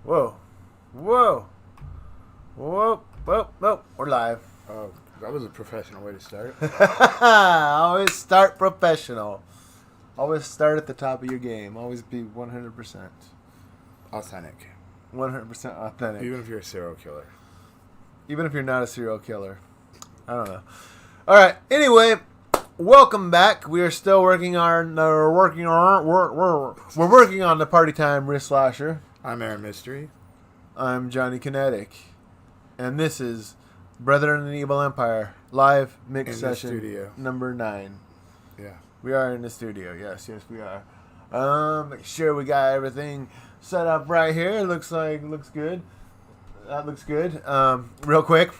Whoa. Whoa. Whoa. Whoa. Whoa. We're live. Oh, that was a professional way to start. Always start professional. Always start at the top of your game. Always be 100%. Authentic. 100% authentic. Even if you're a serial killer. Even if you're not a serial killer. I don't know. All right. Anyway, welcome back. We are still working on we're working on the Party Time Wrist Slasher. I'm Aaron Mystery. I'm Johnny Kinetic. And this is Brethren in the Evil Empire live mix In the session studio. number 9. Yeah. We are in the studio. Yes, we are. Make sure we got everything set up right here. Looks good. That looks good. Real quick,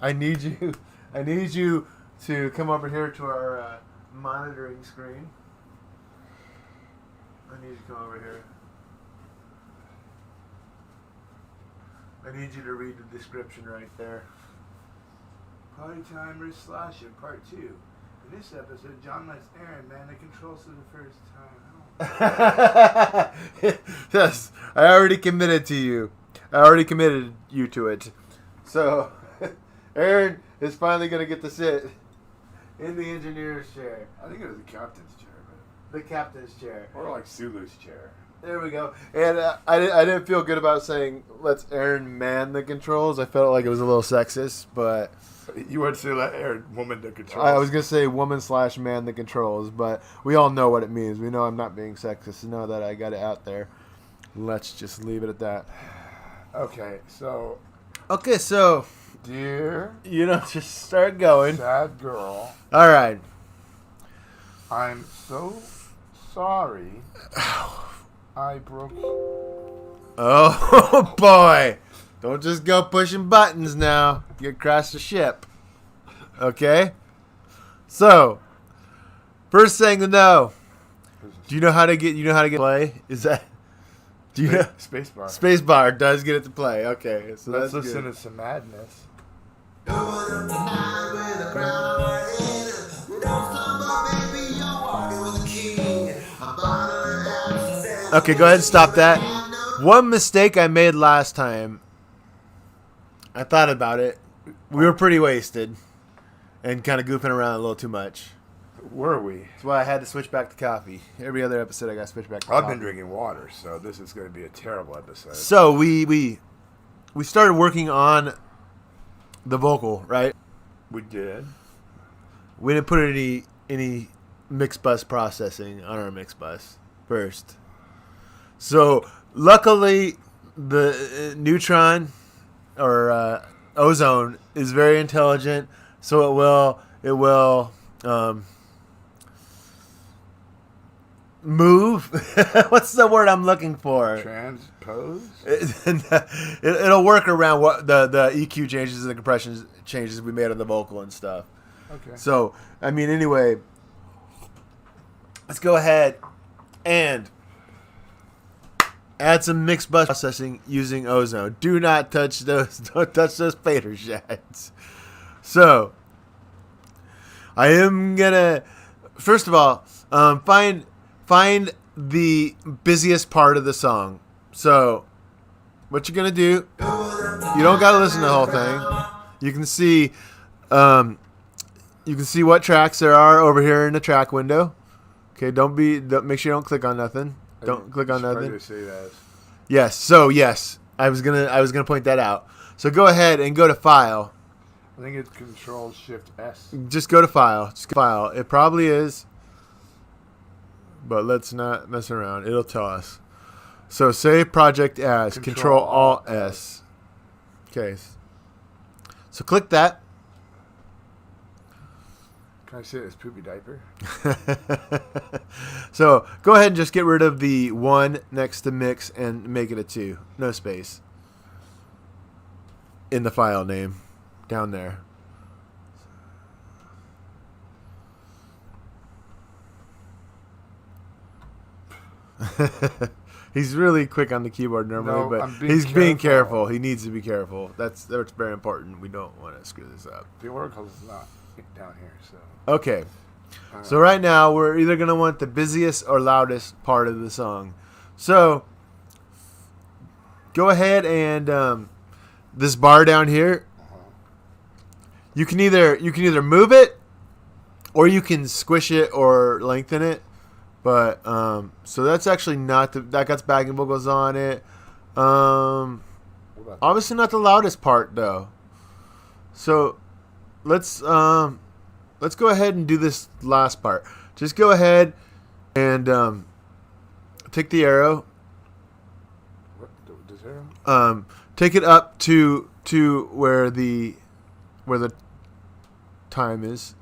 I need you to come over here to our monitoring screen. I need you to come over here. I need you to read the description right there. Party Time Wrist Slasher Part 2. In this episode, John lets Aaron man the controls for the first time. Yes, I already committed to you. I already committed you to it. So, Aaron is finally going to get to sit in the engineer's chair. I think it was the captain's chair, The captain's chair. but or like Sulu's chair. There we go. And I didn't feel good about saying, let's Aaron man the controls. I felt like it was a little sexist, but... You would say let Aaron woman the controls. I was going to say woman/man the controls, but we all know what it means. We know I'm not being sexist. We know that I got it out there. Let's just leave it at that. Okay, so... Okay, so... Dear... just start going. Sad girl. All right. I'm so sorry I broke... Oh, boy. Don't just go pushing buttons now. You crash the ship. Okay? So, first thing to know. Do you know how to get play? Is that... Do you know? Spacebar. Spacebar does get it to play. Okay. So Let's that's listen good. to some madness. Okay, go ahead and stop that. One mistake I made last time. I thought about it. We were pretty wasted and kind of goofing around a little too much. Were we? That's why I had to switch back to coffee. Every other episode I got to switch back to I've coffee. been drinking water, so this is going to be a terrible episode. So we started working on the vocal, right? We did. We didn't put any mix bus processing on our mix bus first. So luckily the Neutron or Ozone is very intelligent, so it will move. What's the word I'm looking for? Transpose? It'll work around what the EQ changes and the compression changes we made on the vocal and stuff. Okay. So, I mean, anyway, let's go ahead and add some mixed bus processing using Ozone. Do not touch those. Don't touch those fader shafts. So, I am gonna first of all find the busiest part of the song. So, what you're gonna do? You don't gotta listen to the whole thing. You can see what tracks there are over here in the track window. Okay, don't make sure you don't click on nothing. Don't click on nothing. To say that. Yes. So yes, I was gonna point that out. So go ahead and go to File. I think it's Control Shift S. Just go to File. Just go to File. It probably is, but let's not mess around. It'll tell us. So save project as Control Alt S. Okay. So click that. Can I say it's poopy diaper? So go ahead and just get rid of the 1 next to mix and make it a 2. No space. In the file name. Down there. He's really quick on the keyboard normally, but he's being careful. He needs to be careful. That's very important. We don't want to screw this up. The oracle's not down here, so... Okay. So right now, we're either going to want the busiest or loudest part of the song. So go ahead and this bar down here. You can either move it, or you can squish it or lengthen it. But so that's actually not that got Bag and Boogles on it. Obviously not the loudest part though. So let's go ahead and do this last part. Just go ahead and take the arrow. What, this arrow? Take it up to where the time is.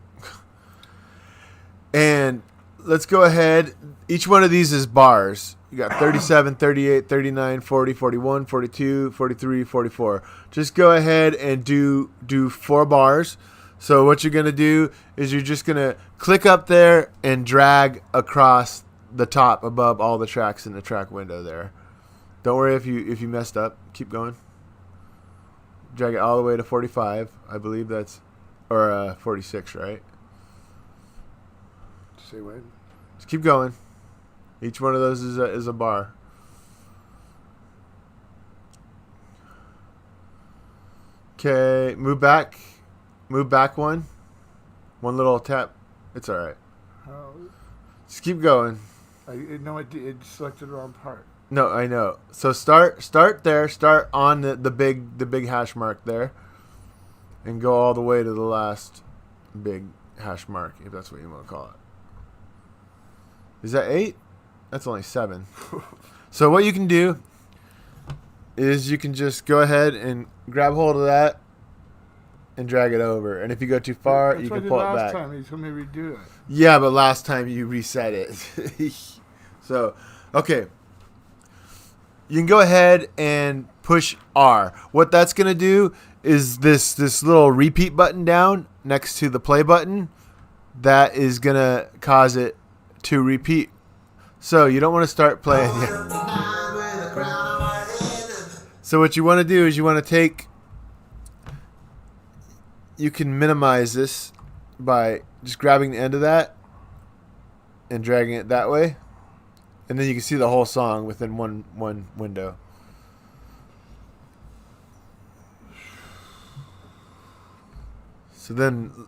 And let's go ahead. Each one of these is bars. You got 37, 38, 39, 40, 41, 42, 43, 44. Just go ahead and do 4 bars. So what you're going to do is you're just going to click up there and drag across the top above all the tracks in the track window there. Don't worry if you messed up. Keep going. Drag it all the way to 45. I believe that's, or 46, right? Say what? Just keep going. Each one of those is a bar. Okay, move back one little tap. It's all right. Oh, Just keep going. no, it selected the wrong part. No, I know. So start there. Start on the big hash mark there, and go all the way to the last big hash mark, if that's what you want to call it. Is that 8? That's only 7. So what you can do is you can just go ahead and grab hold of that and drag it over. And if you go too far, you can pull it back. Last time he told me to redo it. Yeah, but last time you reset it. So, okay. You can go ahead and push R. What that's going to do is this little repeat button down next to the play button. That is going to cause it to repeat. So you don't want to start playing yet. So what you want to do is you want to take, you can minimize this by just grabbing the end of that and dragging it that way. And then you can see the whole song within one window. So then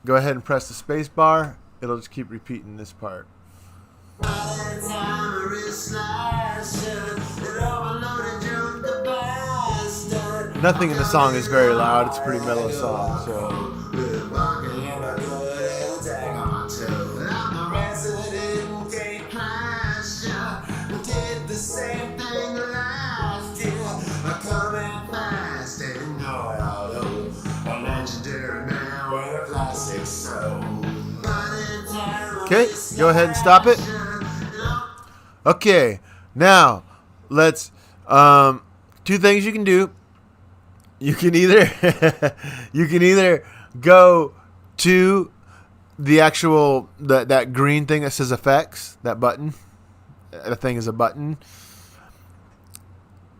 go ahead and press the space bar. It'll just keep repeating this part. Nothing in the song is very loud. It's a pretty mellow song. So. Okay, go ahead and stop it. Okay, now let's 2 things you can do. You can either go to the actual that green thing that says effects, that button. That thing is a button.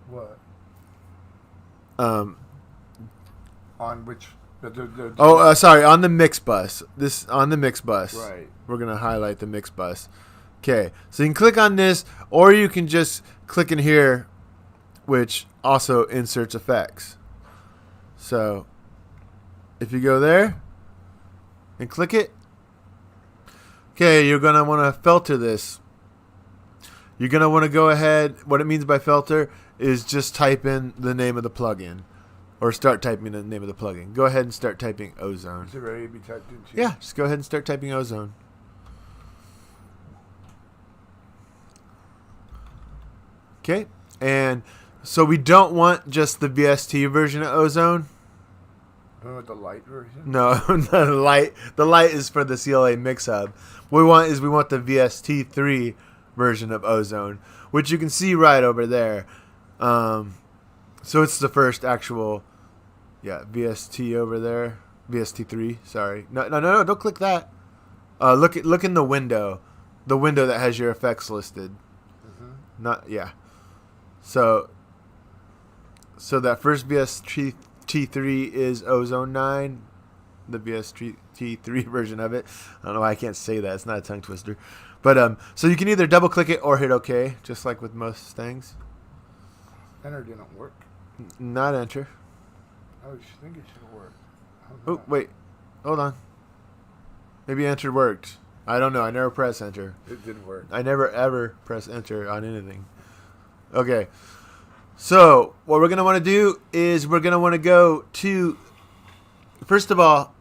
What? On which? Sorry, on the mix bus. On the mix bus. Right. We're gonna highlight the mix bus. Okay, so you can click on this, or you can just click in here, which also inserts effects. So, if you go there and click it, okay, you're gonna want to filter this. You're gonna want to go ahead. What it means by filter is just type in the name of the plugin. Or start typing the name of the plugin. Go ahead and start typing Ozone. Is it ready to be typed into? Yeah, just go ahead and start typing Ozone. Okay, and so we don't want just the VST version of Ozone. With the light version? No, the light is for the CLA mix hub. What we want the VST3 version of Ozone, which you can see right over there. So it's the first actual, VST over there. VST3, sorry. No, don't click that. Look in the window that has your effects listed. Mm-hmm. So that first VST3 is Ozone 9, the VST3 version of it. I don't know why I can't say that. It's not a tongue twister. But so you can either double click it or hit OK, just like with most things. Enter didn't work. Not enter. I think it should work. Oh, wait. Hold on. Maybe enter worked. I don't know. I never press enter. It didn't work. I never ever press enter on anything. Okay. So, what we're going to want to do is we're going to want to go to, first of all,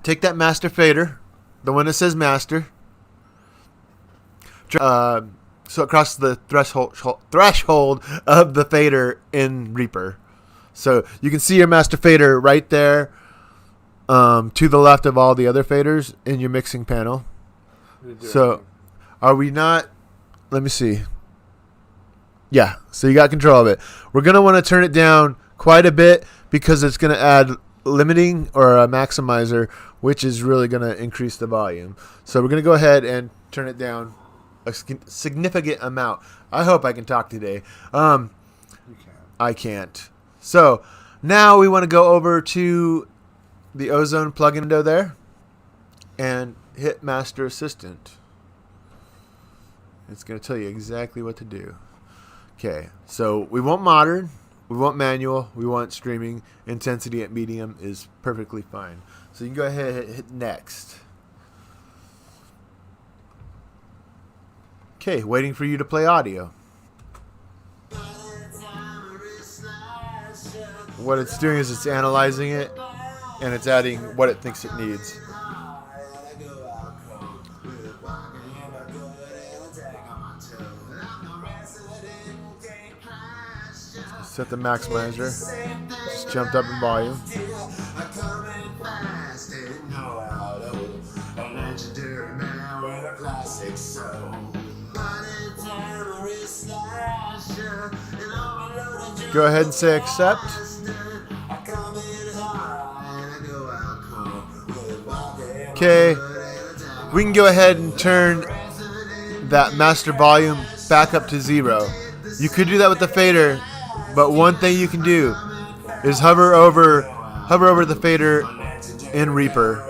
take that master fader, the one that says master. So across the threshold of the fader in Reaper. So you can see your master fader right there to the left of all the other faders in your mixing panel. So are we not? Let me see. Yeah, so you got control of it. We're going to want to turn it down quite a bit because it's going to add limiting or a maximizer, which is really going to increase the volume. So we're going to go ahead and turn it down a significant amount. I hope I can talk today. You can't. I can't. So now we want to go over to the Ozone plugin window there and hit Master Assistant. It's going to tell you exactly what to do. Okay, so we want modern, we want manual, we want streaming. Intensity at medium is perfectly fine. So you can go ahead and hit next. Okay, waiting for you to play audio. What it's doing is it's analyzing it and it's adding what it thinks it needs. Set the maximizer. Just jumped up in volume. Go ahead and say accept. Okay, we can go ahead and turn that master volume back up to 0. You could do that with the fader, but one thing you can do is hover over the fader in Reaper.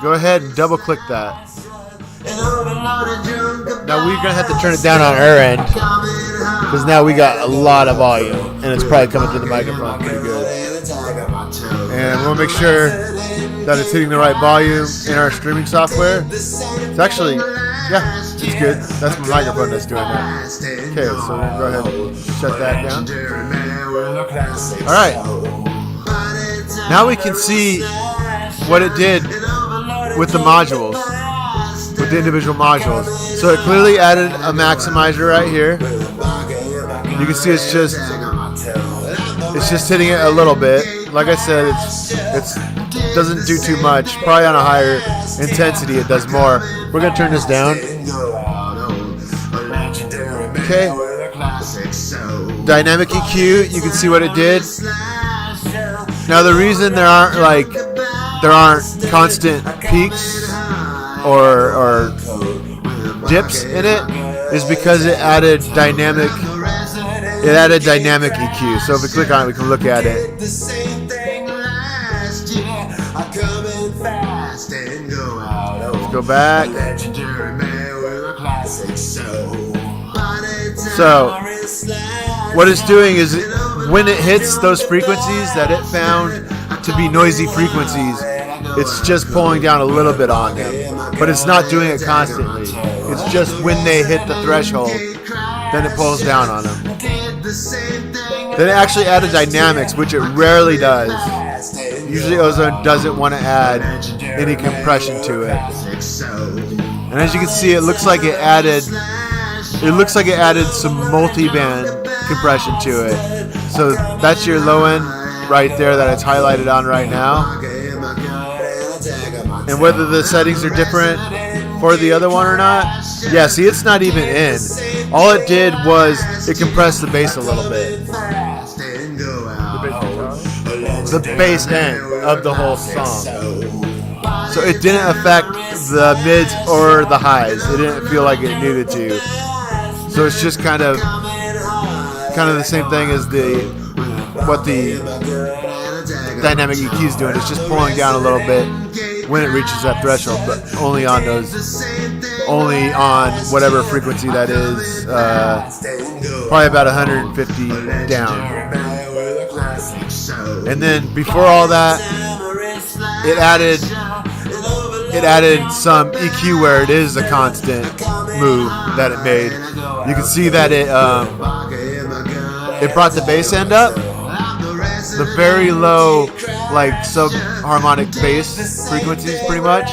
Go ahead and double click that. Now we're gonna have to turn it down on our end because now we got a lot of volume and it's probably coming through the microphone pretty good. And we'll make sure that it's hitting the right volume in our streaming software. It's actually, yeah, it's good. That's my microphone that's doing that. Okay, so we'll go ahead and shut that down. Alright. Now we can see what it did with the modules, with the individual modules. So it clearly added a maximizer right here. You can see it's just hitting it a little bit. Like I said, it doesn't do too much. Probably on a higher intensity it does more. We're gonna turn this down. Okay. Dynamic EQ, you can see what it did. Now the reason there aren't constant peaks or dips in it is because it added dynamic EQ. So if we click on it, we can look at it. Let's go back. So what it's doing is when it hits those frequencies that it found to be noisy frequencies, it's just pulling down a little bit on them, but it's not doing it constantly. It's just when they hit the threshold, then it pulls down on them. Then it actually added dynamics, which it rarely does. Usually Ozone doesn't want to add any compression to it. And as you can see, it looks like it added some multi-band compression to it. So that's your low end right there that it's highlighted on right now. And whether the settings are different for the other one or not, yeah, see, it's not even in. All it did was it compressed the bass a little bit. The bass end of the whole song. So it didn't affect the mids or the highs. It didn't feel like it needed to. So it's just kind of the same thing as what the dynamic EQ is doing. It's just pulling down a little bit when it reaches that threshold, but only on whatever frequency that is, probably about 150 down. And then before all that, it added some EQ where it is a constant move that it made. You can see that it brought the bass end up, the very low, like sub-harmonic bass frequencies, pretty much,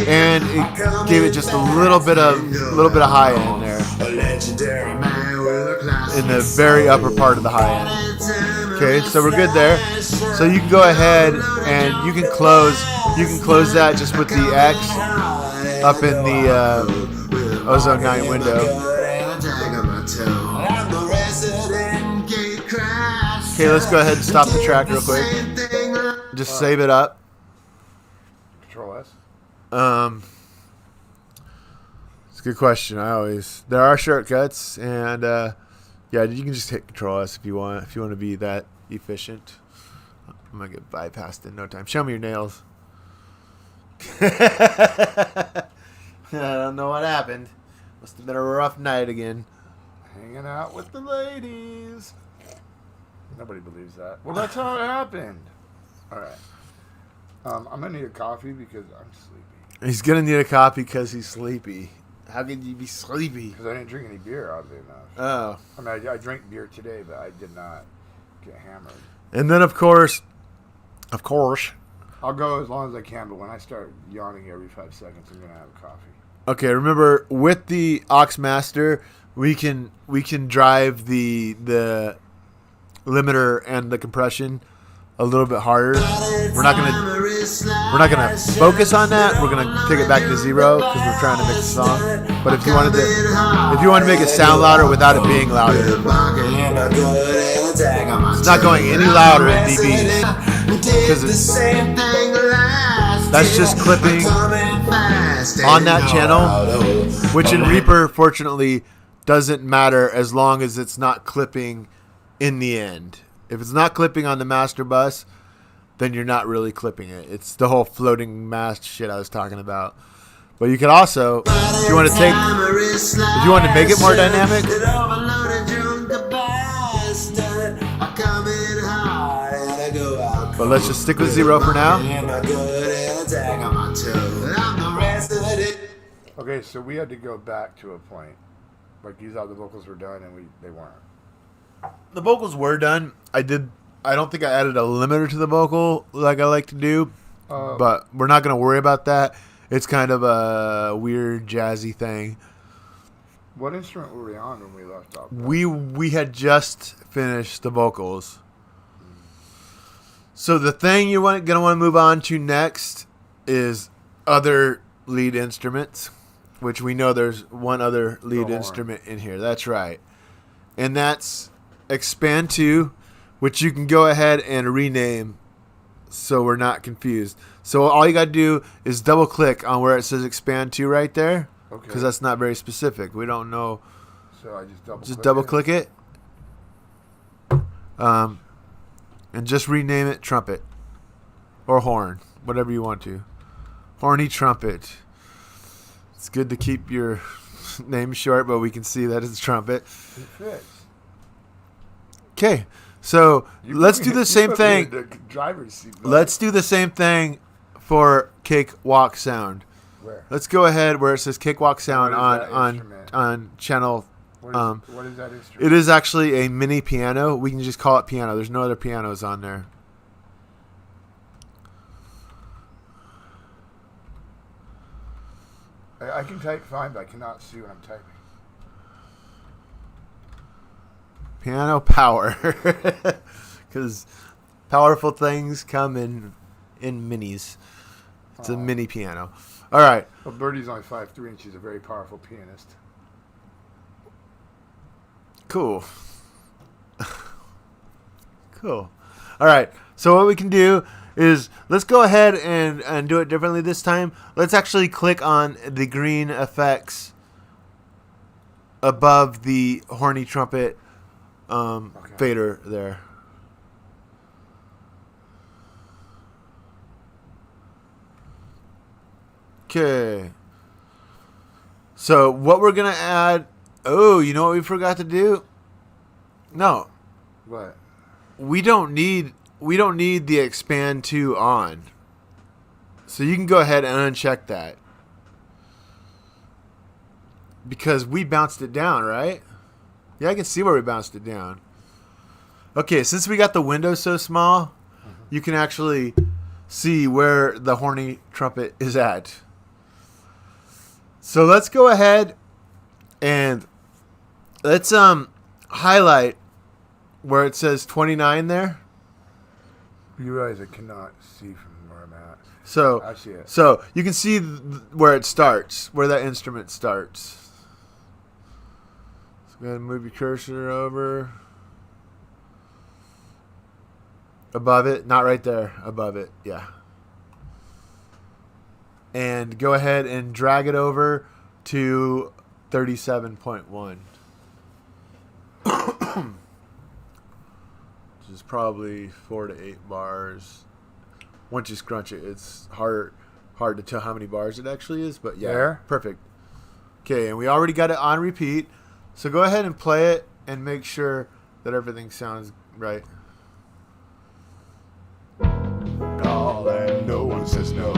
and it gave it just a little bit of high end there, in the very upper part of the high end. Okay, so we're good there. So you can go ahead and you can close that just with the X up in the Ozone 9 window. Okay, let's go ahead and stop the track real quick. Just save it up. Control S. It's a good question. There are shortcuts, and yeah, you can just hit Control S if you want. If you want to be that efficient, I'm gonna get bypassed in no time. Show me your nails. I don't know what happened. Must have been a rough night again. Hanging out with the ladies. Nobody believes that. Well, that's how it happened. All right. I'm gonna need a coffee because I'm sleepy. He's gonna need a coffee because he's sleepy. How can you be sleepy? Because I didn't drink any beer, oddly enough. Oh. I mean, I drank beer today, but I did not get hammered. And then, of course, I'll go as long as I can, but when I start yawning every 5 seconds, I'm gonna have a coffee. okay, remember with the Aux Master, we can drive the limiter and the compression a little bit harder. We're not gonna focus on that. We're gonna take it back to 0 because we're trying to make a song. But if you want to make it sound louder without it being louder, it's not going any louder in dBs because that's just clipping on that channel, which in Reaper fortunately doesn't matter as long as it's not clipping in the end. If it's not clipping on the master bus, then you're not really clipping it. It's the whole floating mast shit I was talking about. But you could also, if you want to make it more dynamic, but let's just stick with 0 for now. Okay, so we had to go back to a point. Like, you thought the vocals were done, and they weren't. The vocals were done. I don't think I added a limiter to the vocal like I like to do, but we're not going to worry about that. It's kind of a weird jazzy thing. What instrument were we on when we left off? We had just finished the vocals. So the thing you're going to want to move on to next is other lead instruments, which we know there's one other lead instrument in here. That's right. And that's Expand 2, which you can go ahead and rename so we're not confused. So all you got to do is double click on where it says Expand 2 right there, because that's not very specific. We don't know. So I just double click it. And just rename it Trumpet or Horn, whatever you want to. Horny Trumpet. It's good to keep your name short, but we can see that it's Trumpet. It fits. Okay, so let's do the same thing. Let's do the same thing for Cakewalk Sound. Where? Let's go ahead where it says Cakewalk Sound on channel. What is that instrument? It is actually a mini piano. We can just call it piano. There's no other pianos on there. I can type fine, but I cannot see what I'm typing. Piano power. Because powerful things come in minis. It's a mini piano. All right. Well, Birdie's only 5'3", and she's a very powerful pianist. Cool. Cool. All right. So what we can do is let's go ahead and do it differently this time. Let's actually click on the green effects above the horny trumpet fader there. Okay. So what we're gonna add? Oh, you know what we forgot to do? No, What? we don't need the expand to on. So you can go ahead and uncheck that because we bounced it down, right? Yeah, I can see where we bounced it down. Okay, since we got the window so small, you can actually see where the horny trumpet is at. So let's go ahead and let's highlight where it says 29 there. You realize I cannot see from where I'm at. So I see it. So you can see where it starts, where that instrument starts. So go ahead and move your cursor over. Above it, not right there, above it, yeah. And go ahead and drag it over to 37.1. Which is probably 4 to 8 bars. Once you scrunch it, it's hard to tell how many bars it actually is, but yeah, There? perfect. Okay, and we already got it on repeat. So go ahead and play it and make sure that everything sounds right. All and no one says no.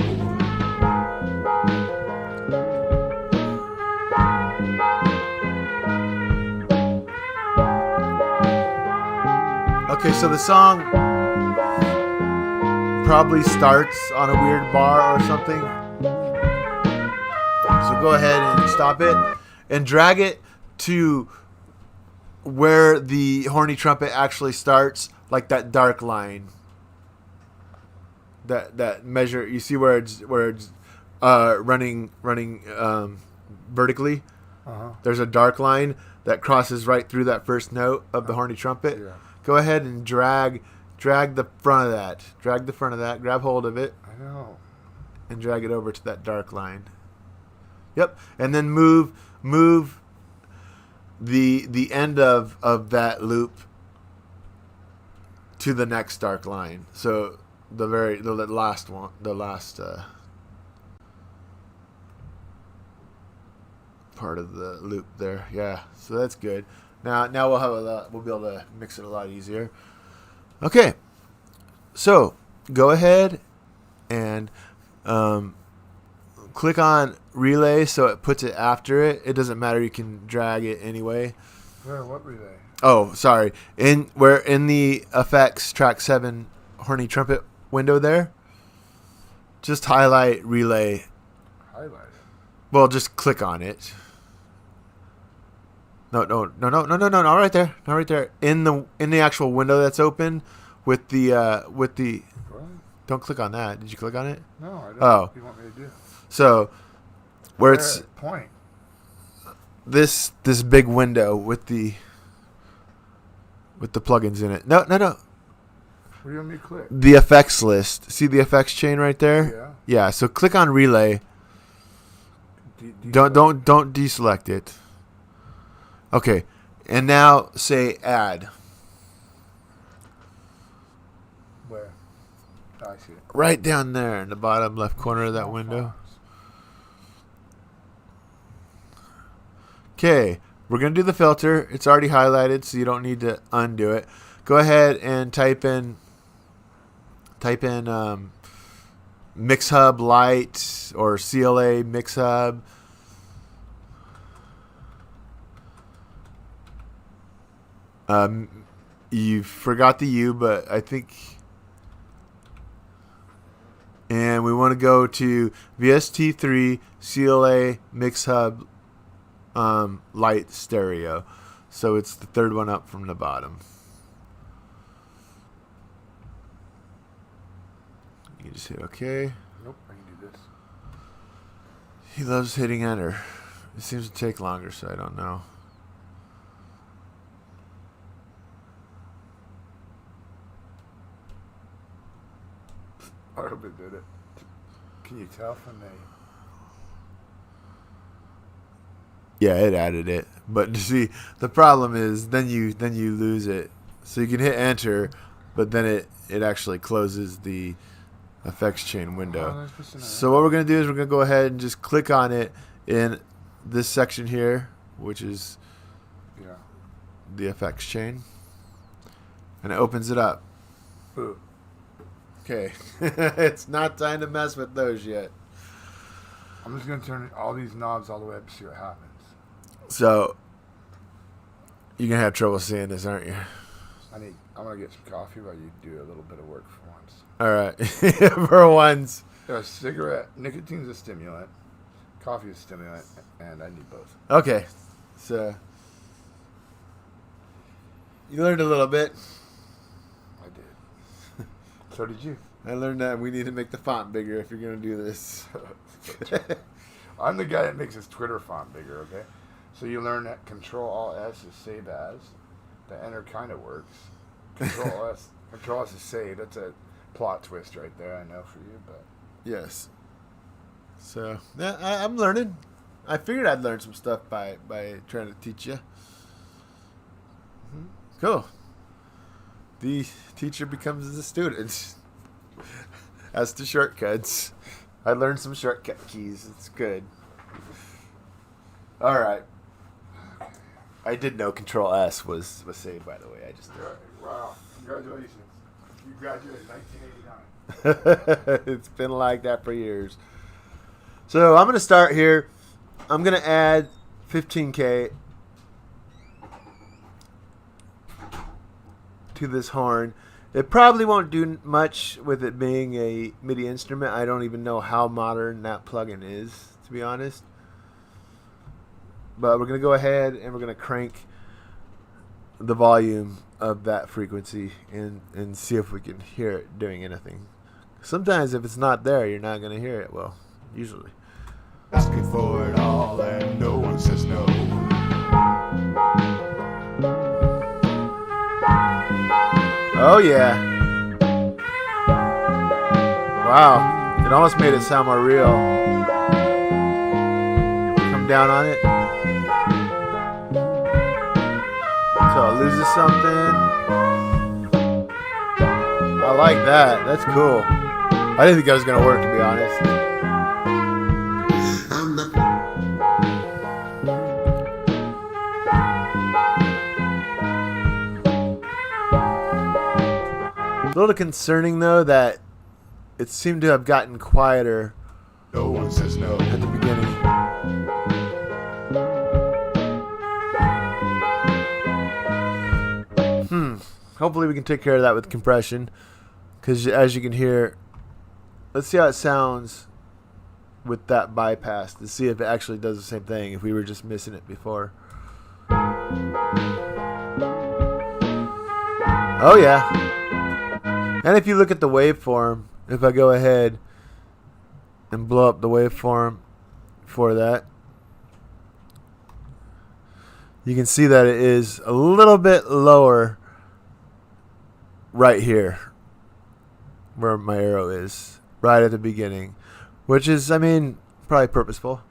Okay, so the song probably starts on a weird bar or something. So go ahead and stop it and drag it to where the horny trumpet actually starts, like that dark line. That measure, you see where it's running vertically. Uh-huh. There's a dark line that crosses right through that first note of the horny trumpet. Yeah. Go ahead and drag the front of that. Drag the front of that. Grab hold of it I know. and drag it over to that dark line. Yep. And then move the end of that loop to the next dark line. So the last one, part of the loop there. Yeah. So that's good. Now we'll be able to mix it a lot easier. Okay. So go ahead and click on relay so it puts it after it. It doesn't matter. You can drag it anyway. Where? What relay? Oh, sorry. We're in the effects track 7 horny trumpet window there. Just highlight relay. Highlight it. Well, just click on it. No, not right there. Not right there. In the actual window that's open with the What? don't click on that. Did you click on it? No, I don't. Oh. What do you want me to do? So where it's Point. this big window with the plugins in it. No. What do you want me to click? The effects list. See the effects chain right there? Yeah. Yeah, so click on relay. Don't deselect it. Okay. And now say add. Where? Oh, I see it. Right down there in the bottom left corner of that window. Okay, we're going to do the filter. It's already highlighted, so you don't need to undo it. Go ahead and type in MixHub Lite or CLA MixHub. You forgot the U, but I think... And we want to go to VST3 CLA MixHub Lite Stereo. So it's the third one up from the bottom. You can just hit OK. Nope, I can do this. He loves hitting enter. It seems to take longer, so I don't know. I hope it did it. Can you tell from the... Yeah, it added it. But you see, the problem is then you lose it. So you can hit enter, but then it actually closes the effects chain window. Oh, that's just So what we're going to do is we're going to go ahead and just click on it in this section here, which is yeah. the effects chain. And it opens it up. Ooh. Okay. It's not time to mess with those yet. I'm just going to turn all these knobs all the way up to see what happens. So you're going to have trouble seeing this, aren't you? I'm going to get some coffee while you do a little bit of work for once. All right. For once. Yeah, cigarette. Nicotine's a stimulant. Coffee is a stimulant. And I need both. Okay. So you learned a little bit. I did. So did you. I learned that we need to make the font bigger if you're going to do this. I'm the guy that makes his Twitter font bigger, okay? So you learn that Control-Alt-S is save as. The enter kind of works. Control-S is save. That's a plot twist right there, I know, for you. But Yes. So yeah, I'm learning. I figured I'd learn some stuff by trying to teach you. Mhm. Cool. The teacher becomes the student. As to shortcuts, I learned some shortcut keys. It's good. All right. I did know Control S was saved, by the way. I just wow, congratulations. You graduated in 1989. It's been like that for years. So I'm going to start here. I'm going to add 15K to this horn. It probably won't do much with it being a MIDI instrument. I don't even know how modern that plugin is, to be honest. But we're going to go ahead and we're going to crank the volume of that frequency and see if we can hear it doing anything. Sometimes if it's not there, you're not going to hear it. Well, usually. Asking for it all and no one says no. Oh yeah. Wow. It almost made it sound more real. Come down on it. So it loses something. I like that. That's cool. I didn't think that was going to work, to be honest. A little concerning, though, that it seemed to have gotten quieter No one says no. at the beginning. Hopefully we can take care of that with compression. Because as you can hear, let's see how it sounds with that bypass to see if it actually does the same thing if we were just missing it before. Oh yeah. And if you look at the waveform, if I go ahead and blow up the waveform for that, you can see that it is a little bit lower right here where my arrow is, right at the beginning, which is, I mean, probably purposeful.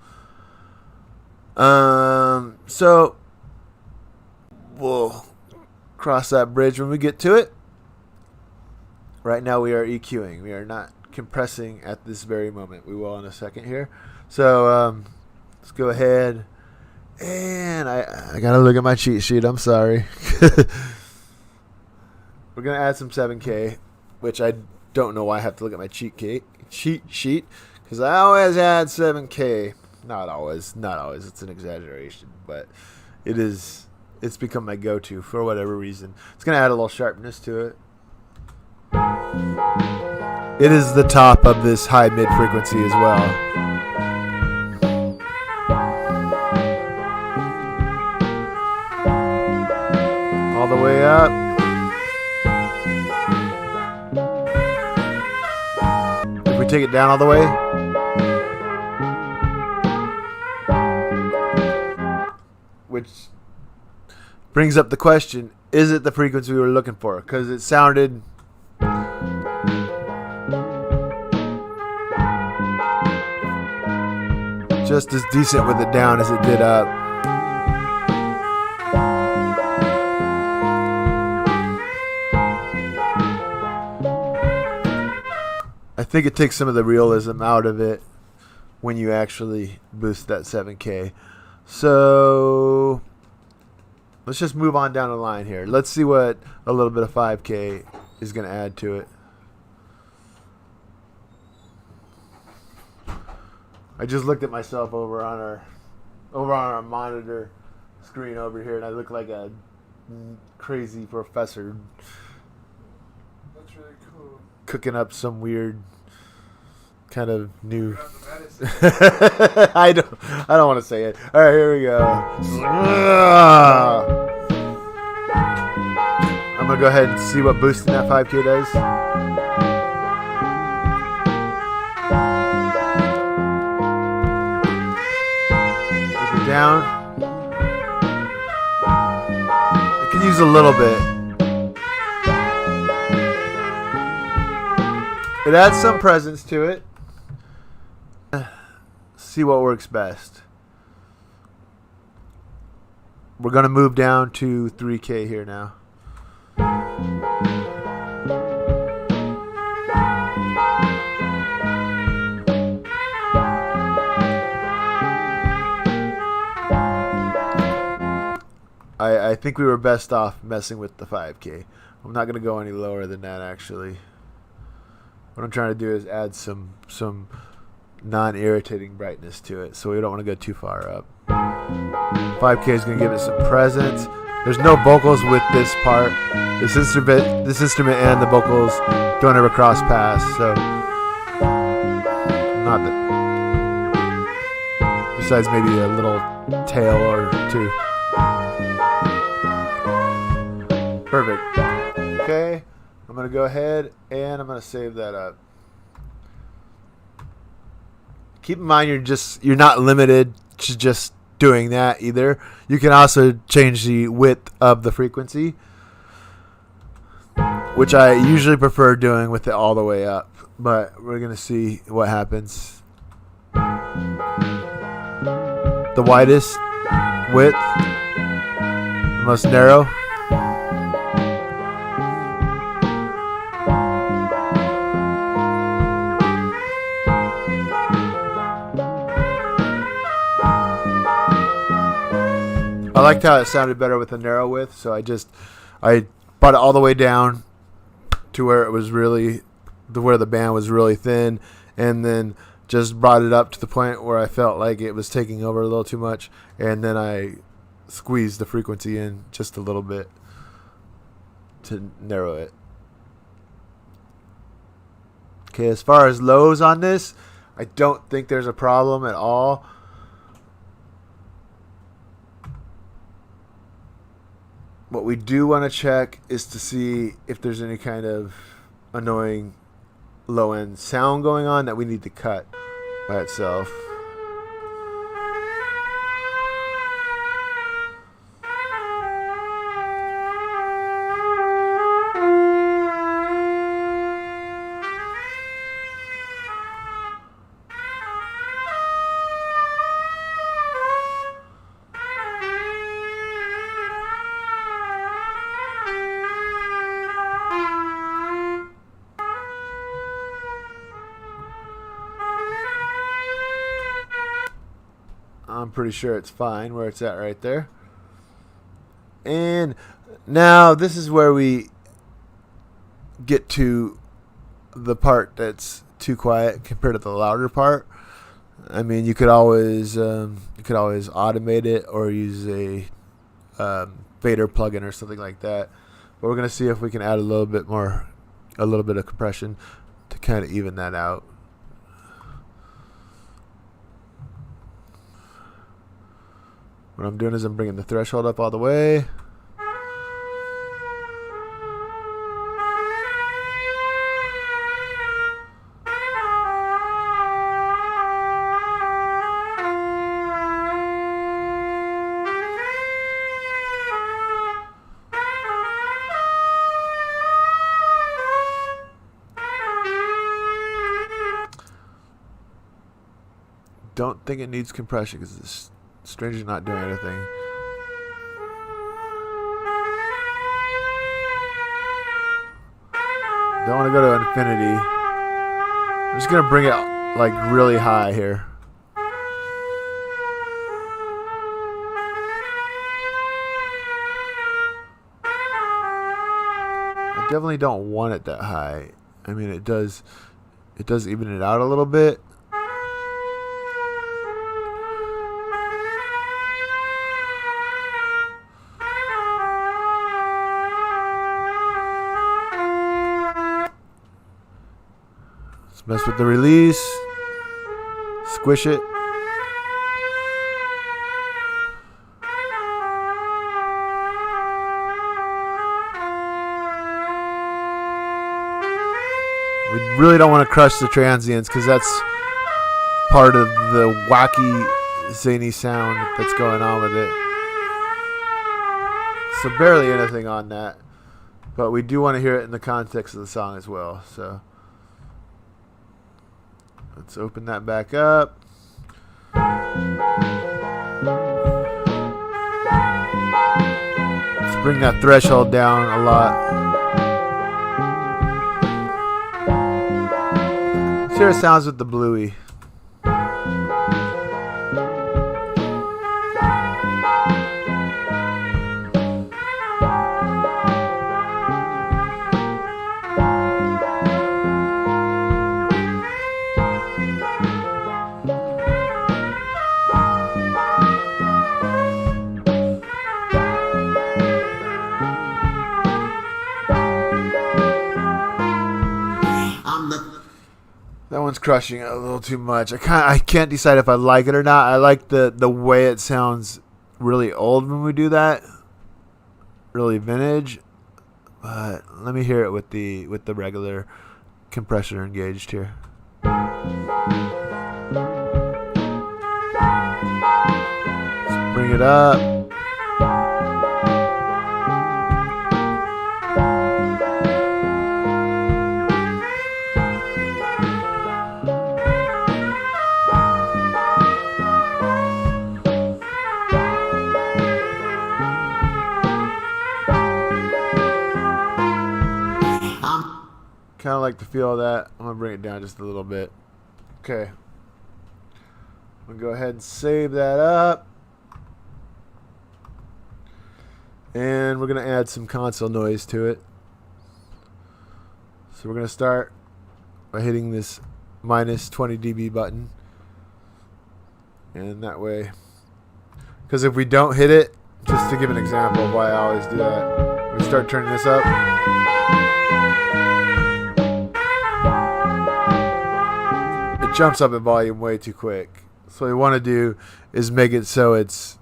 So we'll cross that bridge when we get to it. Right now we are EQing. We are not compressing at this very moment. We will in a second here. So let's go ahead. And I got to look at my cheat sheet. I'm sorry. We're going to add some 7K, which I don't know why I have to look at my cheat sheet, because I always add 7K. Not always. It's an exaggeration, but it's become my go-to for whatever reason. It's going to add a little sharpness to it. It is the top of this high mid frequency as well. All the way up. If we take it down all the way, which brings up the question, is it the frequency we were looking for? Because it sounded just as decent with it down as it did up. I think it takes some of the realism out of it when you actually boost that 7K. So let's just move on down the line here. Let's see what a little bit of 5K is going to add to it. I just looked at myself over on our monitor screen over here, and I look like a crazy professor. That's really cool. Cooking up some weird kind of new. Got the medicine. I don't want to say it. All right, here we go. I'm gonna go ahead and see what boosting that 5K does. Down. I can use a little bit. It adds some presence to it. See what works best. We're going to move down to 3K here now. I think we were best off messing with the 5K. I'm not going to go any lower than that, actually. What I'm trying to do is add some non-irritating brightness to it, so we don't want to go too far up. 5K is going to give it some presence. There's no vocals with this part. This instrument and the vocals don't ever cross paths, so not that. Besides maybe a little tail or two. Perfect. Okay, I'm going to go ahead and I'm going to save that up. Keep in mind you're not limited to just doing that either. You can also change the width of the frequency, which I usually prefer doing with it all the way up, but we're going to see what happens. The widest width, the most narrow. I liked how it sounded better with a narrow width, so I brought it all the way down to where it was where the band was really thin, and then just brought it up to the point where I felt like it was taking over a little too much, and then I squeezed the frequency in just a little bit to narrow it. Okay, as far as lows on this, I don't think there's a problem at all. What we do want to check is to see if there's any kind of annoying low-end sound going on that we need to cut by itself. I'm pretty sure it's fine where it's at right there. And now this is where we get to the part that's too quiet compared to the louder part. I mean, you could always automate it or use a fader plugin or something like that. But we're gonna see if we can add a little bit of compression to kind of even that out. What I'm doing is I'm bringing the threshold up all the way. Don't think it needs compression because this Stranger's not doing anything. Don't want to go to infinity. I'm just gonna bring it like really high here. I definitely don't want it that high. I mean, it does even it out a little bit. Let's mess with the release. Squish it. We really don't want to crush the transients because that's part of the wacky, zany sound that's going on with it. So barely anything on that. But we do want to hear it in the context of the song as well. So let's open that back up. Let's bring that threshold down a lot. Let's hear it sounds with the bluey. That one's crushing it a little too much. I can't decide if I like it or not. I like the way it sounds really old when we do that. Really vintage. But let me hear it with the regular compressor engaged here. Let's bring it up. Kind of like the feel of that. I'm going to bring it down just a little bit. Okay. I'm going to go ahead and save that up. And we're going to add some console noise to it. So we're going to start by hitting this minus 20 dB button. And that way, because if we don't hit it, just to give an example of why I always do that, we start turning this up. Jumps up in volume way too quick. So what we want to do is make it so it's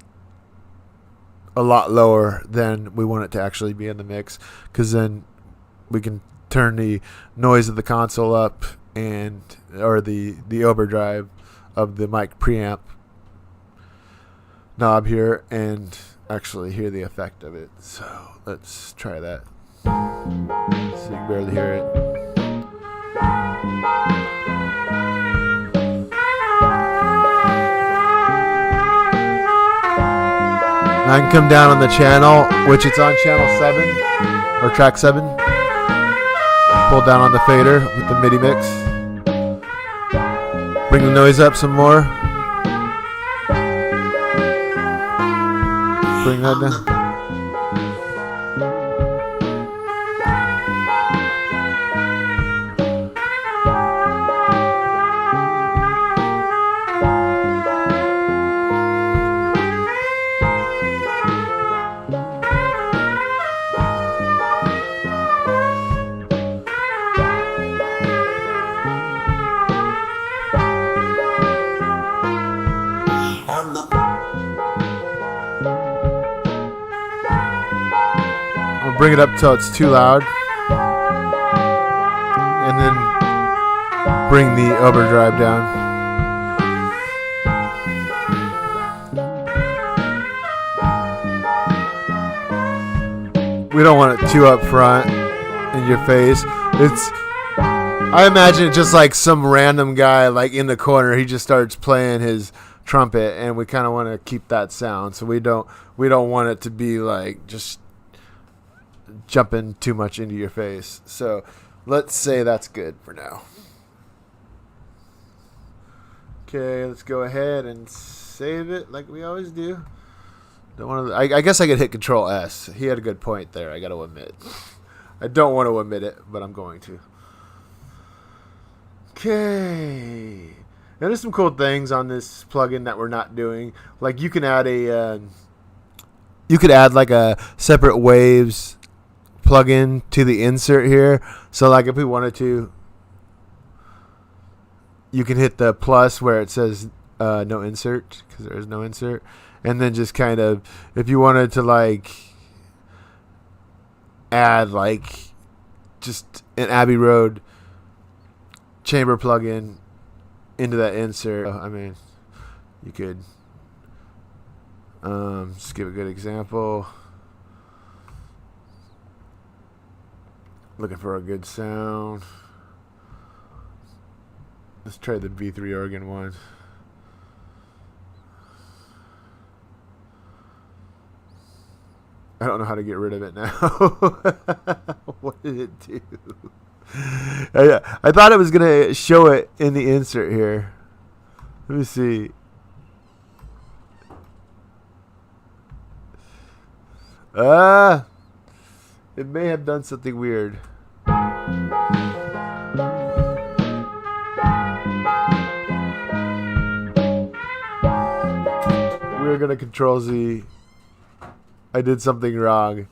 a lot lower than we want it to actually be in the mix, because then we can turn the noise of the console up and or the overdrive of the mic preamp knob here and actually hear the effect of it. So let's try that. So you can barely hear it. I can come down on the channel, which it's on channel 7 or track 7. Pull down on the fader with the MIDI mix. Bring the noise up some more. Bring that down. Bring it up till it's too loud, and then bring the overdrive down. We don't want it too up front in your face. I imagine it just like some random guy like in the corner, he just starts playing his trumpet, and we kind of want to keep that sound, so we don't want it to be like just jumping too much into your face. So let's say that's good for now. Okay, let's go ahead and save it like we always do. Don't want to. I guess I could hit Control S. He had a good point there. I got to admit. I don't want to admit it, but I'm going to. Okay. Now, there's some cool things on this plugin that we're not doing. Like you can add a. You could add like a separate waves plugin to the insert here. So like if we wanted to, you can hit the plus where it says no insert because there is no insert. And then just kind of, if you wanted to like add like just an Abbey Road chamber plugin into that insert, I mean, you could just give a good example. Looking for a good sound. Let's try the V3 organ one. I don't know how to get rid of it now. What did it do? I thought it was going to show it in the insert here. Let me see. It may have done something weird. We're going to Control Z. I did something wrong.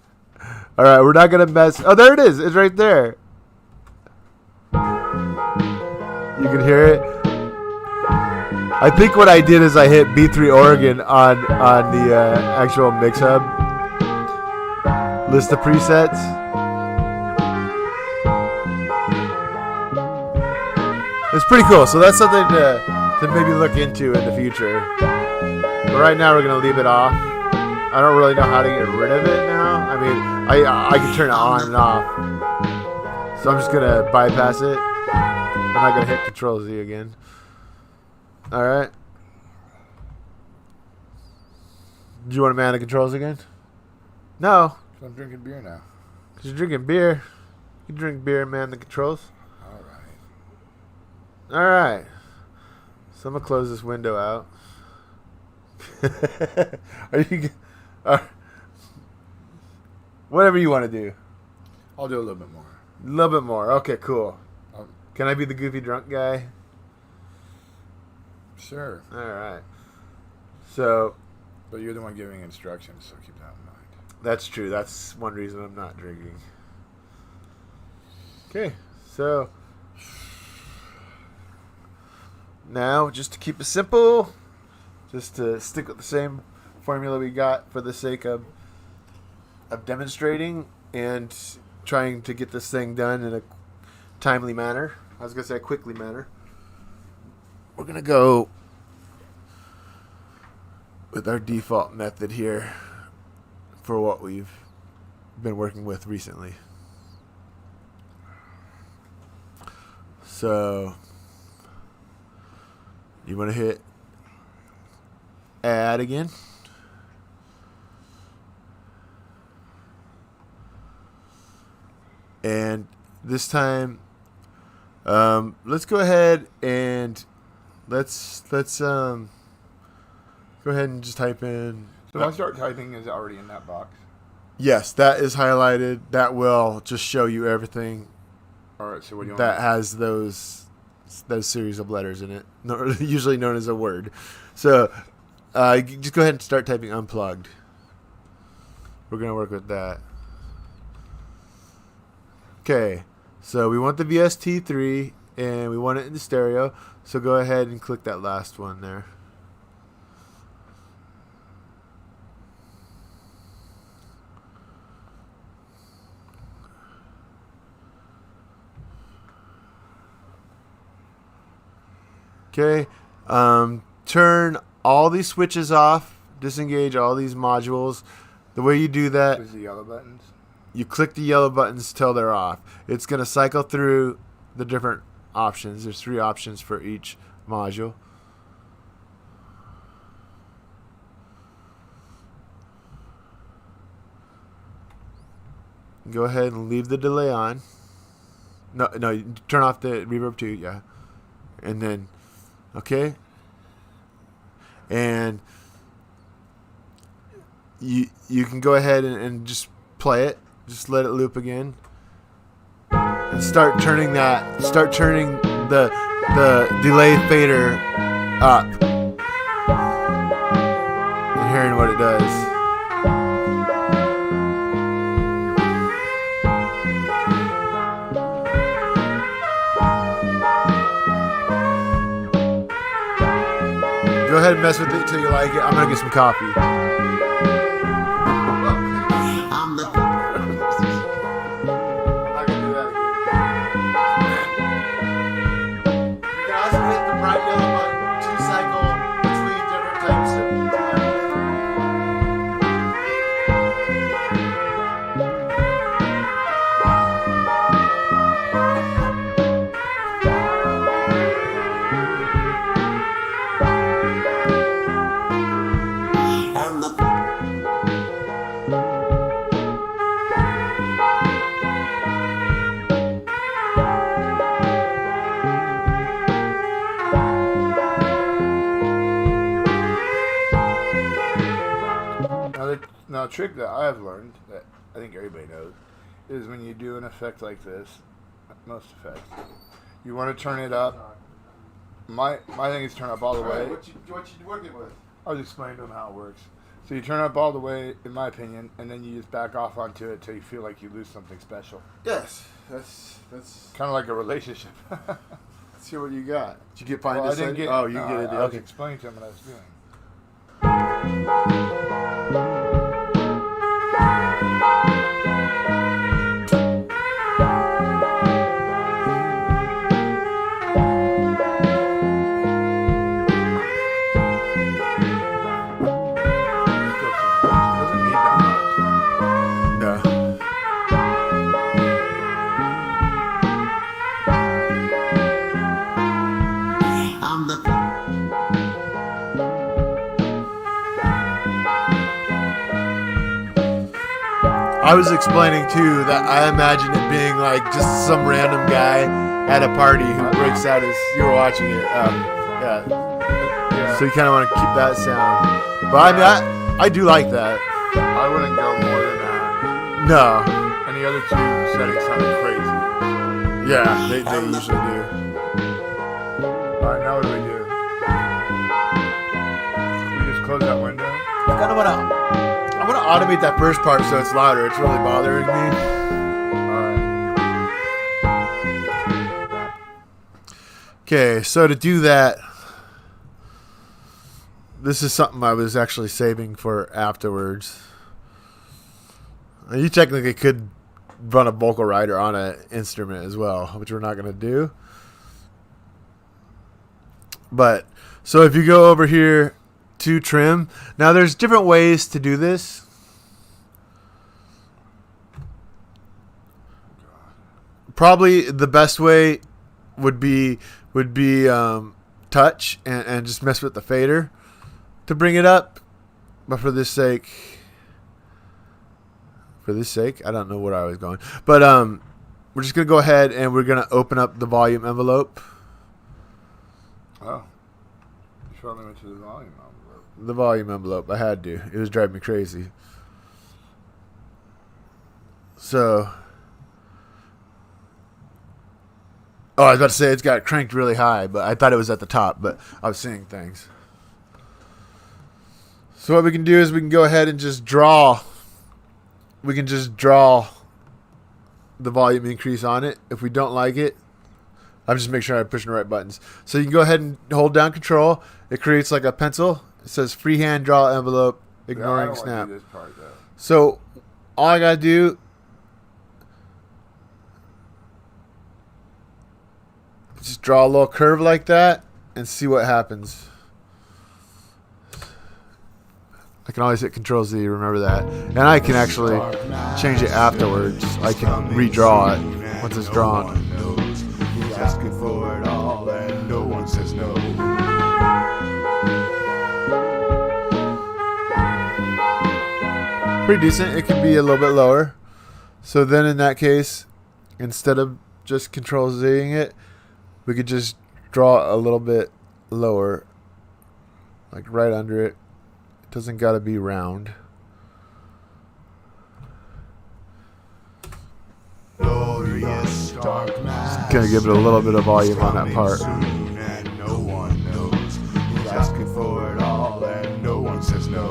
All right, we're not going to mess. Oh, there it is. It's right there. You can hear it. I think what I did is I hit B3 Oregon on the actual mix hub. List of presets. It's pretty cool. So that's something to maybe look into in the future. But right now we're going to leave it off. I don't really know how to get rid of it now. I mean, I can turn it on and off. So I'm just going to bypass it. I'm not going to hit Control Z again. Alright. Do you want to man the controls again? No. I'm drinking beer now. Because you're drinking beer. You drink beer and man the controls. Alright. So I'm going to close this window out. Are you... whatever you want to do. I'll do a little bit more. A little bit more. Okay, cool. Can I be the goofy drunk guy? Sure. All right. So. But you're the one giving instructions, so keep that in mind. That's true. That's one reason I'm not drinking. Okay. So. Now, just to keep it simple, just to stick with the same formula we got for the sake of demonstrating and trying to get this thing done in a timely manner. I was going to say a quickly manner. We're going to go with our default method here for what we've been working with recently. So you want to hit add again. And this time, let's go ahead and let's go ahead and just type in. So if I start typing, is it already in that box? Yes, that is highlighted. That will just show you everything. All right. So what do you want? That has those series of letters in it, usually known as a word. So just go ahead and start typing unplugged. We're gonna work with that. Okay, so we want the VST3 and we want it in the stereo. So go ahead and click that last one there. Okay, turn all these switches off, disengage all these modules. The way you do that, Is the yellow buttons? you click the yellow buttons till they're off. It's going to cycle through the different options. There's 3 options for each module. Go ahead and leave the delay on. No, turn off the reverb too, yeah. And then, okay. and you can go ahead and just play it. Just let it loop again, and start turning the delay fader up, and hearing what it does. Go ahead and mess with it till you like it. I'm gonna get some coffee. I'm the I'm not gonna do that again. You can also hit the bright yellow button to cycle between different types of I'm the Now, a trick that I've learned that I think everybody knows is when you do an effect like this, most effects, you want to turn it up. My thing is turn up all the way. What you working with? I'll just explain to them how it works. So you turn up all the way, in my opinion, and then you just back off onto it till you feel like you lose something special. Yes, that's. Kind of like a relationship. Let's see what you got. Did you get fine? Well, I didn't get. Oh, you no, get it. I was Okay. explaining to him what I was doing. Doesn't need that much. No. I'm the I was explaining too that I imagine it being like just some random guy at a party who breaks out his. You were watching it, yeah. Yeah. So you kind of want to keep that sound, but I mean, I do like that. I wouldn't go more than that. No, And the other two settings sounded crazy. yeah, they usually do. Alright, now what do we do? We just close that window? I kind of want to. I want to automate that first part so it's louder. It's really bothering me. Alright. Okay, so to do that, this is something I was actually saving for afterwards. You technically could run a vocal rider on an instrument as well, which we're not going to do. But, so if you go over here to trim, now there's different ways to do this. Probably the best way would be touch and just mess with the fader to bring it up. But for this sake, I don't know where I was going. But we're just gonna go ahead and we're gonna open up the volume envelope. Oh. You finally went to the volume envelope. The volume envelope. I had to. It was driving me crazy. So. Oh, I was about to say it's got cranked really high, but I thought it was at the top, but I was seeing things. So what we can do is we can go ahead and just draw. We can just draw the volume increase on it. If we don't like it, I'm just making sure I'm pushing the right buttons. So you can go ahead and hold down control. It creates like a pencil. It says freehand draw envelope, ignoring I don't snap. want to do this part, though. So all I gotta do just draw a little curve like that and see what happens. I can always hit Control Z, remember that. And I can actually change it afterwards. I can redraw it once it's drawn. He's asking for it all and no one says no. Pretty decent. It can be a little bit lower. So then in that case, instead of just Control Zing it, we could just draw a little bit lower like right under it. It doesn't got to be round. Glorious dark night. Gonna give it a little bit of volume on that part. Soon and no one knows. He's asking for it all and no one says no.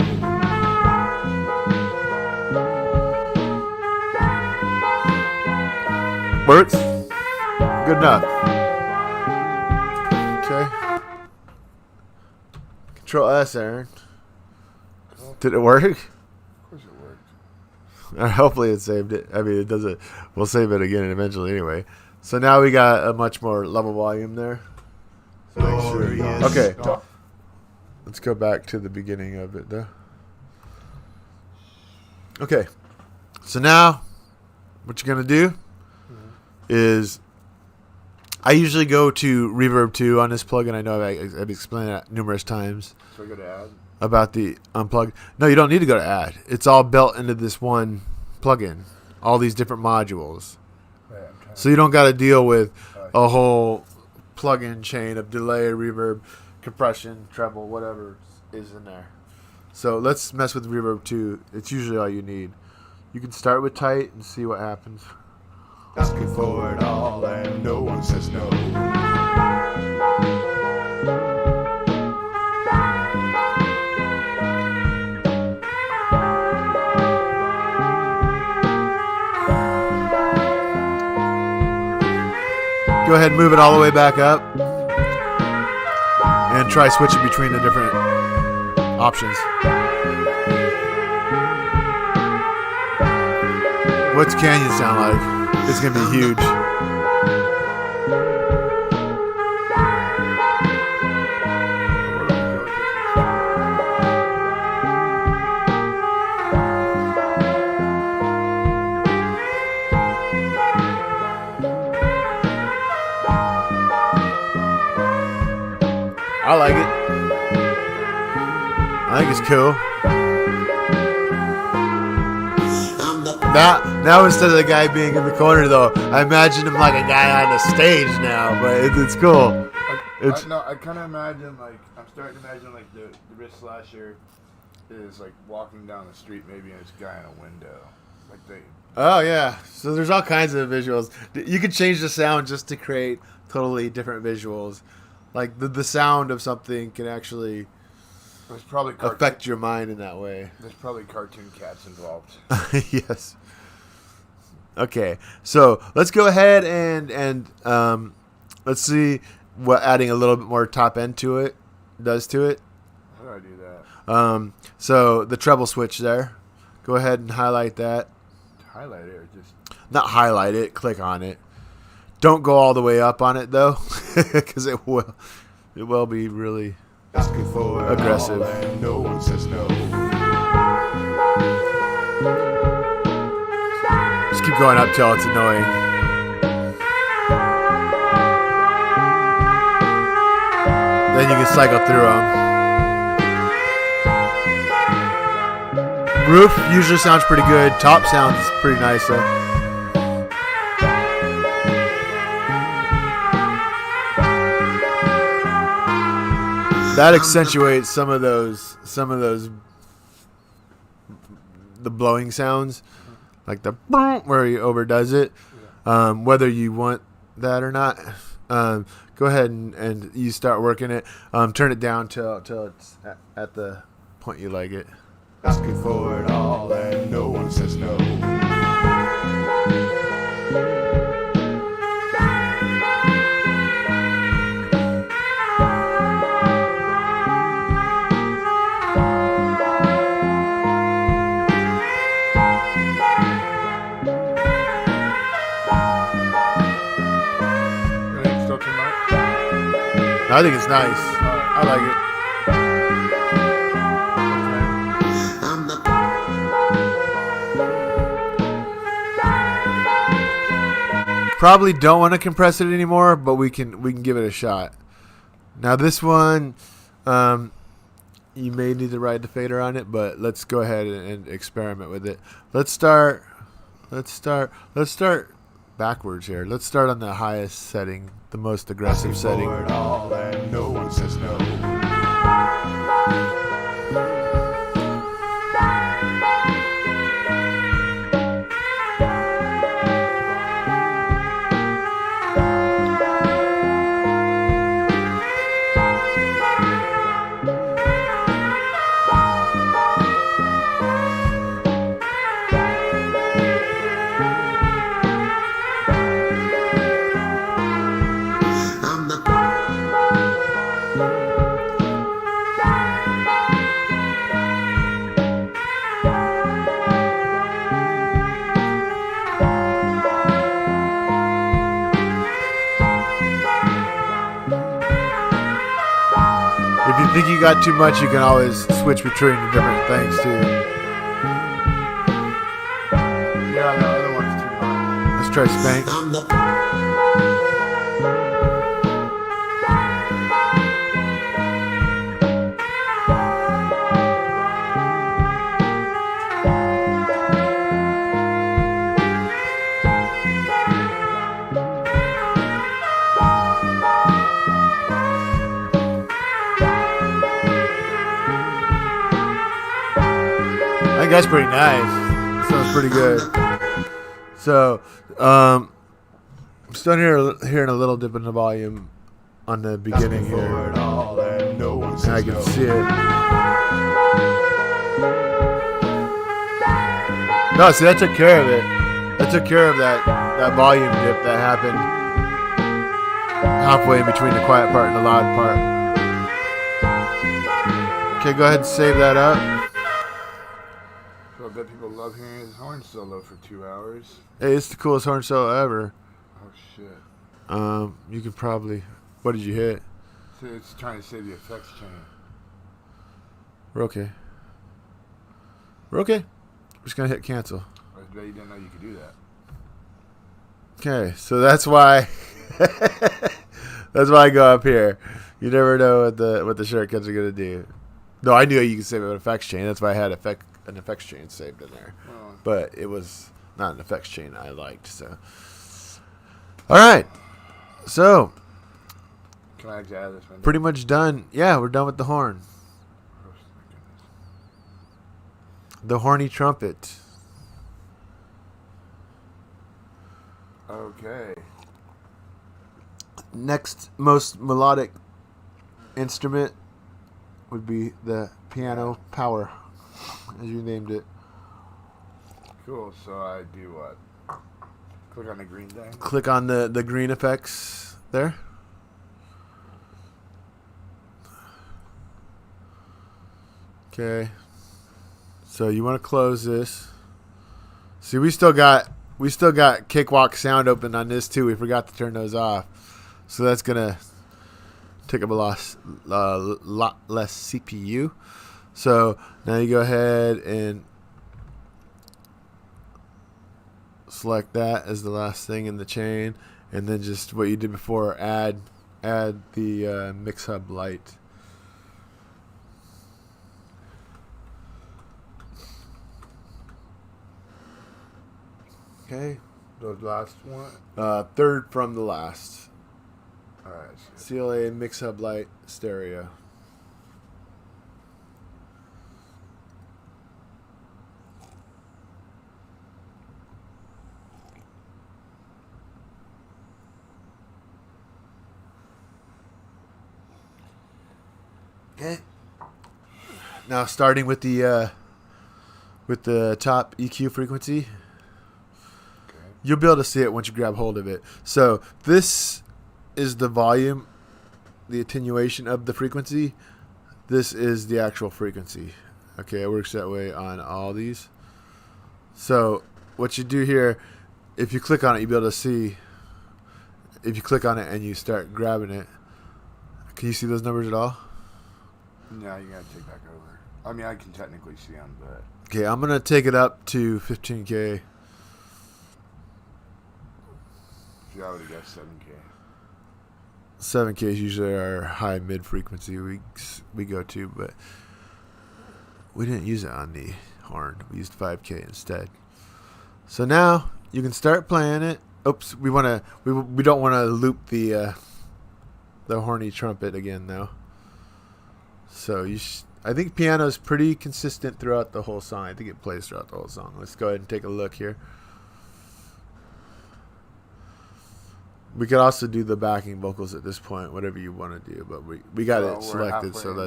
Works. Good enough. Okay. Control S, Aaron. Did it work? Of course it worked. Hopefully it saved it. I mean, it doesn't. We'll save it again eventually anyway. So now we got a much more level volume there. So make sure. Glorious Okay. dark- Let's go back to the beginning of it though. Okay. So now what you're going to do is I usually go to Reverb 2 on this plugin. I know I've explained that numerous times So I go to add. about the unplug. No, you don't need to go to add. It's all built into this one plugin. All these different modules. Right, I'm trying So you don't got to deal with a whole plugin chain of delay, reverb, compression, treble, whatever is in there. So let's mess with Reverb 2. It's usually all you need. You can start with tight and see what happens. Asking for it all and no one says no. Go ahead and move it all the way back up. And try switching between the different options. What's Canyon sound like? It's going to be huge. I like it. I think it's cool. Now instead of the guy being in the corner, though, I imagine him like a guy on the stage now. But it's cool. It's I kind of imagine, like, I'm starting to imagine, like, the wrist slasher is, like, walking down the street maybe and it's a guy in a window. Like, they... oh yeah. So there's all kinds of visuals. You could change the sound just to create totally different visuals. Like the sound of something can actually There's probably affect your mind in that way. There's probably cartoon cats involved. Yes. Okay, so let's go ahead and let's see what adding a little bit more top end to it does to it. How do I do that? So the treble switch there. Go ahead and highlight that. Highlight it or just... Not highlight it. Click on it. Don't go all the way up on it though, because it will be really Asking for it aggressive. all and no one says no. Just keep going up till it's annoying. Then you can cycle through them. Roof usually sounds pretty good. Top sounds pretty nice though. That accentuates some of those the blowing sounds, like the where he overdoes it. Whether you want that or not, go ahead and you start working it. Turn it down till it's at the point you like it. Asking for it all and no one says no. Still too much? I think it's nice. I like it. Probably don't want to compress it anymore, but we can give it a shot. Now this one, you may need to ride the fader on it, but let's go ahead and experiment with it. Let's start backwards here. Let's start on the highest setting, the most aggressive setting. For it all and no one says no. think you got too much, you can always switch between the different things too. Yeah, the other one's too much. Let's try Spank. I think that's pretty nice. Sounds pretty good. So, I'm still hearing a little dip in the volume on the beginning For here. it all and no one And says I can no. see it. No, see, that took care of it. That took care of that volume dip that happened halfway in between the quiet part and the loud part. Okay, go ahead and save that up. So I bet people love hearing his horn solo for 2 hours. Hey, it's the coolest horn solo ever. Oh shit. You could probably. What did you hit? So it's trying to save the effects chain. We're okay. We're okay. We're just gonna hit cancel. I bet you didn't know you could do that. Okay, so that's why. That's why I go up here. You never know what the shortcuts are gonna do. No, I knew you could save an effects chain. That's why I had an effects chain saved in there. Well, But it was not an effects chain I liked. So, all right. So can I actually add this one? pretty much done. Yeah, we're done with the horn. Oh, my goodness. The horny trumpet. Okay. Next most melodic instrument would be the piano power, as you named it. Cool. So I do what? Click on the green thing. Click on the green effects there. Okay. So you want to close this. See, we still got Cakewalk sound open on this too. We forgot to turn those off. So that's gonna take up a lot less CPU. So now you go ahead and select that as the last thing in the chain, and then just what you did before, add the mix hub light. Okay, The last one. third from the last. All right. So CLA mix hub light stereo. Okay. Now starting with the top EQ frequency, okay. you'll be able to see it once you grab hold of it. So this is the volume, the attenuation of the frequency. This is the actual frequency. Okay, it works that way on all these. So what you do here, if you click on it, you'll be able to see. If you click on it and you start grabbing it, can you see those numbers at all? Now you gotta take back over. I mean, I can technically see them, but Okay, I'm gonna take it up to 15K. I would have guessed 7K. 7K is usually our high mid frequency we go to, but we didn't use it on the horn. We used 5K instead. So now you can start playing it. Oops, we don't want to loop the horny trumpet again though. So I think piano is pretty consistent throughout the whole song. I think it plays throughout the whole song. Let's go ahead and take a look here. We could also do the backing vocals at this point, whatever you want to do, but we got Well, it we're selected, so halfway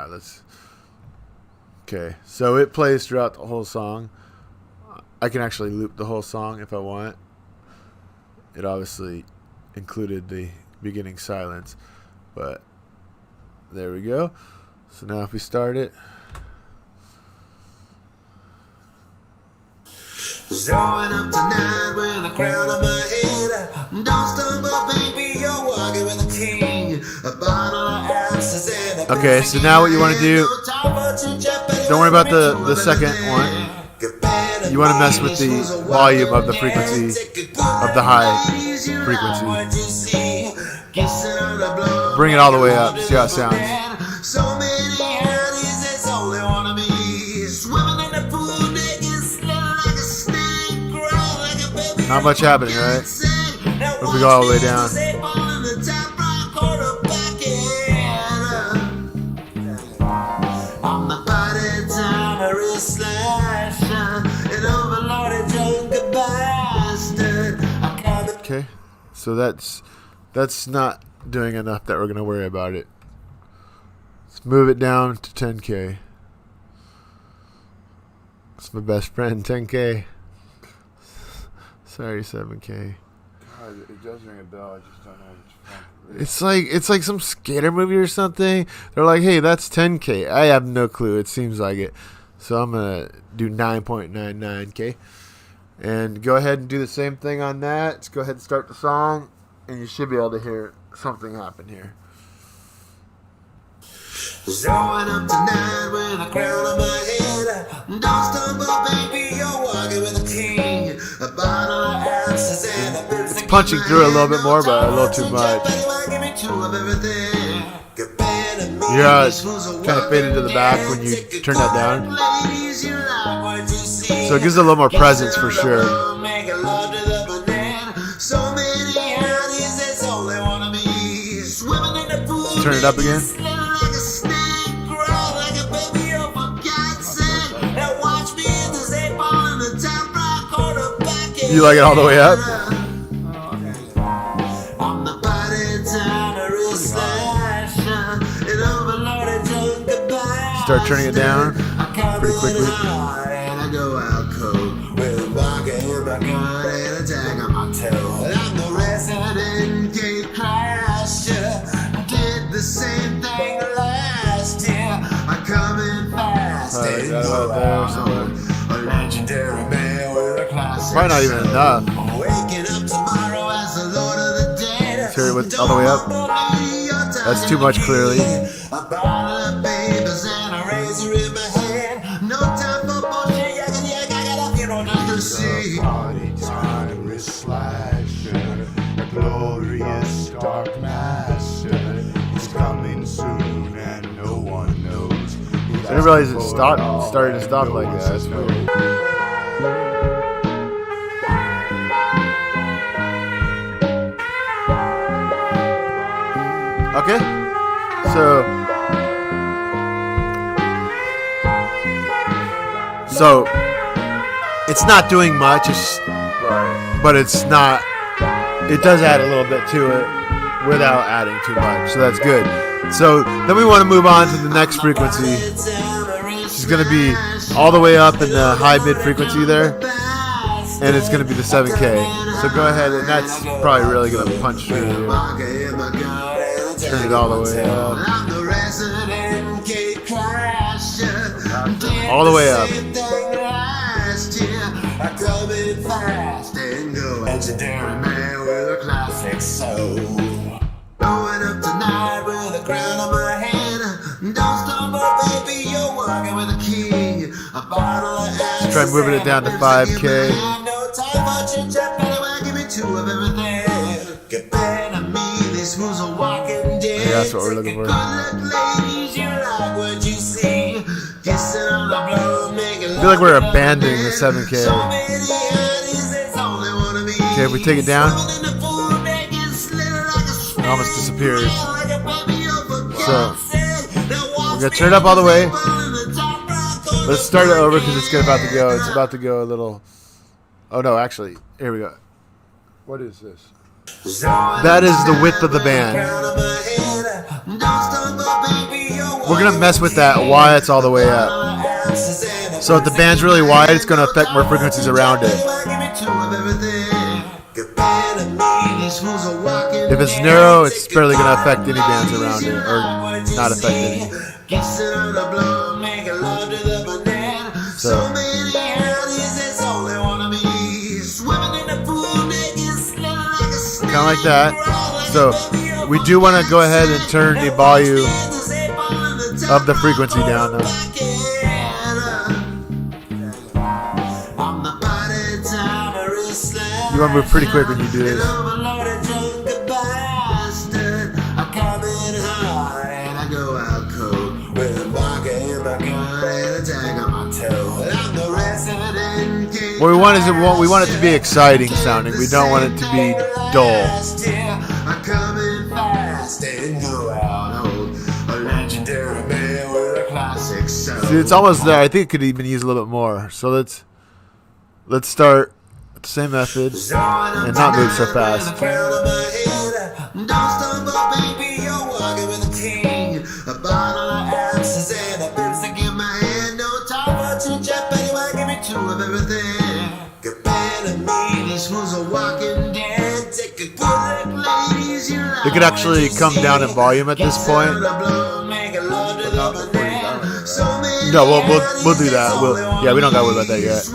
let's okay. So it plays throughout the whole song. I can actually loop the whole song if I want. It obviously included the beginning silence, but there we go. So now if we start it. Throwing up tonight with a crown on my head. Don't stumble, baby, you're walking with a king. A bottle of absence and a Okay, so now what you want to do, don't worry about the second one. You want to mess with the volume of the frequency, of the high frequency. Bring it all the way up, see how it sounds. Not much happening, right? If we go all the way down. Okay, so that's not doing enough that we're going to worry about it. Let's move it down to 10K. It's my best friend, 10K. Sorry, 7K. God, it does ring a bell. I just don't know which one. It's like some skater movie or something. They're like, hey, that's 10K. I have no clue. It seems like it. So I'm going to do 9.99K. And go ahead and do the same thing on that. Let's go ahead and start the song. And you should be able to hear something happen here. Showing up tonight with a crown on my head. Don't stumble, baby, you're walking with a king. A bottle of absence and a bit. It's punching through a little bit more, but a little too much. Yeah, it's kind of faded to the back when you turn that down. So it gives it a little more presence for sure. Turn it up again. You like it all the way up? Start turning it down pretty quickly. Probably not even enough. Let's hear it with all the way up. That's too much, clearly. Party time is slasher, a glorious dark master. He's coming soon and no one knows. I didn't realize it started to stop like that. That's weird. Okay, so it's not doing much, but it's not. It does add a little bit to it without adding too much, so that's good. So then we want to move on to the next frequency. It's going to be all the way up in the high mid frequency there, and it's going to be the 7K. So go ahead, and that's probably really going to punch through here. Turn it all the way up. All the way up. Legendary man with a classic soul. Going up tonight with a crown on my head. Don't stumble, baby, you're walking with a king. A bottle of Let's try moving it down to 5K. No time for chit chat, anyway, give me two of everything. Get better me, this who's a walking dead. Yeah, that's what we're looking for. Good luck, ladies, you like what you see. Kissing on the blow, making I feel like we're abandoning the 7K. Okay, if we take it down, it almost disappears. So we're gonna turn it up all the way. Let's start it over because it's about to go. It's about to go a little. Oh no, actually, here we go. What is this? That is the width of the band. We're gonna mess with that while it's all the way up. So if the band's really wide, it's gonna affect more frequencies around it. If it's narrow, it's barely gonna affect any bands around it, or not affect any. So kind of like that. So we do want to go ahead and turn the volume Up the frequency down, though. You want to move pretty quick when you do this. What we want is we want it to be exciting sounding. We don't want it to be dull. See, it's almost there. I think it could even use a little bit more. So let's start with the same method and not move so fast. It could actually come down in volume at this point. No, we'll do that. We don't gotta worry about that yet.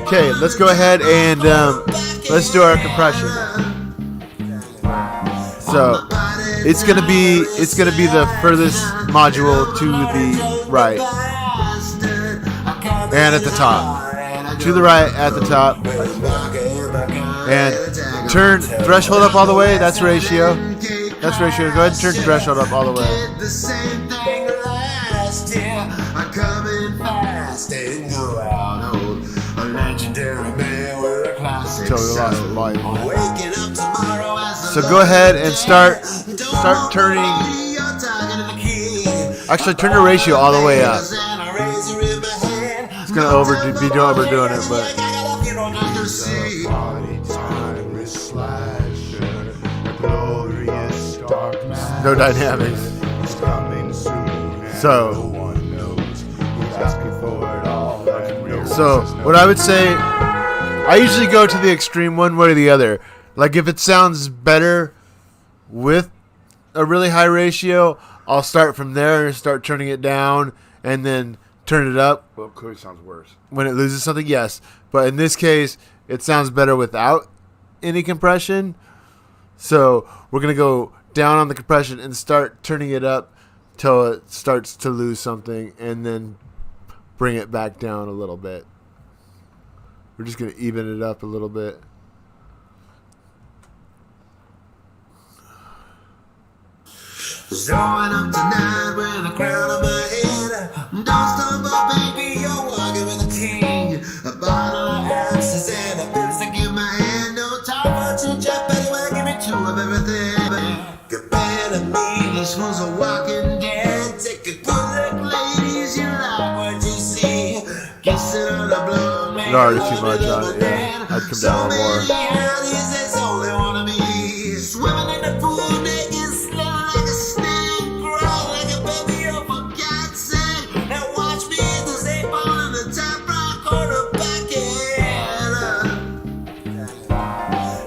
Okay, let's go ahead and let's do our compression. So it's gonna be the furthest module to the right and at the top. To the right at the top. And turn threshold up all the way. That's ratio. That's ratio. Go ahead and turn threshold up all the way. Totally lost the volume. So go ahead and start turning. Actually, turn your ratio all the way up. It's gonna be overdoing it, but. No dynamics. So what I would say, I usually go to the extreme one way or the other. Like if it sounds better with a really high ratio, I'll start from there and start turning it down and then turn it up. Well, it clearly sounds worse. When it loses something, yes. But in this case, it sounds better without any compression. So we're going to go down on the compression and start turning it up till it starts to lose something and then bring it back down a little bit. We're just going to even it up a little bit. Showing up tonight with a crown on my head. Don't stumble, baby, you're walking with a king. A bottle of abscess and a lipstick in my hand. No time for chit-chat, anyway, give me two of everything. Compared to me, this one's a walking dead. Take a good look, ladies, you like what you see. Kissing on the blow, man. Already too much on it, yeah. I'd come down a little more. There's only one of me. Swimming in the pool, naked, smelling like a snake. Crawl like a baby, oh, for God's sake. Now watch me, there's a ball in the top right corner back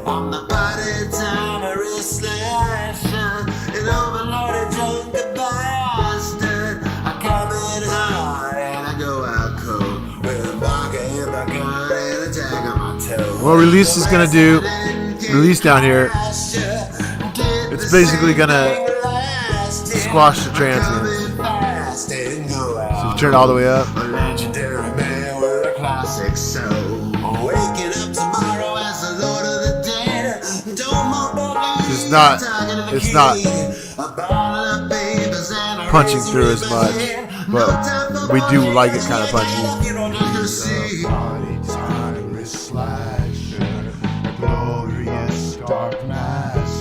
I'm the part-time slasher, an overloaded drunken bastard. I come in hard and I go out cold with a vodka in my gun and a tag on my toe. What release is going to do, release down here, it's basically going to squash the transients. So you turn it all the way up. A legendary man with a classic soul. Waking up tomorrow as the Lord of the Dead. Don't mumble, It's not punching through as much, but we do like it kind of punchy.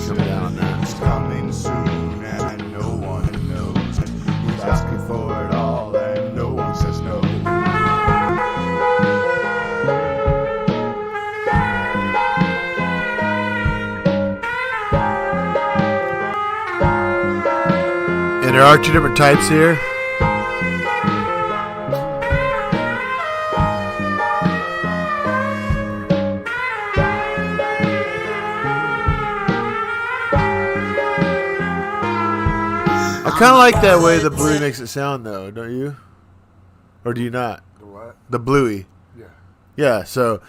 Come down now. It's coming soon and no one knows. Who's asking for it all and no one says no. And there are two different types here. I kind of like that way the Bluey makes it sound, though, don't you? Or do you not? The what? The Bluey. Yeah. Yeah, so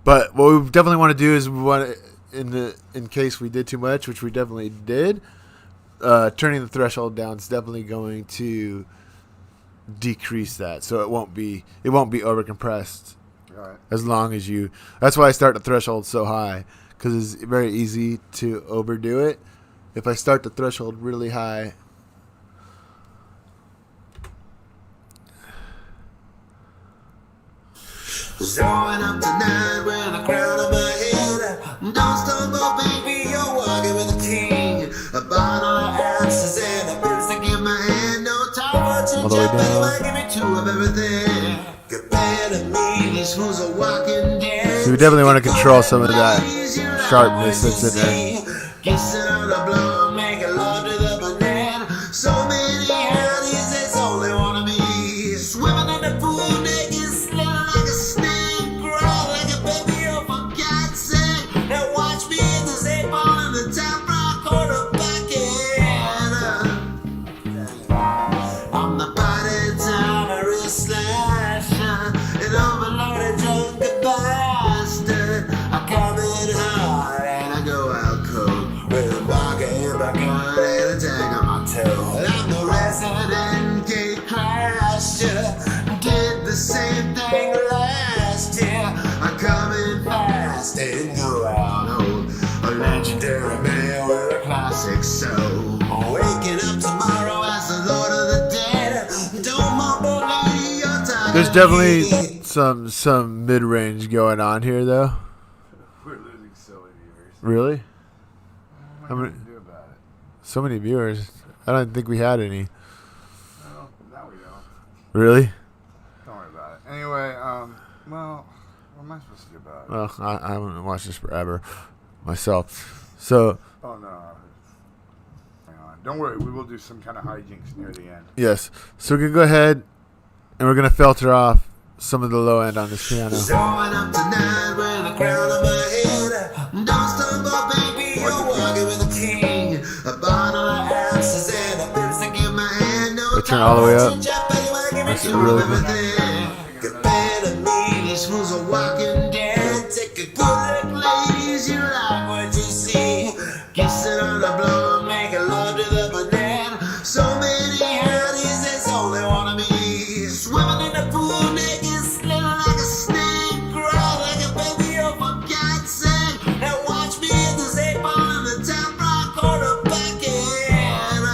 But what we definitely want to do is we want to, in case we did too much, which we definitely did, turning the threshold down is definitely going to decrease that, so it won't be over compressed. Right. As long as you, that's why I start the threshold so high, because it's very easy to overdo it. If I start the threshold really high, Showing up tonight with a crown on my head. Don't stumble, baby, you're walking with a king. A bottle of answers and a lipstick in my hand. No time for all the way chit-chat, down. but give me two of everything. Compared to me, these fools are walking dead. so we definitely want to control some of that sharpness that's in there. Kissing on the blow, making love to the banana. So many hotties, there's only one of me. Swimming in the pool naked, slither like a snake, crawl like a baby, oh for God's sake. Now watch me in the safe ball in the top right corner backhand. I'm the body timer, wrist slasher, an overloaded drunken bastard. I come in hard and I go out cold with a vodka in my gun and a tag on my toe. I'm the resident gate crasher, did the same thing last year. I come in fast and go out old, a legendary man with a classic soul. Waking up tomorrow as the Lord of the Dead. Don't mumble, lady, you're talking There's to definitely me. some mid range going on here, though. We're losing so many viewers. Really, What I am I mean- going to do about it? so many viewers. I don't think we had any. Well, now we don't. Really? Don't worry about it. Anyway, well, what am I supposed to do about it? Well, I haven't watched this forever myself. So Oh, no. Hang on. Don't worry. We will do some kind of hijinks near the end. yes, so we can go ahead and we're gonna filter off some of the low end on this piano. Showing up tonight with a crown on my head. Don't stumble, baby, you're walking with a king. A bottle of answers and a lipstick in my hand. No I turn all the way up. That's it really good. Compared to me, these fools are walking dead. Take a good look, ladies, you like what you see. Kissing on the blow, making love to the banana. So many hotties, there's only one of me. Swimming in the pool naked, slither like a snake, crawl like a baby, oh for God's sake. Now watch me in the safe ball in the top right corner backhand.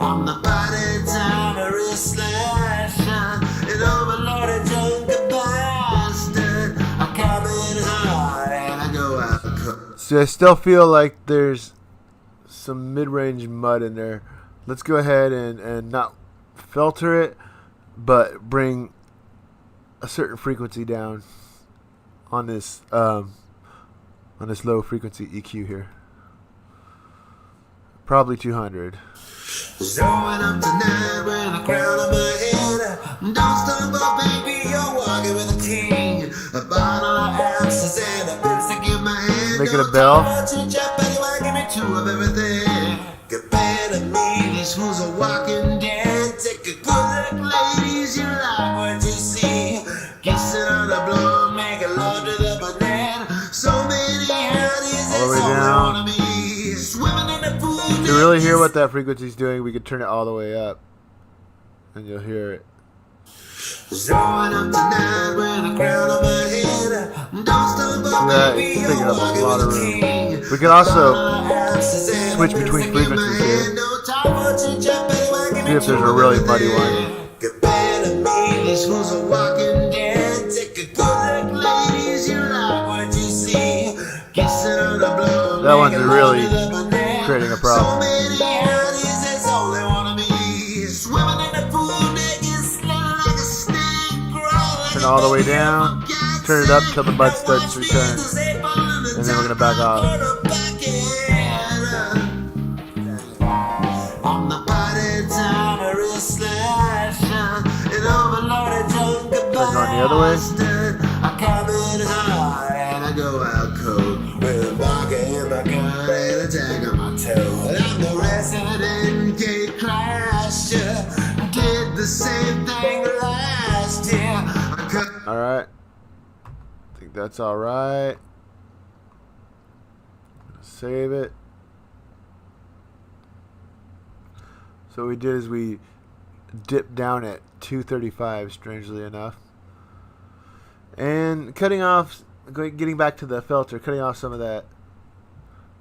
I'm the body timer, wrist slasher, an overloaded drunken bastard. I come in hard and I go out cold. So I still feel like there's some mid-range mud in there. Let's go ahead and not filter it, but bring a certain frequency down on this low frequency EQ here. Probably 200. Showing up tonight with a crown on my head. Don't stumble, baby, you're walking with a king. A bottle of answers and a lipstick in my hand. Make it a bell. Give me two of everything. Compared to me, these fools are walking dead. Take a good look, ladies, you like what you see. Kissing on the blow, making love to the banana. So many hotties, All the way there's only down. one of me. Swimming in the pool. To really hear what that frequency is doing, we could turn it all the way up, and you'll hear it. Showing up tonight with a crown on my head. Don't stumble, that, baby, it's taking you're up a walking lot with of a room. king. We could also Switch between frequencies here. See See if there's a really muddy one. Compared to me, these fools are walking dead. Take a good look, ladies, you like what you see. Kissing on the blow, That one's making really love to the banana. creating a problem. So many hotties, there's only one of me. Swimming in the pool naked, slither like a snake, crawl like Turn a all the way baby, down, oh, for God's turn it up sake. till the mud Now starts watch to me return, in the safe ball in the and then we're gonna back top off. corner backhand. I'm the body timer, wrist slasher, an overloaded drunken Turn on the other way. bastard. I come in hard and I go out cold with a vodka in my gun and a tag on my toe. And I'm the resident gate crasher, did the same thing last year. I cut All right. think that's all right. Save it. So what we did is we dipped down at 235, strangely enough. And cutting off, getting back to the filter, cutting off some of that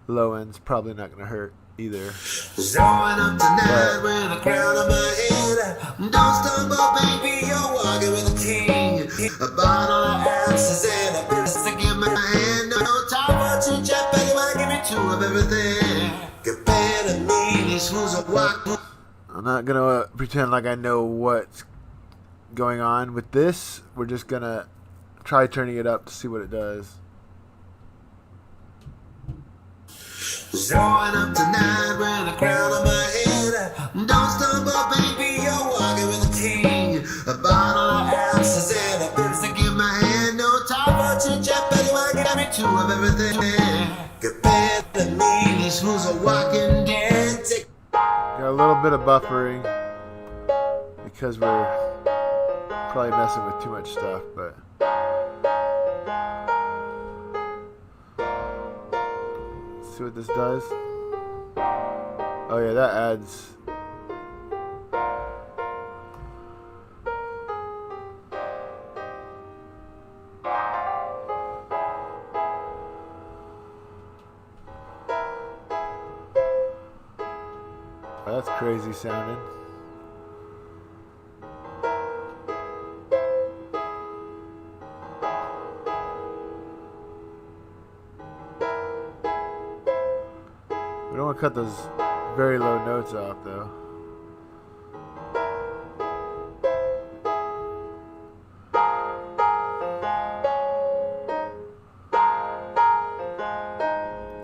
low end's probably not going to hurt either. Showing up tonight with a crown on my head. Don't stumble, baby, you're walking with a king. A bottle of ounces and a purse to give my hand. No time for chit chat, baby, wanna give me two of everything. Compared to me, these fools are walking. I'm not going to pretend like I know what's going on with this. We're just going to try turning it up to see what it does. Showing up tonight with a crown on my head. Don't stumble, baby, you're walking with a king. A bottle of ounces and a purse to give my hand. No time for chit chat, baby, wanna give me two of everything. Compared to me, these fools are walking dead. Got a little bit of buffering because we're probably messing with too much stuff, but let's see what this does. Oh yeah, that adds. Oh, that's crazy sounding. We don't want to cut those very low notes off, though.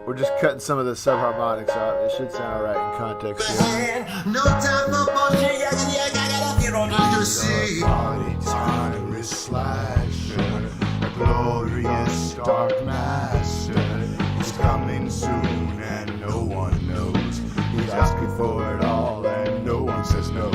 We're just cutting some of the subharmonics out. It should sound alright in context here. No time for bullshit, I got a funeral to see. Party time is slasher, a glorious dark master. He's coming soon and no one knows. He's asking for it all and no one says no.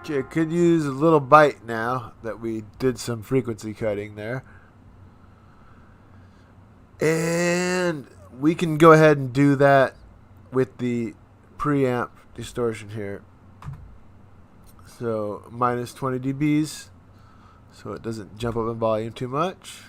Okay, could use a little bite now that we did some frequency cutting there. And we can go ahead and do that with the preamp distortion here. So minus 20 dBs, so it doesn't jump up in volume too much.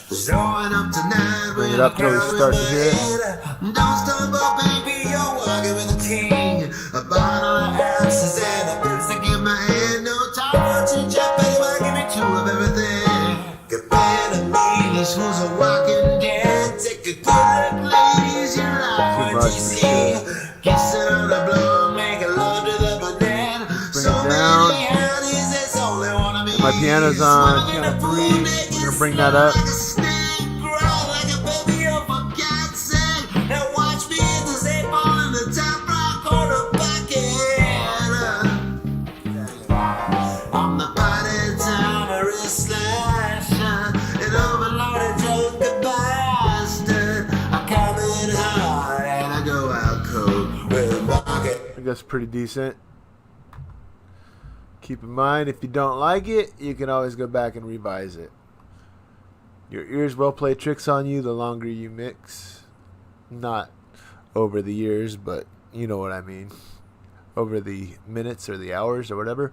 Showing up tonight Bring with it up till we start to hear it. Don't stumble, baby, you're walking with a king. A bottle of ounces and a purse to give my hand. No time for chit chat, baby, wanna give me two of everything. Compared to me, these fools are walking dead. Take a good look, ladies, you're like what you see. Kissing on the blow, making love to the banana. So it down. many honey's, there's only one of me. My piano's on piano 3. We're gonna bring that up. That's pretty decent. Keep in mind, if you don't like it, you can always go back and revise it. Your ears will play tricks on you the longer you mix. Not over the years, but you know what I mean. Over the minutes or the hours or whatever.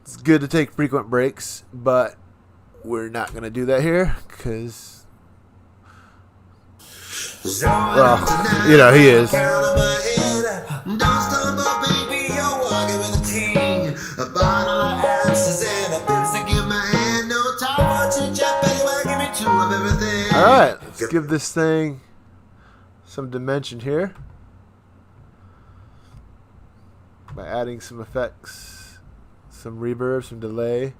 It's good to take frequent breaks, but we're not going to do that here because... well, you know, he is. Alright, let's give this thing some dimension here by adding some effects, some reverb, some delay.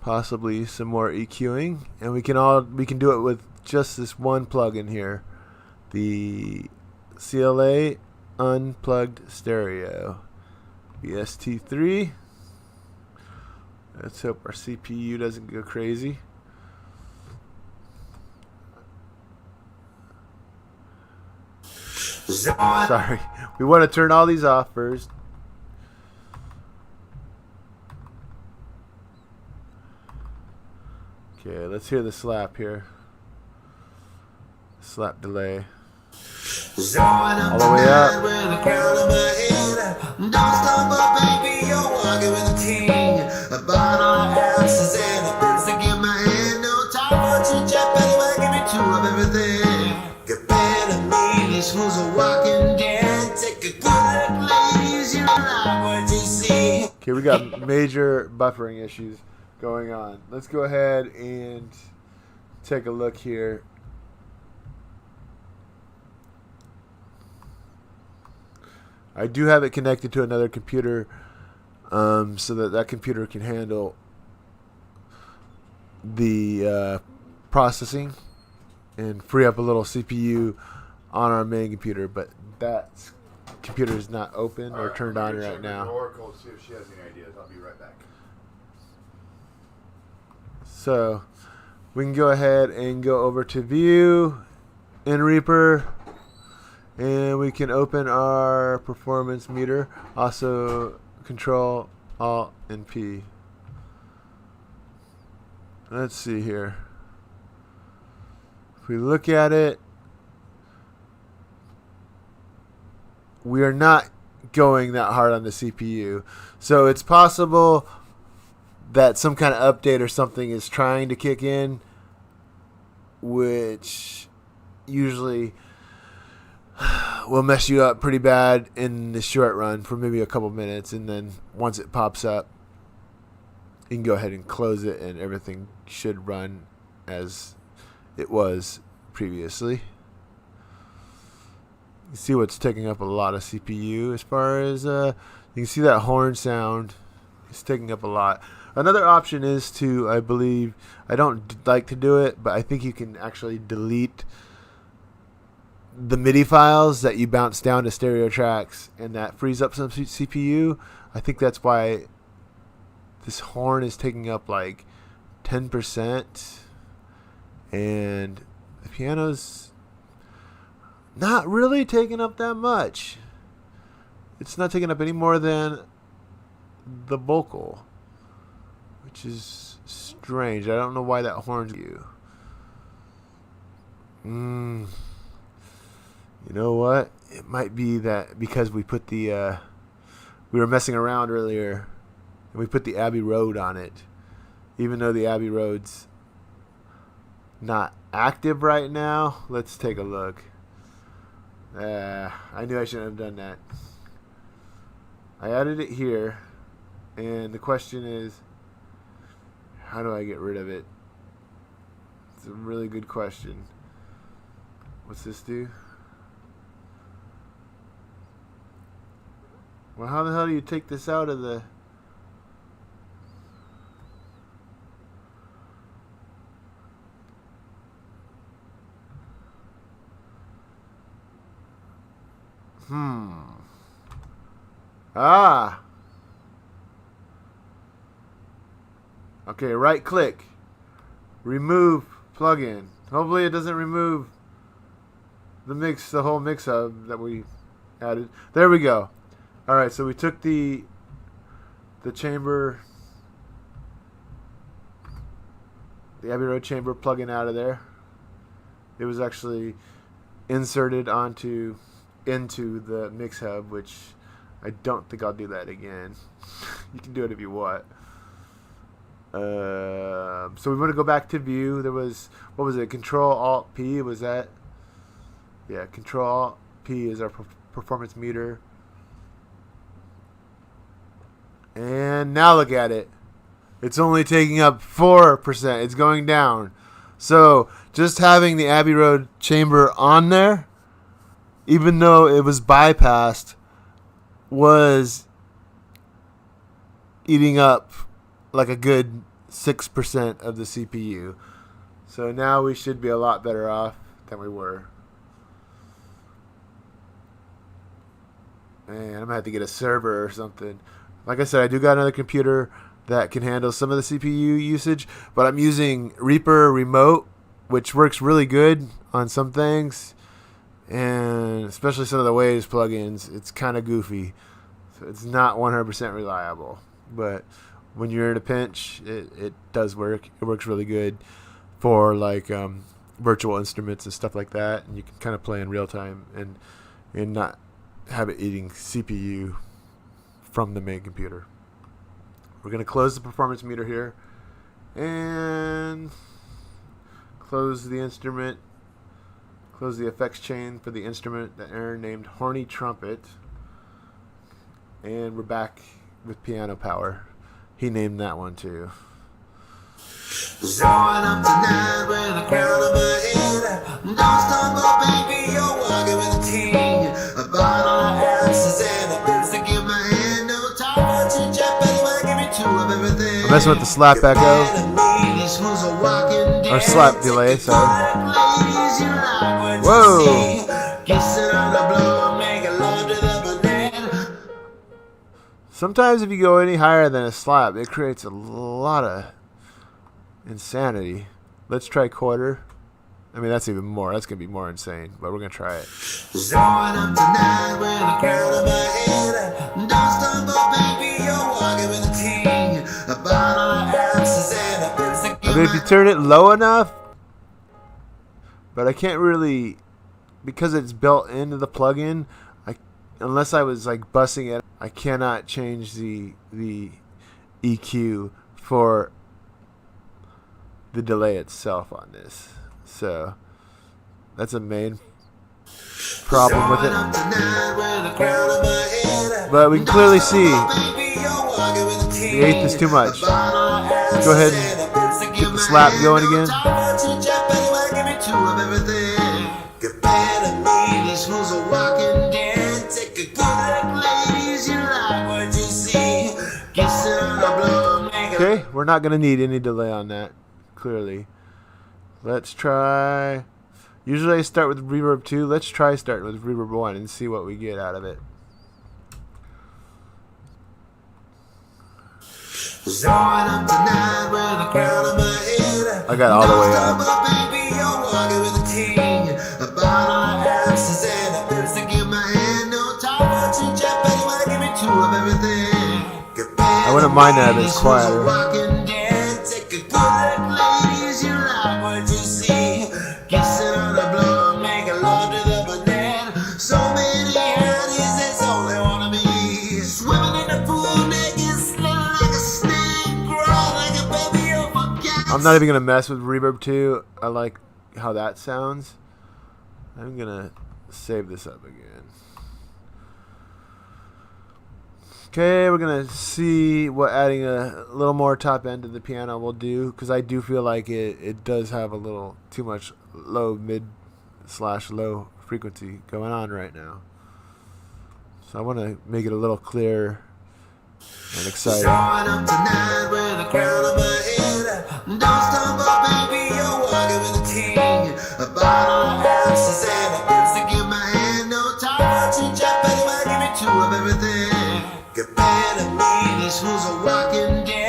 Possibly some more EQing, and we can do it with just this one plugin here, the CLA Unplugged Stereo. BST3. Let's hope our CPU doesn't go crazy. Sorry. We want to turn all these off first. Okay, let's hear the slap here. Slap delay. All the way up. Don't stumble, baby, you're walking with a king. About all houses and the things to give my hand. No time for chit chat, anyway, give me two of everything. Get better, me, these fools are walking dead. Take a good look, ladies, you like what you see. Okay, we got major buffering issues going on. Let's go ahead and take a look here. I do have it connected to another computer so that computer can handle the processing and free up a little CPU on our main computer, but that computer is not open or turned on right now. Oracle, see if she has any ideas. I'll be right back. So we can go ahead and go over to View in Reaper, and we can open our performance meter. Also Control Alt and P. Let's see here. If we look at it, we are not going that hard on the CPU. So it's possible that some kind of update or something is trying to kick in, which usually will mess you up pretty bad in the short run for maybe a couple minutes, and then once it pops up, you can go ahead and close it and everything should run as it was previously. You see what's taking up a lot of CPU as far as you can see that horn sound is taking up a lot. Another option is to, I believe, I don't like to do it, but I think you can actually delete the MIDI files that you bounce down to stereo tracks, and that frees up some CPU. I think that's why this horn is taking up like 10%, and the piano's not really taking up that much. It's not taking up any more than the vocal, which is strange. I don't know why that horn's you. You know what? It might be that because we put the we were messing around earlier and we put the Abbey Road on it, even though the Abbey Road's not active right now. Let's take a look. I knew I shouldn't have done that. I added it here, and the question is, how do I get rid of it? It's a really good question. What's this do? Well, how the hell do you take this out of the... Okay, right click. Remove plugin. Hopefully it doesn't remove the whole mix hub that we added. There we go. Alright, so we took the chamber, the Abbey Road chamber plugin out of there. It was actually inserted into the mix hub, which I don't think I'll do that again. You can do it if you want. So we want to go back to View. There was, what was it? Control Alt P, was that? Yeah, Control Alt P is our performance meter. And now look at it. It's only taking up 4%. It's going down. So just having the Abbey Road chamber on there, even though it was bypassed, was eating up like a good 6% of the CPU. So now we should be a lot better off than we were. Man, I'm gonna have to get a server or something. Like I said, I do got another computer that can handle some of the CPU usage, but I'm using Reaper Remote, which works really good on some things, and especially some of the Waves plugins. It's kind of goofy, so it's not 100% reliable. But when you're in a pinch, it does work. It works really good for like virtual instruments and stuff like that, and you can kind of play in real time and not have it eating CPU from the main computer. We're going to close the performance meter here and close the instrument, close the effects chain for the instrument that Aaron named Horny Trumpet, and we're back with piano power. He named that one too. Showing up tonight with a crown on my head. Don't stumble, baby, you're walking with a king. A bottle of asses and a lipstick in my hand. No time for chit chat, baby, wanna give me two of everything. I'm messing with the slap echo. Or slap delay, sorry. Whoa! Sometimes if you go any higher than a slap, it creates a lot of insanity. Let's try quarter. I mean, that's even more. That's going to be more insane, but we're going to try it. I mean, if you turn it low enough, but I can't really, because it's built into the plugin, unless I was like bussing it, I cannot change the EQ for the delay itself on this. So that's a main problem with it. But we can clearly see the eighth is too much. Go ahead and get the slap going again. Okay, we're not going to need any delay on that, clearly. Let's try... Usually I start with reverb 2. Let's try starting with reverb 1 and see what we get out of it. I got all the way up. I wouldn't mind that if it's quieter. I'm not even going to mess with reverb 2. I like how that sounds. I'm going to save this up again. Okay, we're going to see what adding a little more top end to the piano will do, because I do feel like it does have a little too much low, mid/low frequency going on right now. So I want to make it a little clearer and exciting.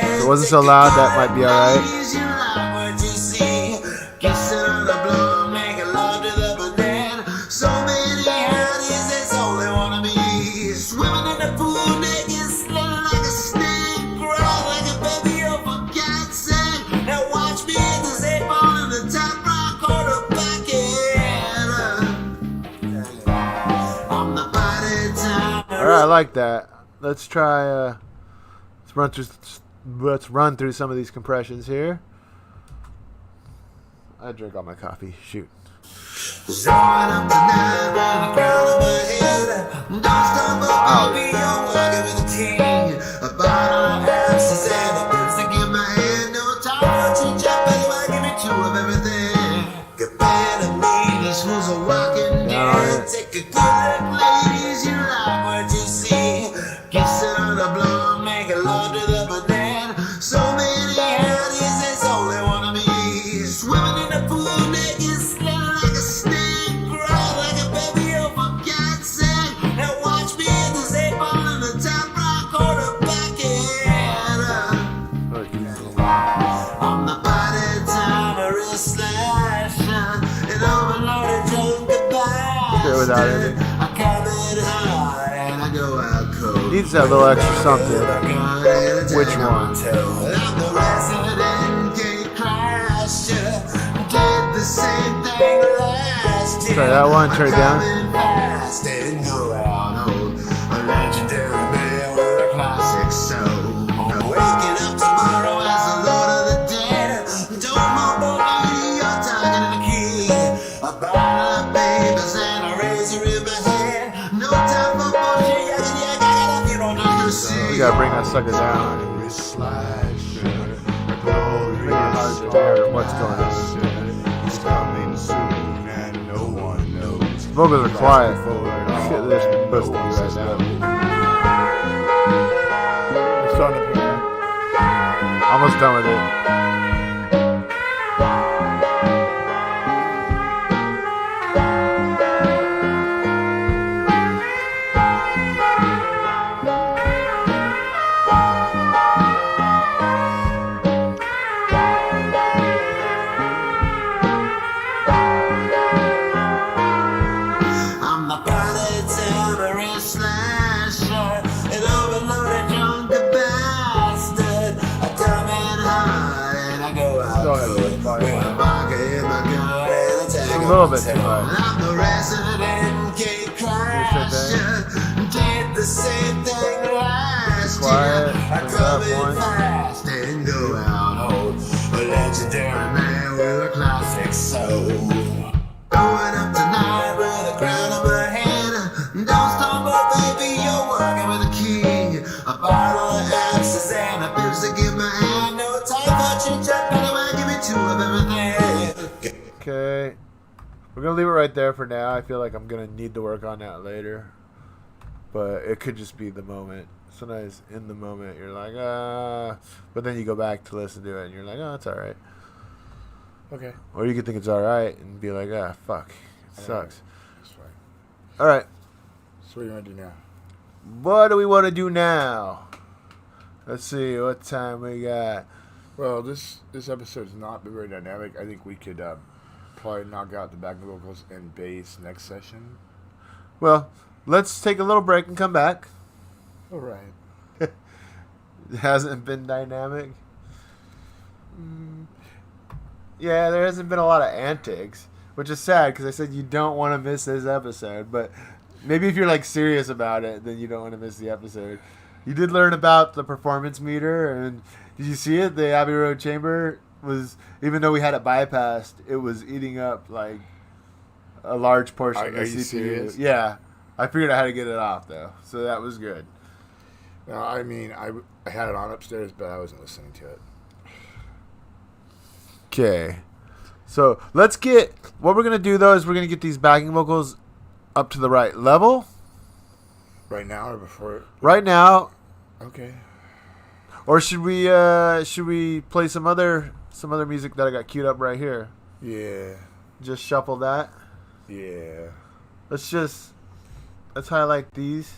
If it wasn't so loud, that might be alright. Alright, I like that. Let's try let's run through some of these compressions here. I drank all my coffee. Shoot. it without ending. I come in hard and I go out cold. Needs that little extra something. Which one? I'm the resident gate crasher. Did the same thing last year. Try that one, turn it down. Coming fast and go out old. A legendary man with a classic soul. I'm waking up tomorrow as the Lord of the Dead. Don't mumble me, you're talking to the key. A bottle of babies and a razor in my hand. No time for bullshit, I got a funeral to see. We gotta bring that sucker down. Iris slasher, a glorious hard to tell what's going on. He's coming soon and no one knows. Vocals are quiet. For Shit, this is supposed to be right now. It's starting to pick up. Almost done with it. I'm the body terrorist slasher, an overloaded drunken bastard. I come in hard and I go out Sorry, good. sorry. With a marker in my gun and a tag A on little my bit too tail. high. I'm the resident gate crasher. Did the same thing last Quiet, year. I turn it come up in one. fast and go out old. A legendary man with a classic soul. Going up tonight with a crown on my head. Don't stumble, baby, you're working with a key. A bottle of axes and a pips to give my hand. No time for chit-chat, anyway, give me two of everything. Okay. We're gonna leave it right there for now. I feel like I'm gonna need to work on that later. But it could just be the moment. Sometimes in the moment you're like, but then you go back to listen to it and you're like, oh, it's alright. Okay. Or you could think it's alright and be like, fuck. It sucks. That's fine. Alright. So what do you want to do now? What do we want to do now? Let's see what time we got. Well, this episode has not been very dynamic. I think we could probably knock out the backing vocals and bass next session. Well, let's take a little break and come back. All right. It hasn't been dynamic. Yeah, there hasn't been a lot of antics, which is sad because I said you don't want to miss this episode. But maybe if you're like serious about it, then you don't want to miss the episode. You did learn about the performance meter, and did you see it? The Abbey Road Chamber was, even though we had it bypassed, it was eating up like a large portion of the Are CPU. you serious? Yeah, I figured out how to get it off though, so that was good. No, I mean, I had it on upstairs, but I wasn't listening to it. Okay, so let's get, what we're going to do though is we're going to get these backing vocals up to the right level Right now or before? right now, Okay. or should we play some other music that I got queued up right here? Yeah. Just shuffle that. Yeah. Let's highlight these.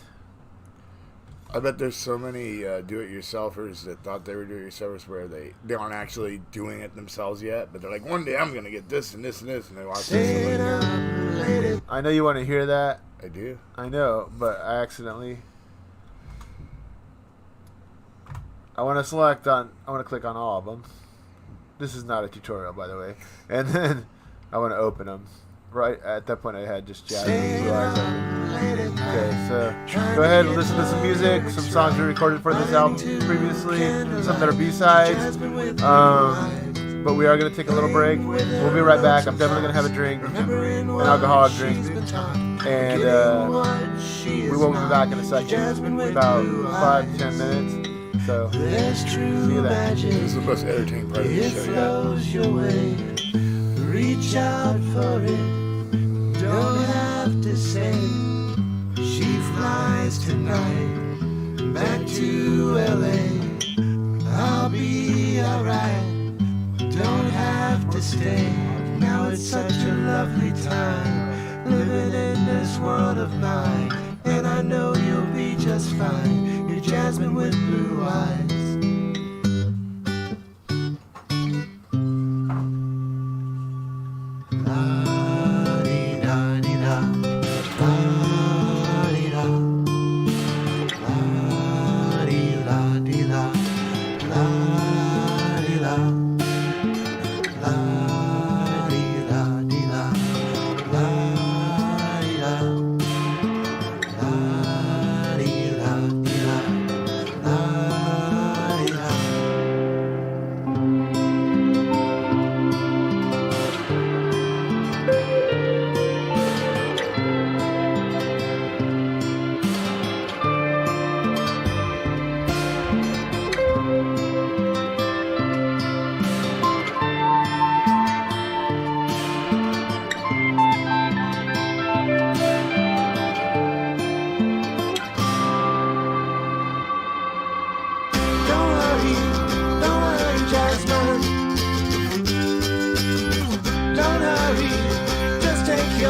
I bet there's so many do-it-yourselfers that thought they were do-it-yourselfers where they aren't actually doing it themselves yet, but they're like, one day I'm going to get this and this and this, and they watch this. I know you want to hear that. I do. I know, but I accidentally. I want to click on all of them. This is not a tutorial, by the way. And then I want to open them. Right at that point, I had just Jasmine Blue Eyes open. Okay, so go ahead and listen to some music. Some songs we recorded for this album previously. Some that are B-sides. But we are going to take a little break. We'll be right back. I'm definitely going to have a drink, an alcoholic drink. And we will be back in a second, about 5-10 minutes. So, see you then. This is the most entertaining part of the show yet. Reach out for it. Don't have to say. She flies tonight back to LA. I'll be alright. Don't have to stay. Now it's such a lovely time living in this world of mine. And I know you'll be just fine. You're Jasmine with blue eyes. La-dee-da-dee-da.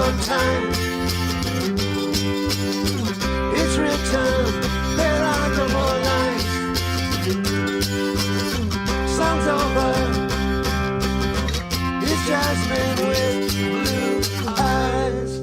one time. It's written, there are no more lines. Song's over. It's Jasmine with blue eyes.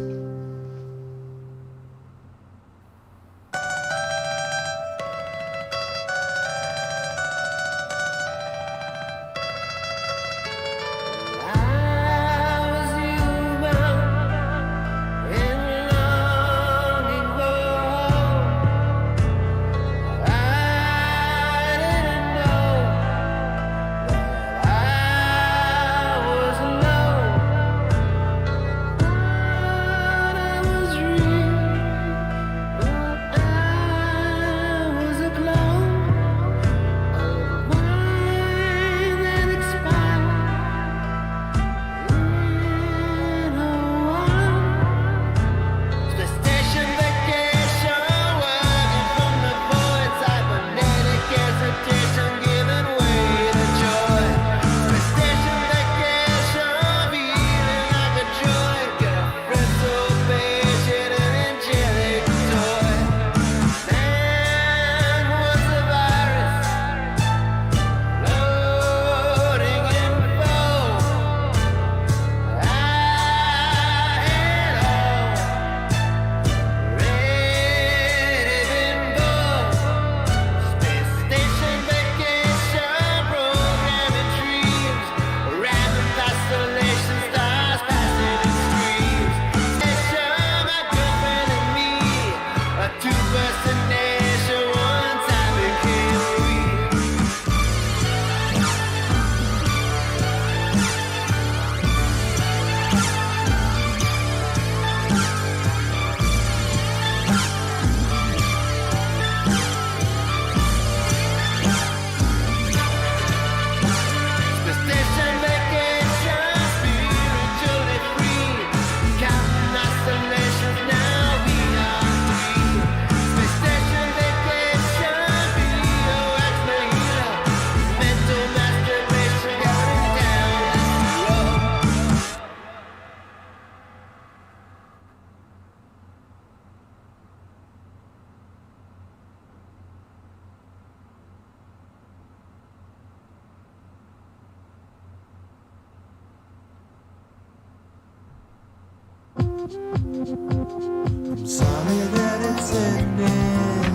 I'm sorry that it's ending,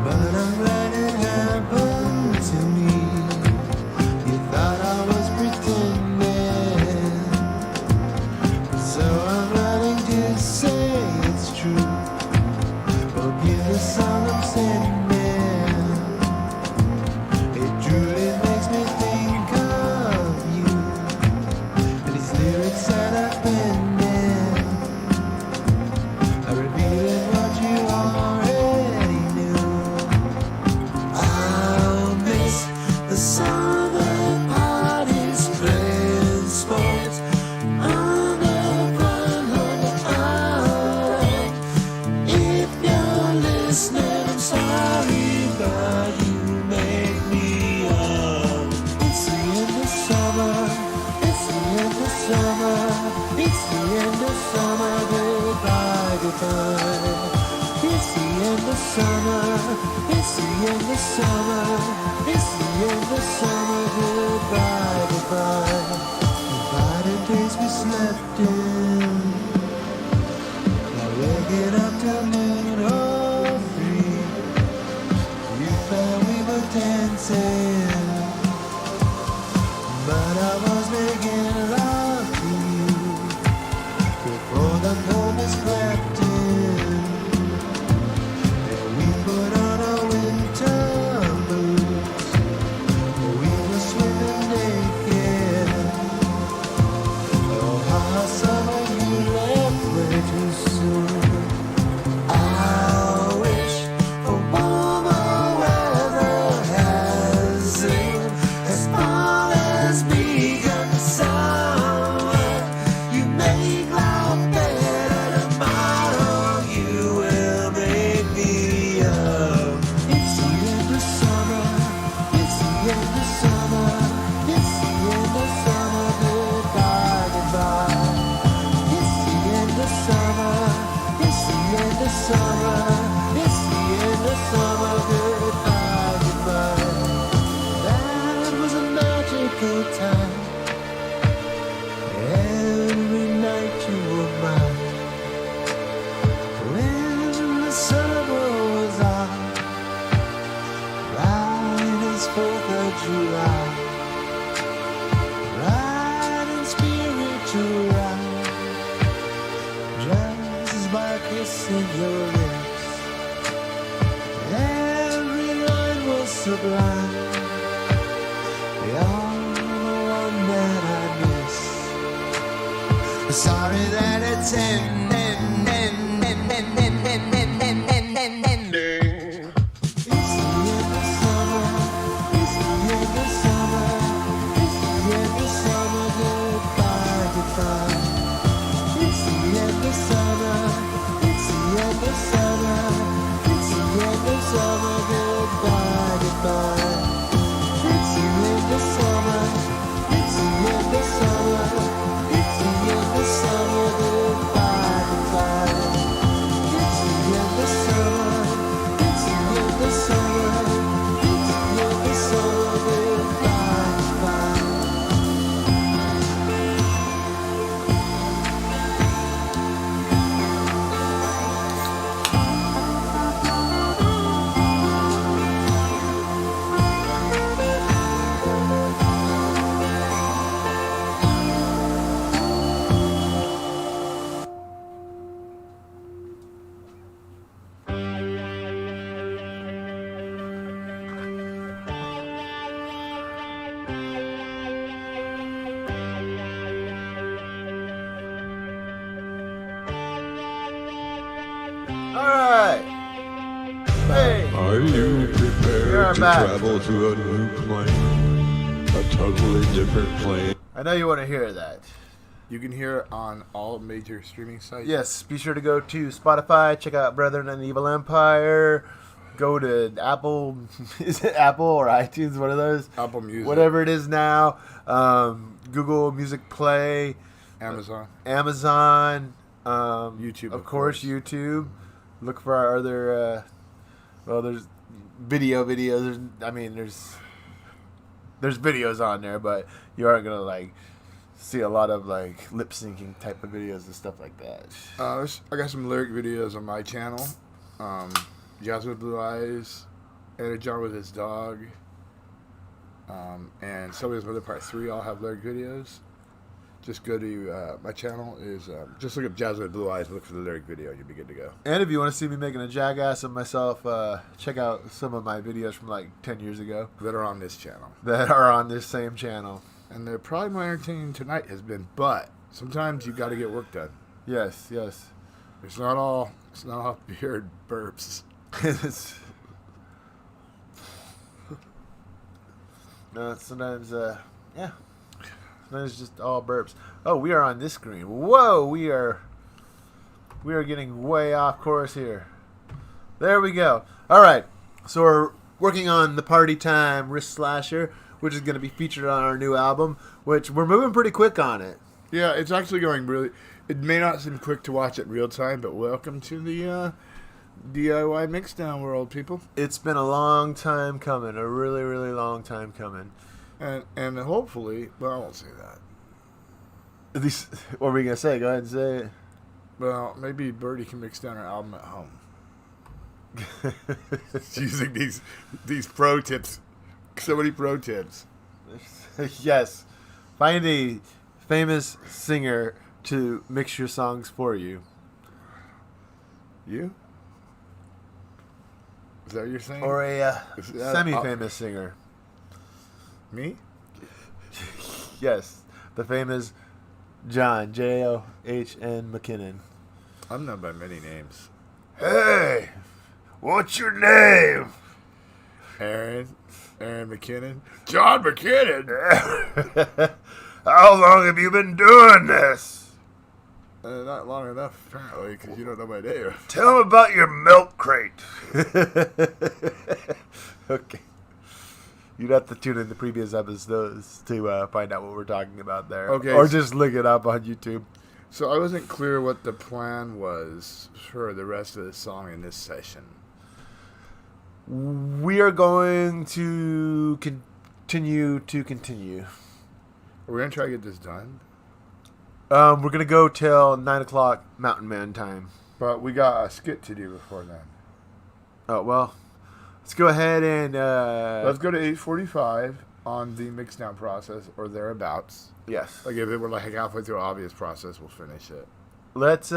but I'm glad it happened to me. You thought I was pretending, so I'm running to say it's true. Forgive the song I'm sending. It truly makes me think of you and these lyrics that I've been revealing what you already knew. I'll miss the summer parties, playing sports under 100 hours. If you're listening, I'm sorry, but you make me up. It's the end of summer. It's the end of summer. It's the end of summer. Goodbye, goodbye. It's the end of summer. It's the end of summer. It's the end of summer. Goodbye, goodbye. Goodbye the days we slept in. Now waking up to noon or 3. You found we were dancing, but I was making love to you before the moment crept in, and we put on our winter boots. We were swimming naked. Oh, how summer you left way too soon. I wish for warmer weather has in your lips. Every line was sublime. You're the one that I miss. Sorry that it's ending. Alright. Hey. Are you We are prepared to back. travel to a new plane? A totally different plane? I know you want to hear that. You can hear it on all major streaming sites. Yes, be sure to go to Spotify, check out Brethren and the Evil Empire. Go to Apple, is it Apple or iTunes, one of those? Apple Music. Whatever it is now. Google Music Play, Amazon. Amazon, YouTube, of course, YouTube. Look for our other, there's videos. There's videos on there, but you aren't going to, like, see a lot of, like, lip syncing type of videos and stuff like that. I got some lyric videos on my channel. Jazz with Blue Eyes, Ed John with his dog, and Sylvia's Mother Part 3 all have lyric videos. Just go to my channel is just look up Jazz with Blue Eyes, look for the lyric video, and you'll be good to go. And if you want to see me making a jackass of myself, check out some of my videos from like 10 years ago That are on this channel, that are on this same channel. and they're probably more entertaining tonight has been. But sometimes you got to get work done. Yes, yes. It's not all beard burps. No, sometimes, yeah. Sometimes it's just all burps. Oh, we are on this screen. Whoa, we are getting way off course here. There we go. All right, so we're working on the Party Time Wrist Slasher, which is going to be featured on our new album, which we're moving pretty quick on it. Yeah, it's actually going really. It may not seem quick to watch it real time, but welcome to the DIY mixdown world, people. It's been a long time coming, a really, really long time coming. And hopefully, well, I won't say that. These, what were we going to say? Go ahead and say it. Well, maybe Birdie can mix down her album at home. Using these pro tips. So many pro tips. Yes. Find a famous singer to mix your songs for you. You? Is that what you're saying? Or a Is that- semi-famous singer. Me? Yes. The famous John, John McKinnon. I'm known by many names. Hey, what's your name? Aaron McKinnon. John McKinnon! How long have you been doing this? Not long enough, apparently, because you don't know my name. Tell them about your milk crate. Okay. You'd have to tune in the previous episodes to find out what we're talking about there. Okay. Or just look it up on YouTube. So I wasn't clear what the plan was for the rest of the song in this session. We are going to continue. Are we going to try to get this done? We're going to go till 9 o'clock Mountain Man time. But we got a skit to do before then. Oh, well, let's go ahead and... Let's go to 8:45 on the mixdown process or thereabouts. Yes. Like if it were like halfway through an obvious process, we'll finish it. Let's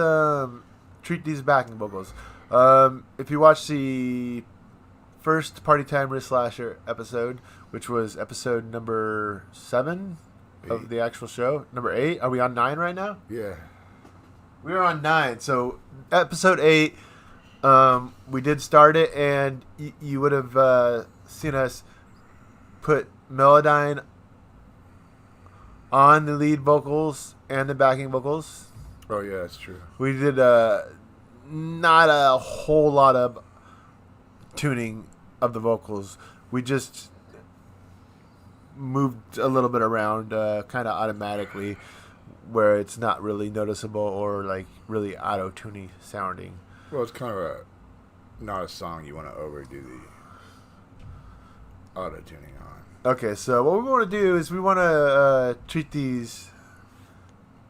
treat these backing vocals. If you watch the first Party Time Wrist Slasher episode, which was episode number 7 of the actual show, number 8. Are we on 9 right now? Yeah. We're on 9. So episode 8, we did start it, and you would have seen us put Melodyne on the lead vocals and the backing vocals. Oh yeah, that's true. We did not a whole lot of tuning of the vocals. We just moved a little bit around kind of automatically, where it's not really noticeable or like really auto-tuny sounding. Well, it's kind of not a song you want to overdo the auto-tuning on. Okay, so what we want to do is we want to treat these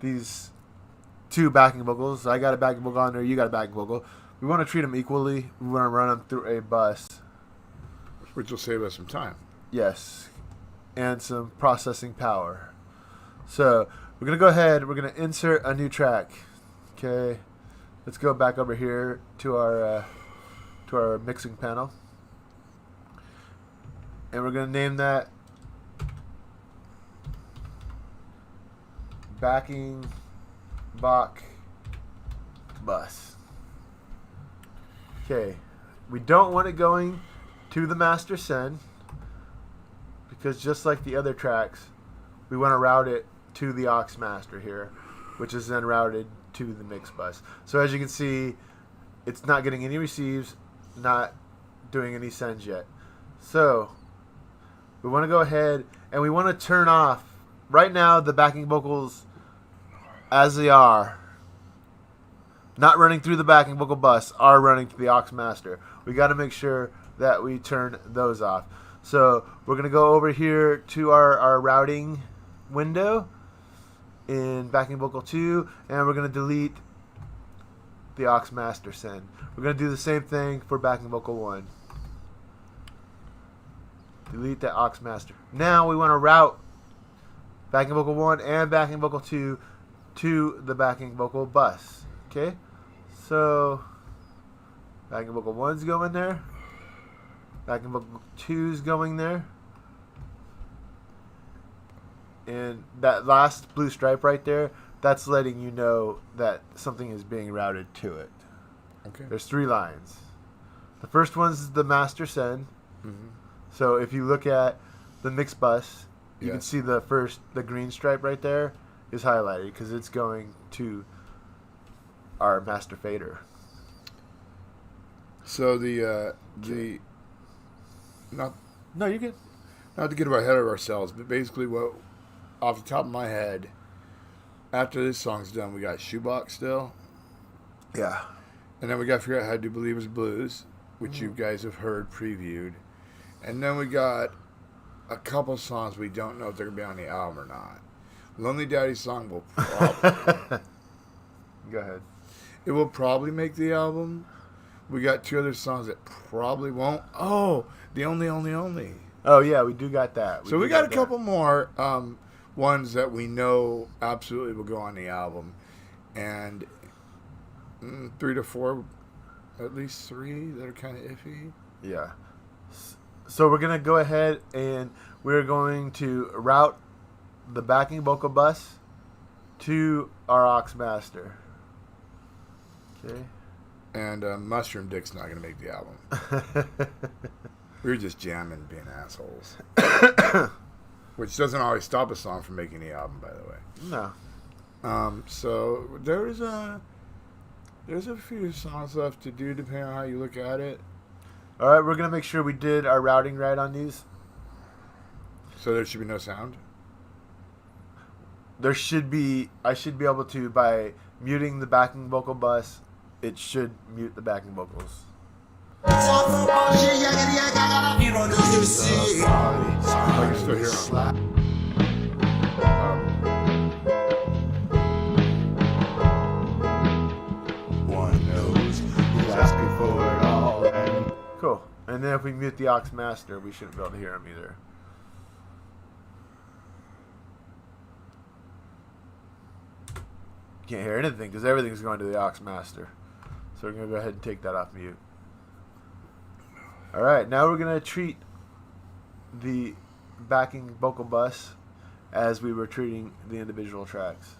2 backing vocals. I got a backing vocal on there. You got a backing vocal. We want to treat them equally. We want to run them through a bus. Which will save us some time. Yes, and some processing power. So we're gonna go ahead. We're gonna insert a new track. Okay, let's go back over here to our mixing panel, and we're gonna name that backing Bach bus. Okay, we don't want it going to the master send, because just like the other tracks, we want to route it to the aux master here, which is then routed to the mix bus. So as you can see, it's not getting any receives, not doing any sends yet. So we want to go ahead and we want to turn off right now the backing vocals as they are, not running through the backing vocal bus, are running to the aux master. We got to make sure that we turn those off. So we're going to go over here to our routing window in backing vocal 2, and we're going to delete the aux master send. We're going to do the same thing for backing vocal 1. Delete that aux master. Now we want to route backing vocal 1 and backing vocal 2 to the backing vocal bus. Okay? So backing vocal 1's going there. Backing vocal 2's going there. And that last blue stripe right there, that's letting you know that something is being routed to it. Okay. There's 3 lines. The first one's the master send. Mm-hmm. So if you look at the mix bus, you can Yes. see the green stripe right there is highlighted because it's going to our master fader. So not No, you're good. not to get ahead of ourselves, but basically what, off the top of my head, after this song's done, we got Shoebox still, Yeah. and then we got Figure Out How to Do Believers Blues, which you guys have heard previewed, and then we got a couple songs we don't know if they're gonna be on the album or not. Lonely Daddy song will probably Go ahead. it will probably make the album. We got 2 other songs that probably won't. Oh, the only. Oh yeah, we do got that. So we got a couple more ones that we know absolutely will go on the album, and 3 to 4, at least 3 that are kind of iffy. Yeah. So we're gonna go ahead and we're going to route the backing vocal bus to our aux master. Okay. And Mushroom Dick's not going to make the album. We were just jamming, being assholes. Which doesn't always stop a song from making the album, by the way. No. So there's a few songs left to do, depending on how you look at it. All right, we're gonna make sure we did our routing right on these. So there should be no sound. There should be. I should be able to, by muting the backing vocal bus, it should mute the backing vocals. I can still hear them. One knows he's asking for it all, and Cool. And then if we mute the aux master, we shouldn't be able to hear him either. Can't hear anything because everything's going to the aux master. So we're going to go ahead and take that off mute. All right, now we're going to treat the backing vocal bus as we were treating the individual tracks.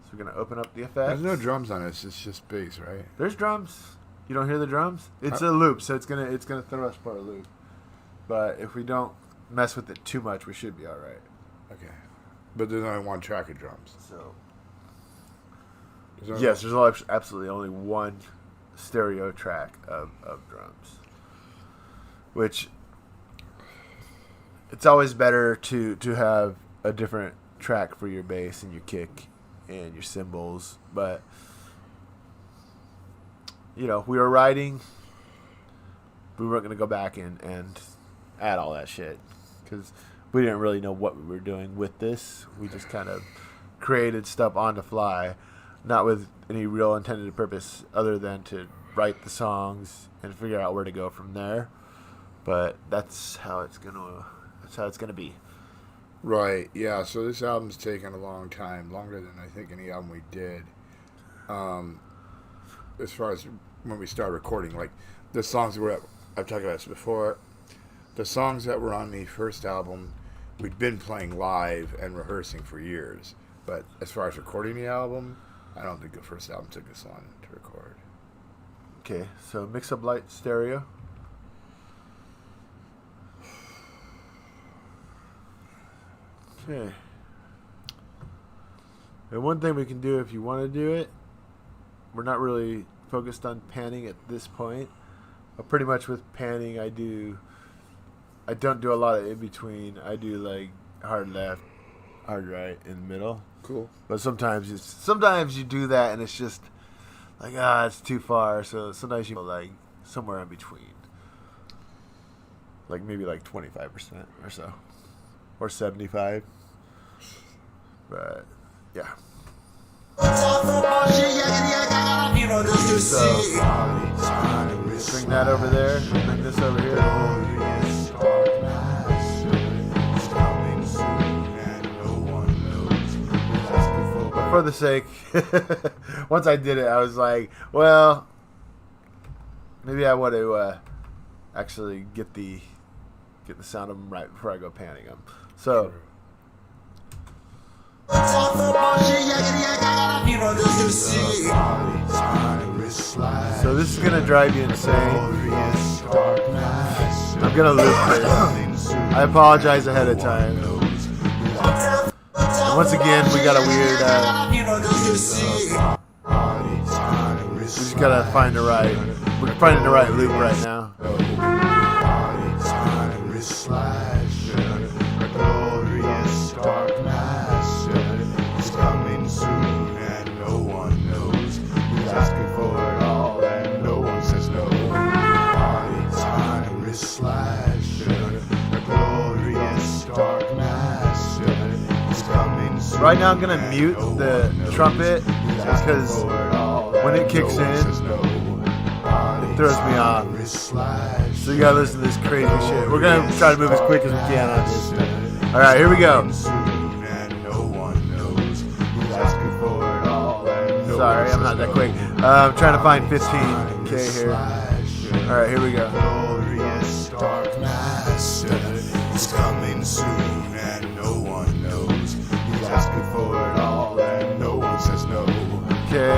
So we're going to open up the effects. There's no drums on this. It's just bass, right? There's drums. You don't hear the drums? It's a loop, so it's gonna throw us for a loop. But if we don't mess with it too much, we should be all right. Okay. But there's only one track of drums. So There's yes, there's absolutely only one stereo track of drums. Which it's always better to have a different track for your bass and your kick and your cymbals, but you know, we were writing. We weren't going to go back and add all that shit because we didn't really know what we were doing with this. We just kind of created stuff on the fly, not with any real intended purpose other than to write the songs and figure out where to go from there. But that's how it's gonna be. Right, yeah, so this album's taken a long time, longer than I think any album we did. As far as when we started recording, like the songs that I've talked about this before, the songs that were on the first album, we'd been playing live and rehearsing for years. But as far as recording the album, I don't think the first album took us long to record. Okay, so Mix Up Light stereo. Okay. And one thing we can do if you want to do it, we're not really focused on panning at this point. But pretty much with panning, I don't do a lot of in between. I do like hard left, hard right, in the middle. Cool. But sometimes you do that and it's just like it's too far. So sometimes you go like somewhere in between, like maybe like 25% or so, or 75. But yeah. So bring that over there. Bring this over here. But for the sake, once I did it, I was like, well, maybe I want to actually get the sound of them right before I go panning them. So. So this is gonna drive you insane. I'm gonna loop this. I apologize ahead of time. And once again, we got a weird. We just gotta find the right. We're finding the right loop right now. Right now I'm going to mute the trumpet because when it kicks in, it throws me off. So you got to listen to this crazy shit. We're going to try to move as quick as we can on this. Alright, here we go. Sorry, I'm not that quick. I'm trying to find 15K here. Alright, here we go. It's coming soon and no one knows. He's asking for it all and no one says no. Okay.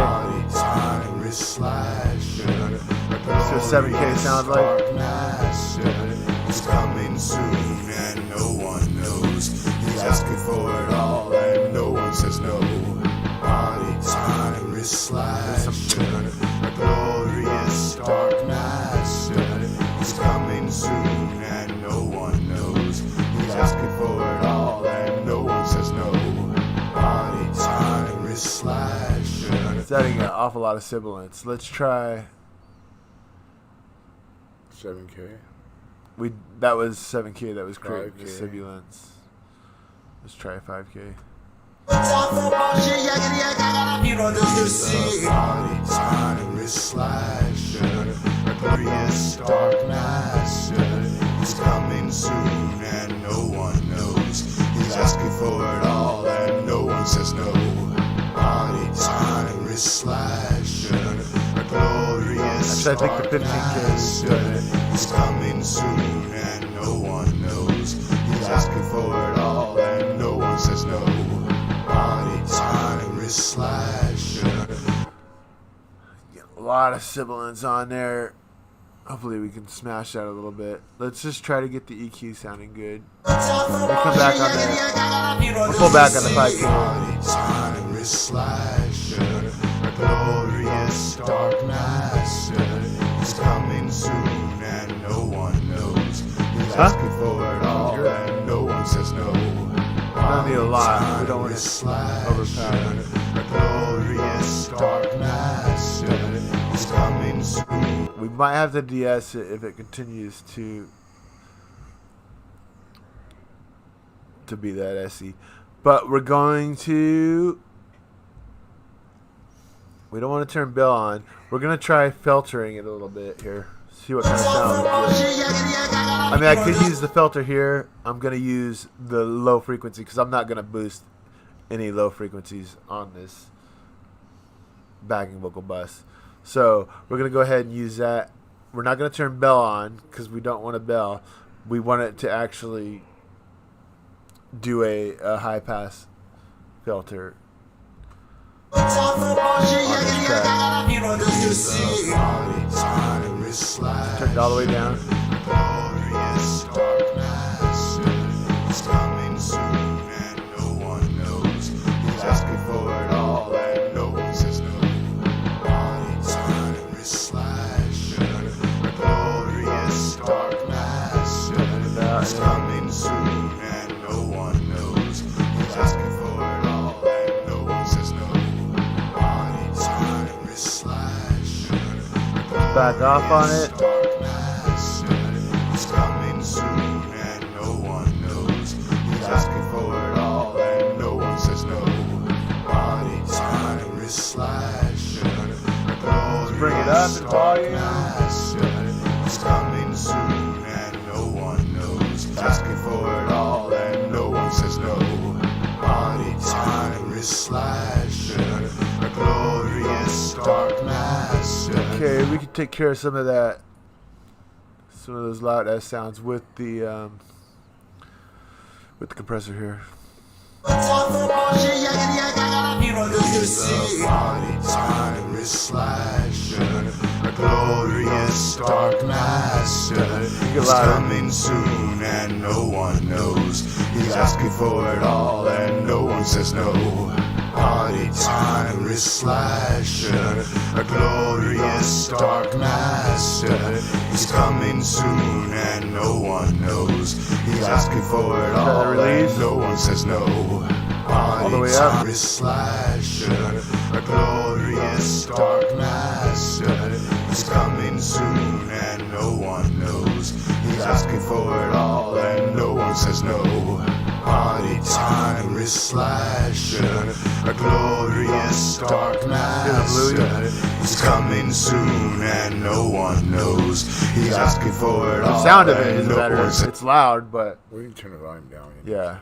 So 7K sounds like. It's coming soon and no one knows. He's asking for it all and no one says no. Party time is slashing. A glorious dark mass. It's coming soon and no one knows. He's asking for it all and no one says no. Party time is slashing. It's adding an awful lot of sibilance. Let's try. 7K. That was 7K. That was creating 5K. sibilance. Let's try 5K. Party time is slashing. A glorious dark mass. It's coming soon and no one knows. He's asking for it all and no one says no. Party time is slashing. A Actually, I think the 15K is doing it. He's coming soon and no one knows. He's asking for it all and no one says no. Party time, wrist slasher. A lot of sibilants on there. Hopefully we can smash that a little bit. Let's just try to get the EQ sounding good. We'll come back on that. We'll pull back on the 5K. Party time, wrist slasher. A glorious dark master. He's coming soon and no one knows. He's asking for it all and no one says no. I don't need a lot. We don't want to overpower it. A glorious dark master. He's coming soon. We might have to DS it if it continues to be that SE. But we're going to... We don't want to turn Bill on. We're going to try filtering it a little bit here. See what kind of sound we get. I mean, I could use the filter here. I'm going to use the low frequency because I'm not going to boost any low frequencies on this backing vocal bus. So we're going to go ahead and use that. We're not going to turn Bell on because we don't want a bell. We want it to actually do a high pass filter. Party time, wrist slasher. Turn it all the way down. Glorious dark master. He's coming soon and no one knows. He's asking for it all and no one says no. Party time, wrist slasher. A glorious dark master. He's coming soon and no one knows. He's asking for it all and no one says no. Party time, wrist slasher. Back off on it. Dark master. He's coming soon and no one knows. He's asking for it all and no one says no. Party time, wrist slasher. Let's bring it up in volume. He's coming soon and no one knows. He's asking for it all and no one says no. Party time, wrist slasher. A glorious dark master. Okay, we can take care of some of that. Some of those loud S sounds with the compressor here. Party time, wrist slasher. A glorious dark master. He's coming soon and no one knows. He's asking for it all and no one says no. Party time, wrist slasher. A glorious dark master. He's coming soon and no one knows. He's asking for it all release. and no one says no. All the way up. Wrist slasher. A glorious dark master. He's coming soon and no one knows. He's asking for it all and no one says no. Party time, wrist slasher. A glorious dark master. He's coming soon and no one knows. He's asking for it all. The sound of it and is no better. one says It's loud, but We can turn the volume down. yeah.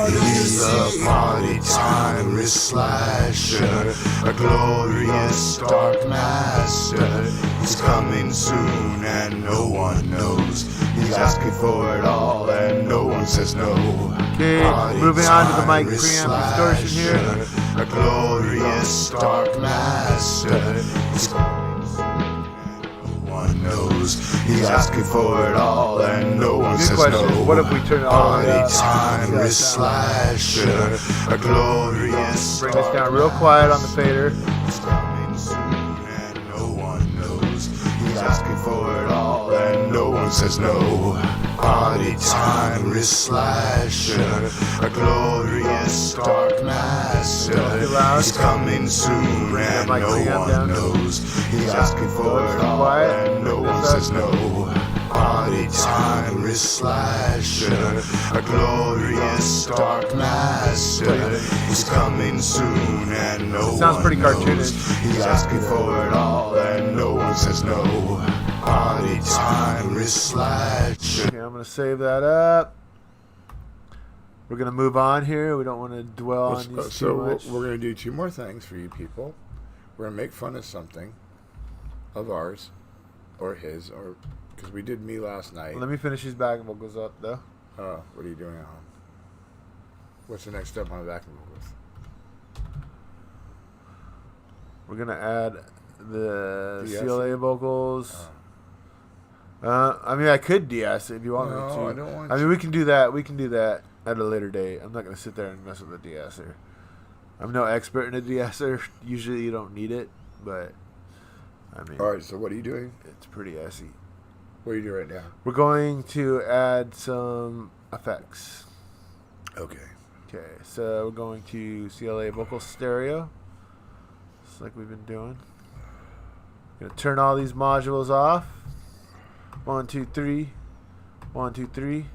He's a party time, wrist slasher. A glorious dark master. He's coming soon and no one knows. He's asking for it all and no one says no. Okay, Party moving on to the time, mic wrist preamp distortion here. slasher. A glorious dark master. He's coming soon and no one knows. He's asking for it all and no one Good says question. no. What if we turn it all the way Party up? time, Yeah, wrist slasher. A glorious Bring this down real quiet on the fader. He's coming soon and no one knows. He's asking for it all and no one says no. Party time, wrist slasher. A glorious dark master. Too loud. He's coming soon Bring that and mic no preamp one down. knows. He's asking for Let's it be all quiet. and no Bring one this up. says no. Party time, wrist slasher. A glorious dark master. He's coming soon and no Sounds one pretty knows. cartoonish. He's asking for it all and no one says no. Party time, wrist slasher. Okay, I'm gonna save that up. We're gonna move on here. We don't want to dwell on these So too much. we're going to do two more things for you people. We're gonna make fun of something of ours, or his, or because we did me last night. Let me finish these backing vocals up, though. Oh, what are you doing at home? What's the next step on the backing vocals? We're gonna add the De-ess CLA vocals. I mean, I could de-ess if you want me No, to. I don't want I mean, to. we can do that. We can do that at a later date. I'm not gonna sit there and mess with the de-esser. I'm no expert in a de-esser. Usually, you don't need it, but I mean, All right. So what are you doing? it's pretty essy. What are you doing right now? We're going to add some effects. Okay. Okay, so we're going to CLA vocal stereo, just like we've been doing. Gonna turn all these modules off. 1, 2, 3. 1, 2, 3.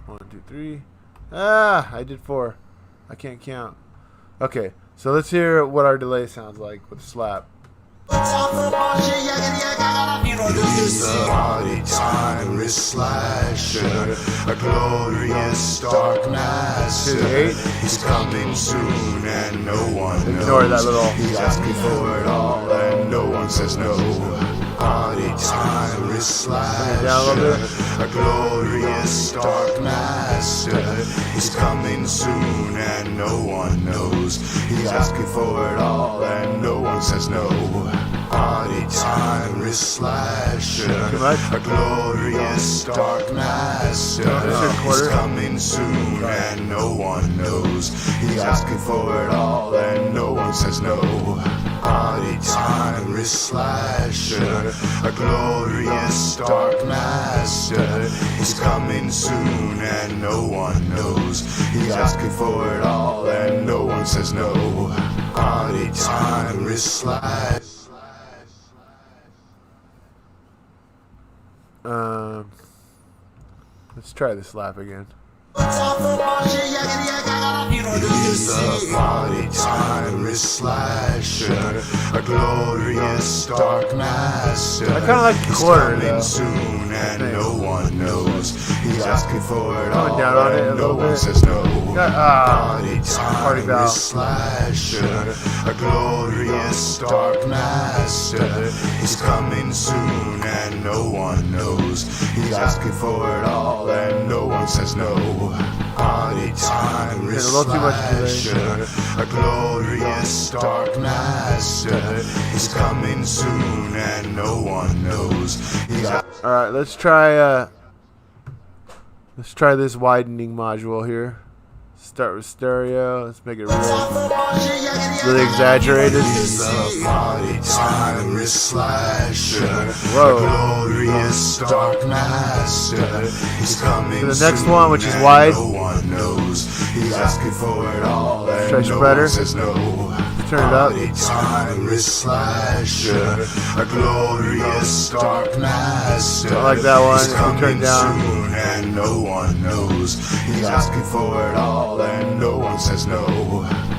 1, 2, 3. Ah, I did 4. I can't count. Okay, so let's hear what our delay sounds like with the slap. It's a party time, wrist slasher, a glorious dark master. He's coming soon and no one knows. Ignore that little. He's asking for it all and no one says no. Party time, wrist Down a little slasher, a glorious dark master. He's coming soon and no one knows. He's asking for it all and no one says no. Party time, wrist slasher, a glorious dark master. He's coming soon and no one knows. He's asking for it all and no one says no. Party time, wrist slasher, a glorious dark master. He's coming soon and no one knows. He's asking for it all and no one says no. Party time, wrist slasher. Let's try the slap again. It's a party time, wrist slasher, a glorious dark master. I kinda like the quarter, He's though. coming soon and no one knows. He's asking for it Coming all down on it a and no little one bit. says no. Party Party time, foul. wrist slasher, a glorious dark master. He's coming soon and no one knows. He's asking for it all and no one says no. Party time, wrist a little too much delay. slasher, a glorious dark master. He's coming soon and no one knows. He's All right, let's try this widening module here. Start with stereo. Let's make it really exaggerated. It's a party time, wrist slasher, Whoa. a glorious dark master. He's coming To the next soon one, which is and wide. no one knows. He's asking for it all and Try no spreader. one says no. Turn it up. Party time, wrist slasher, a glorious dark master. I like that one. He's If you turn coming down. soon and no one knows. He's asking for it all and no one says no.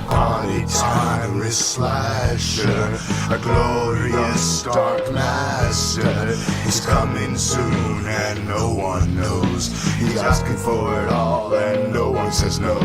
Party time, wrist slasher, a glorious dark master. He's coming soon and no one knows. He's asking for it all and no one says no.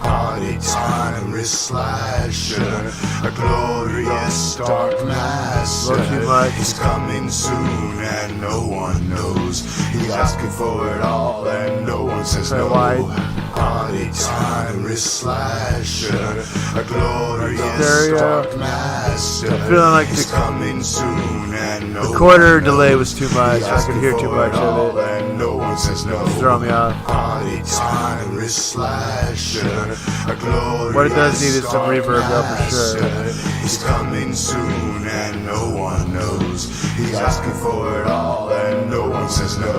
Party time, wrist slasher, a glorious dark master. Little too much. He's coming soon and no one knows. He's asking for it all and no one says Try no. wide. Party time, wrist slasher, a glorious Stereo. dark master. I'm feeling like He's the coming soon and no quarter one delay knows. was too much. He's I could hear asking too for much of all it. and no one says no. Throw me off. Party time, wrist slasher, a glorious What it does need is some dark reverb, though, for sure. master. He's coming soon and no one knows. He's asking for it all and no one says no.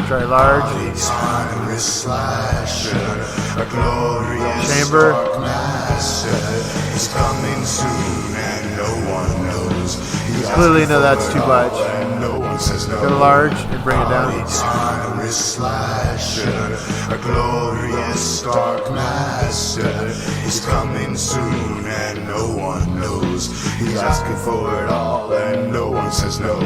Try large. Party time, wrist slasher, a glorious Chamber. dark master. He's coming soon and no one knows. He's Clearly know asking that's for too it much. all and no one says no. Go to large and bring it Party down. time, wrist slasher, a glorious dark master. He's coming soon and no one knows. He's asking for it all and no one says no.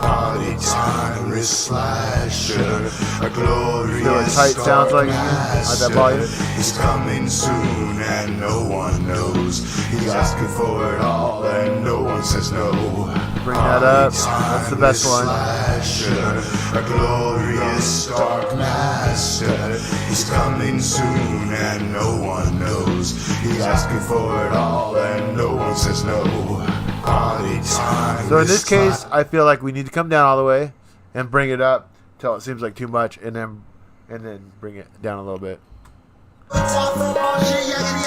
Party time wrist slasher, a glorious See what tight sounds like again? At that volume. He's coming soon and no one knows. He's asking for it all and no one says no. Bring that up. That's the best one. Slasher, a glorious dark master. He's coming soon and no one knows. He's asking for it all and no one says no. Party time. So in this case, I feel like we need to come down all the way and bring it up till it seems like too much, and then bring it down a little bit.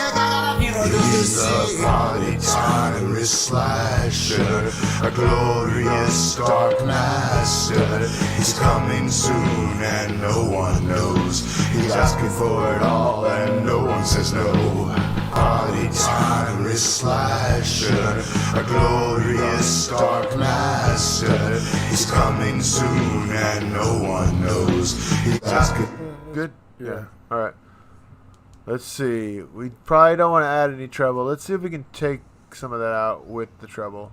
He's a party time wrist slasher, a glorious dark master. He's coming soon and no one knows. He's asking for it all and no one says no. Party time wrist slasher, a glorious dark master. He's coming soon and no one knows. He's asking. Good? Yeah. All right. Let's see. We probably don't want to add any treble. Let's see if we can take some of that out with the treble.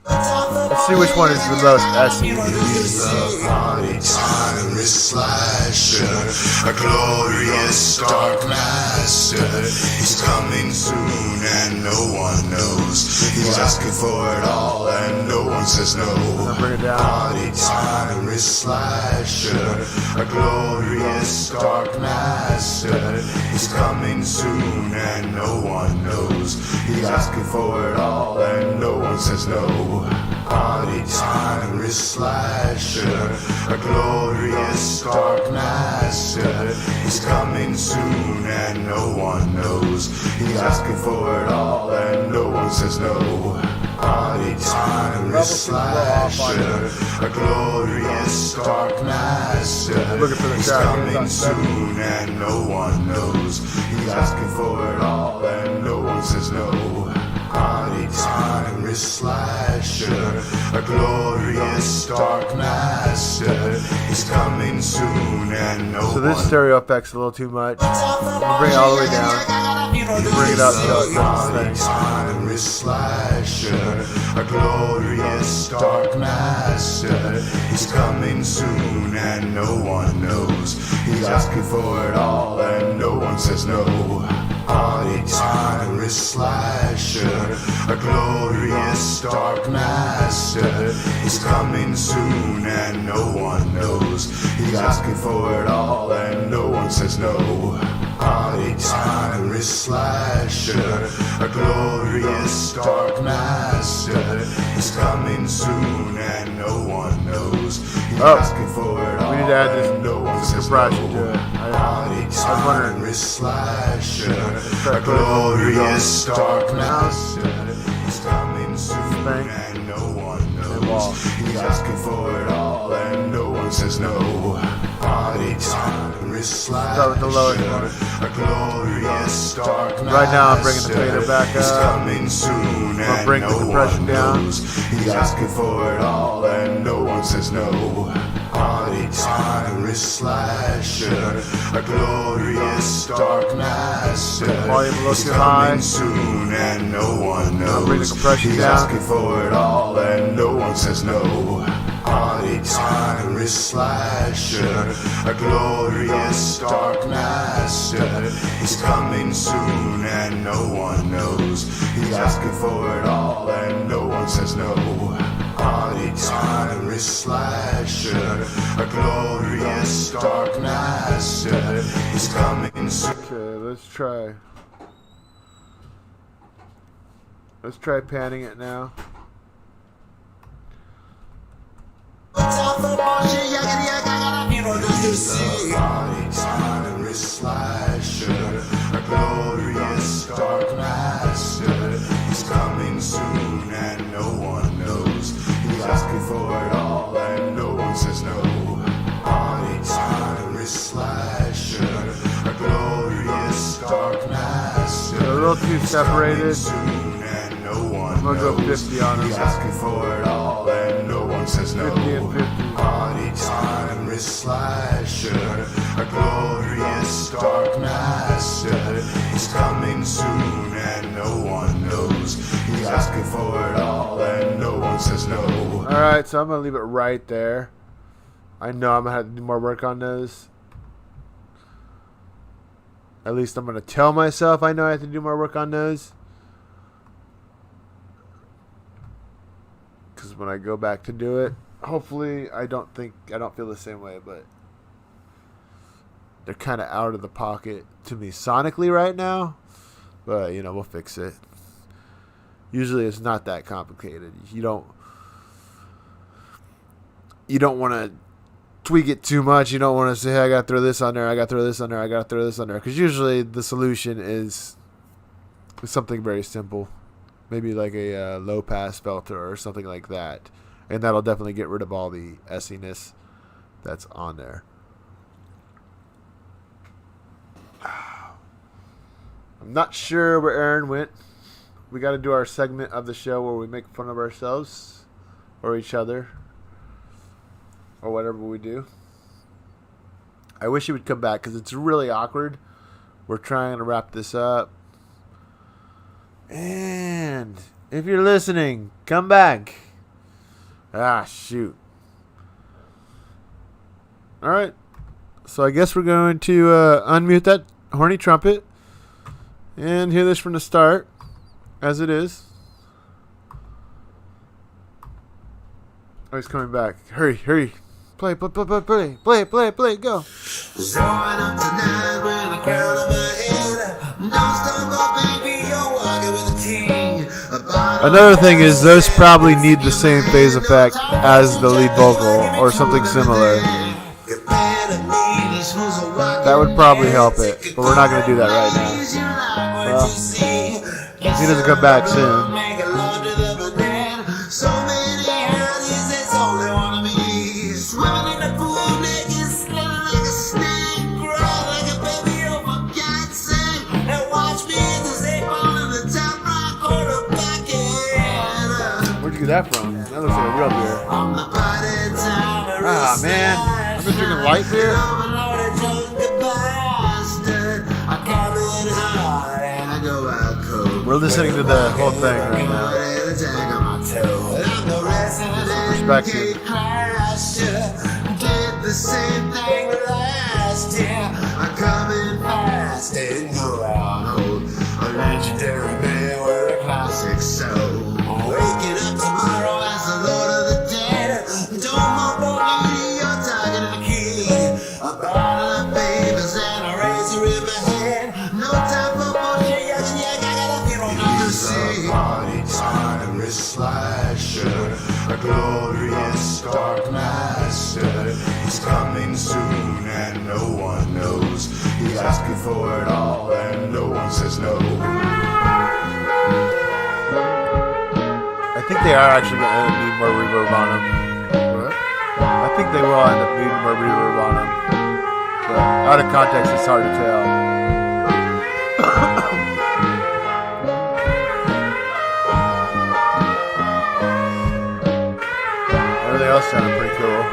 Let's see which one is the most S. He's a party time wrist slasher, a glorious dark master. He's coming soon and no one knows. He's asking for it all and no one says no. Bring it down. Party time wrist slasher, a glorious dark master. He's coming soon and no one knows. He's asking for it all and no one says no. Party time wrist slasher, a glorious dark master. He's coming soon and no one knows. He's asking for it all and no one says no. Party time wrist slasher, a glorious dark master. Looking for the He's crowd. coming soon and no one knows. He's asking for it all and no one says no. Party time wrist slasher, a glorious dark master. He's coming soon and no So this one. stereo effect's a little too much. We'll bring it all the way down. Bring it up till it does Party its thing. time wrist slasher, a glorious dark master. He's coming soon and no one knows. He's asking for it all and no one says no. Party time wrist slasher, a glorious dark master. He's coming soon and no one knows. He's asking for it all and no one says no. Party time wrist slasher, a glorious dark master. He's coming soon and no one knows. He's asking for it all We need to add and no one this says compression no. to it. Party I was time wondering. wrist slasher, a glorious dark master. He's coming soon Bang. and no one wall. knows. He's asking for it all and no one says no. Party time wrist Start with the lowest slasher, a glorious dark master. Right now I'm bringing the fader back He's up. coming soon I'll and bring the no compression one down. knows. He's asking for it all and no one says no. Party time wrist slasher, a glorious dark master. Volume a little He's too high. coming soon and no one knows. bring the compression He's down. asking for it all and no one says no. Party time wrist slasher, a glorious dark master. He's coming soon and no one knows. He's asking for it all and no one says no. Party time wrist slasher, a glorious dark master. He's coming soon. Okay, let's try. Let's try panning it now. Party time wrist slasher, a glorious dark master. He's coming soon and no one knows. He's asking for it all and no one says no. Party time wrist slasher, a glorious dark master. A little too separated. Soon and no one I'm gonna go knows. 50 on him. He's asking for it all and no one says no. 50 and 50. Party time wrist slasher, a glorious dark master. He's coming soon and no one knows. He's asking for it all and no one says no. right, so I'm going to leave it right there. I know I'm going to have to do more work on those. At least I'm going to tell myself I know I have to do more work on those. Because when I go back to do it, hopefully I don't feel the same way, but they're kind of out of the pocket to me sonically right now. But, we'll fix it. Usually it's not that complicated. You don't want to tweak it too much. You don't want to say, hey, I got to throw this on there, I got to throw this on there, I got to throw this on there. Because usually the solution is something very simple. Maybe like a low-pass filter or something like that. And that'll definitely get rid of all the essiness that's on there. I'm not sure where Aaron went. We got to do our segment of the show where we make fun of ourselves or each other or whatever we do. I wish he would come back because it's really awkward. We're trying to wrap this up. And if you're listening, come back. Ah, shoot. All right. So I guess we're going to unmute that horny trumpet and hear this from the start, as it is. Oh, he's coming back. Hurry, hurry. Play, go. Going up tonight with a crown on my head. Don't stumble, baby, you're walking with a king. Another thing is those probably need the same phase effect as the lead vocal or something similar. That would probably help it, but we're not going to do that right now. Well, he doesn't come back soon. Where'd you get that from? That looks like a real beer. Ah, man. I'm just drinking light beer. We're listening to the whole thing right now. Perspective. Did the same thing last year. I'm coming fast and go out old. A legendary man with a classic soul. Waking up tomorrow as the Lord of the Dead. Don't mumble, lady, you're talking to the king. A bottle of babies and a razor in my hand. No time for bullshit, I gotta feel on the sea. Party time wrist slasher, a glorious dark master. He's coming soon and no one knows. He's asking for it all and no one says no. I think they are actually going to need more reverb on them. What? I think they will end up needing more reverb on them. But out of context, it's hard to tell. Everything else sounded pretty cool.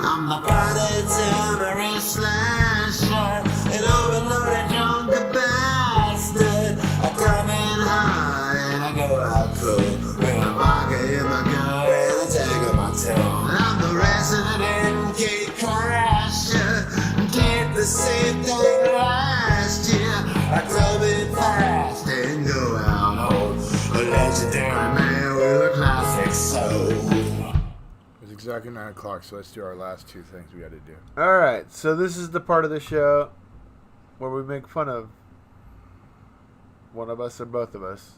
I'm the party temporary slasher, an overloaded drunken bastard. I come in hard and I go out cool, with a vodka in my gun and a tag on my toe. I'm the resident gate crasher, did the same thing last year. I come in fast and go out old, a legendary man with a classic soul. It's exactly 9 o'clock, so let's do our last two things we got to do. All right, so this is the part of the show where we make fun of one of us or both of us.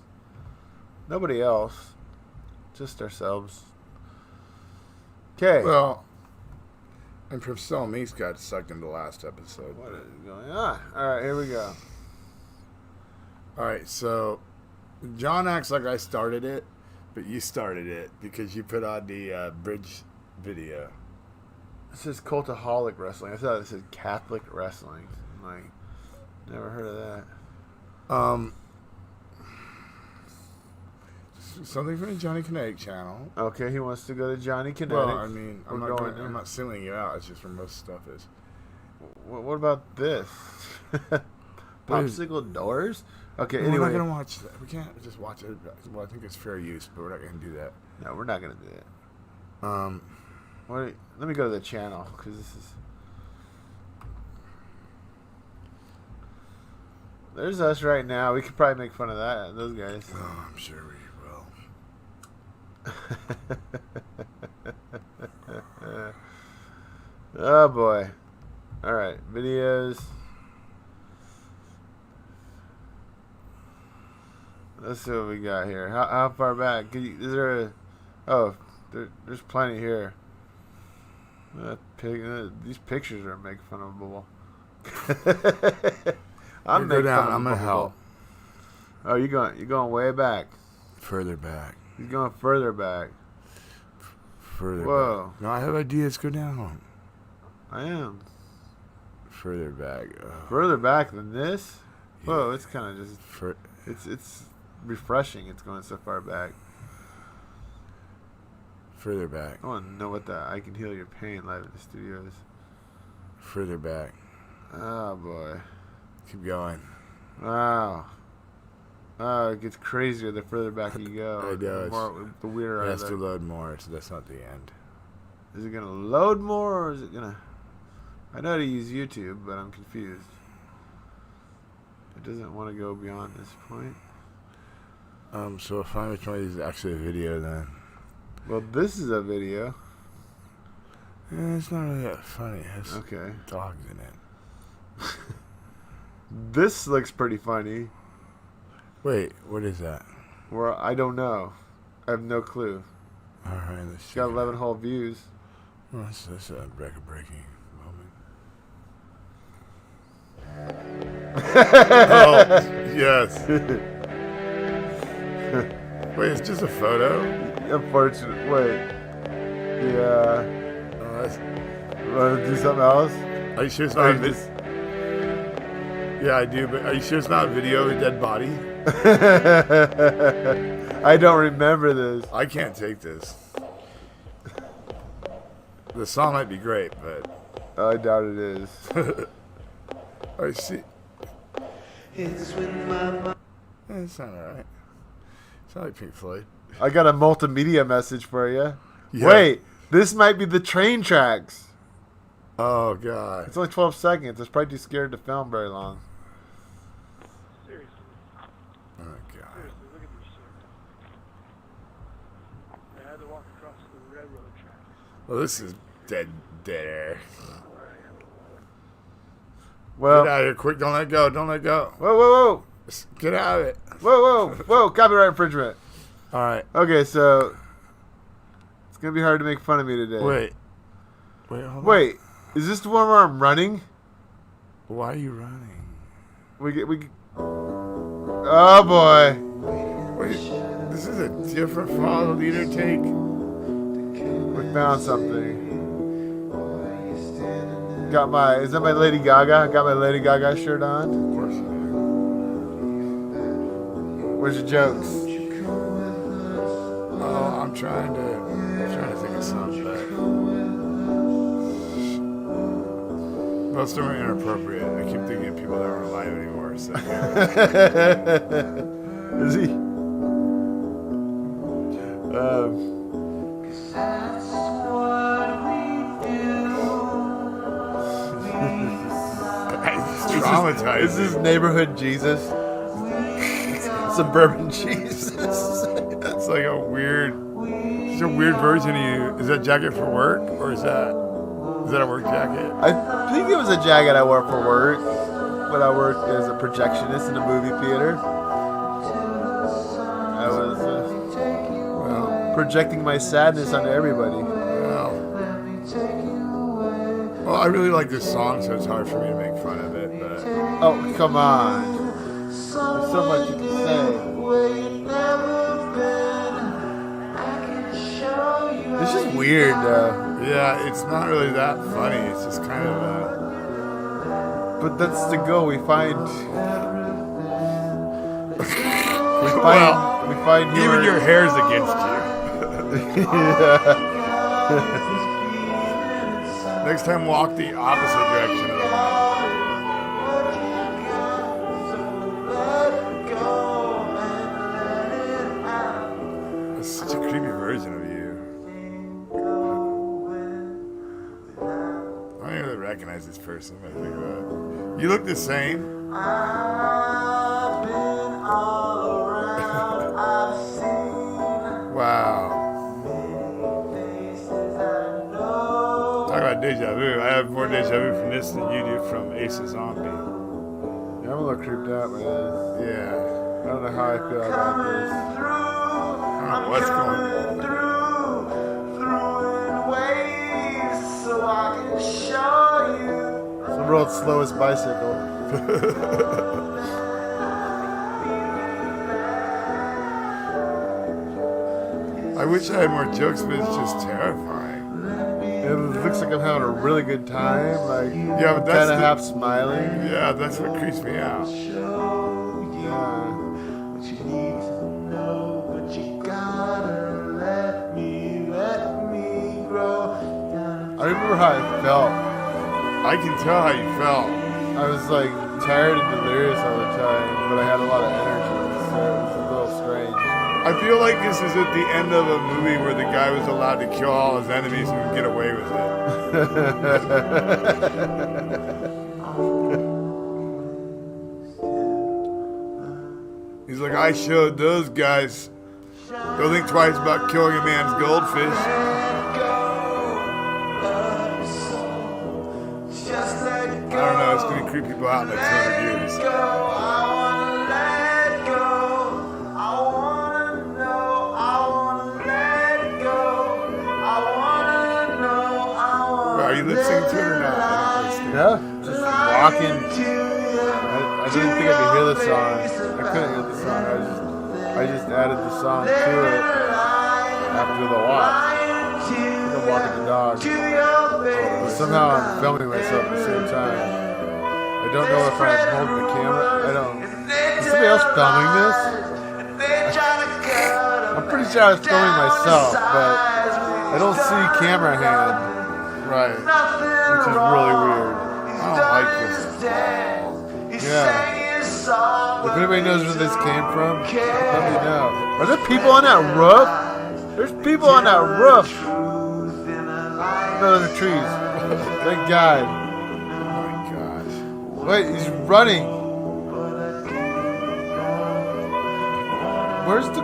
Nobody else, just ourselves. Okay. Well, and Priscilla Meeks got sucked in the last episode. What is going on? All right, here we go. All right, so John acts like I started it, but you started it because you put on the bridge video. This is Cultaholic Wrestling. I thought this said Catholic Wrestling. I'm like, never heard of that. Something from the Johnny Kinetic channel. Okay, he wants to go to Johnny Kinetic. Well, I mean, I'm We're not going there. I'm not singling you out. It's just where most stuff is. What about this? What is- Popsicle Doors? Okay, We're anyway. not gonna watch that. We can't just watch it. Well, I think it's fair use, but we're not gonna do that. No, we're not gonna do it. Let me go to the channel because this is. There's us right now. We could probably make fun of that. Those guys. Oh, I'm sure we will. Oh boy. All right, videos. Let's see what we got here. How far back? Is there a? Oh, there's plenty here. These pictures are making fun of Bubble. I'm Go making down. fun of I'm gonna Bubble. help. Oh, you're going way back. Further back. He's going further back. Further Whoa. back. No, I have ideas. Go down. I am Further back. further back than this. Whoa, Yeah. it's kind of just For, it's refreshing. It's going so far back. further back. I want to know what that I Can Heal Your Pain live in the studios. Further back. Oh boy. Keep going. Wow. Oh, it gets crazier the further back you go. It does. The weirder It I has to load more, so that's not the end. Is it gonna load more, or is it gonna? I know how to use YouTube, but I'm confused. It doesn't want to go beyond this point. So we'll find which one is actually a video then. Well, this is a video. Yeah, it's not really that funny. It has Okay. dogs in it. This looks pretty funny. Wait, what is that? Well, I don't know. I have no clue. All right, let's It's see. got 11 whole views. Oh, that's a record-breaking moment. Oh, yes. Wait, it's just a photo? Unfortunate. Wait. Yeah. Oh, that's, Want to do something else? are you sure it's Or not you a just- Yeah, I do, but are you sure it's not a video of a dead body? I don't remember this. I can't take this. The song might be great, but I doubt it is. I see. It's when my mind It's not alright. It's not like Pink Floyd. I got a multimedia message for you. Yeah. Wait, this might be the train tracks. Oh God. It's only 12 seconds. It's probably too scared to film very long. Oh God. Look at this shit. I had to walk across the railroad tracks. Well, this is dead air. Well, Get out of here, quick! Don't let go! Don't let go! whoa, whoa, Just get out of it! whoa, whoa, whoa! Copyright infringement. All right. Okay, so it's gonna be hard to make fun of me today. Wait. Hold on. Wait, is this the one where I'm running? Why are you running? We. Oh boy. Wait. This is a different follow leader take. We found something. Is that my Lady Gaga? Got my Lady Gaga shirt on. Of course you Where's your jokes? do. Oh, I'm trying to think of something, but most of them are inappropriate. I keep thinking of people that aren't alive anymore. So Is he? it's traumatizing. Is this neighborhood Jesus? Suburban Jesus. That's like a weird version of you. Is that jacket for work, or is that a work jacket? I think it was a jacket I wore for work when I worked as a projectionist in a movie theater. I was Well, projecting my sadness onto everybody. well, I really like this song, so it's hard for me to make fun of it. But Oh, come on. There's so much you can say. It's just weird, though. yeah, it's not really that funny. It's just kind of But that's the goal. We find even humor. your hair's against you. Next time, walk the opposite direction of the line. person. I think about it. You look the same. I've been all around. I've seen Wow. faces I know. Talk about deja vu. I have more deja vu from this than you do from Ace of Zombie. Yeah, I'm a little creeped out by this. Yeah. I don't know how I feel about this. I don't know what's going on. Through in waves so I can show you. It's the world's slowest bicycle. I wish I had more jokes, but it's just terrifying. It looks like I'm having a really good time. Like, Yeah, but that's kind of the- half smiling. Yeah, that's what creeps me out. Yeah. What you need to know, but you gotta let me grow. I remember how I felt. I can tell how you felt. I was like tired and delirious all the time, but I had a lot of energy, so it was a little strange. I feel like this is at the end of a movie where the guy was allowed to kill all his enemies and get away with it. He's like, I showed those guys. They'll think twice about killing a man's goldfish. I don't know, it's going to creep people out in like 200 years. Are you lip syncing to it or not? Yeah, just walking. I didn't think I could hear the song. I couldn't hear the song. I just added the song to it after the walk. I'm walking the dog. But somehow I'm filming myself at the same time. I don't know if I'm holding the camera. I don't. Is somebody else filming this? I'm pretty sure I was filming myself, but I don't see camera hand. Right. Which is really weird. I don't like this. Yeah. If anybody knows where this came from, let me know. Are there people on that roof? There's people on that roof. No, those are trees. Thank God. Oh my gosh. Wait, he's running. Where's the...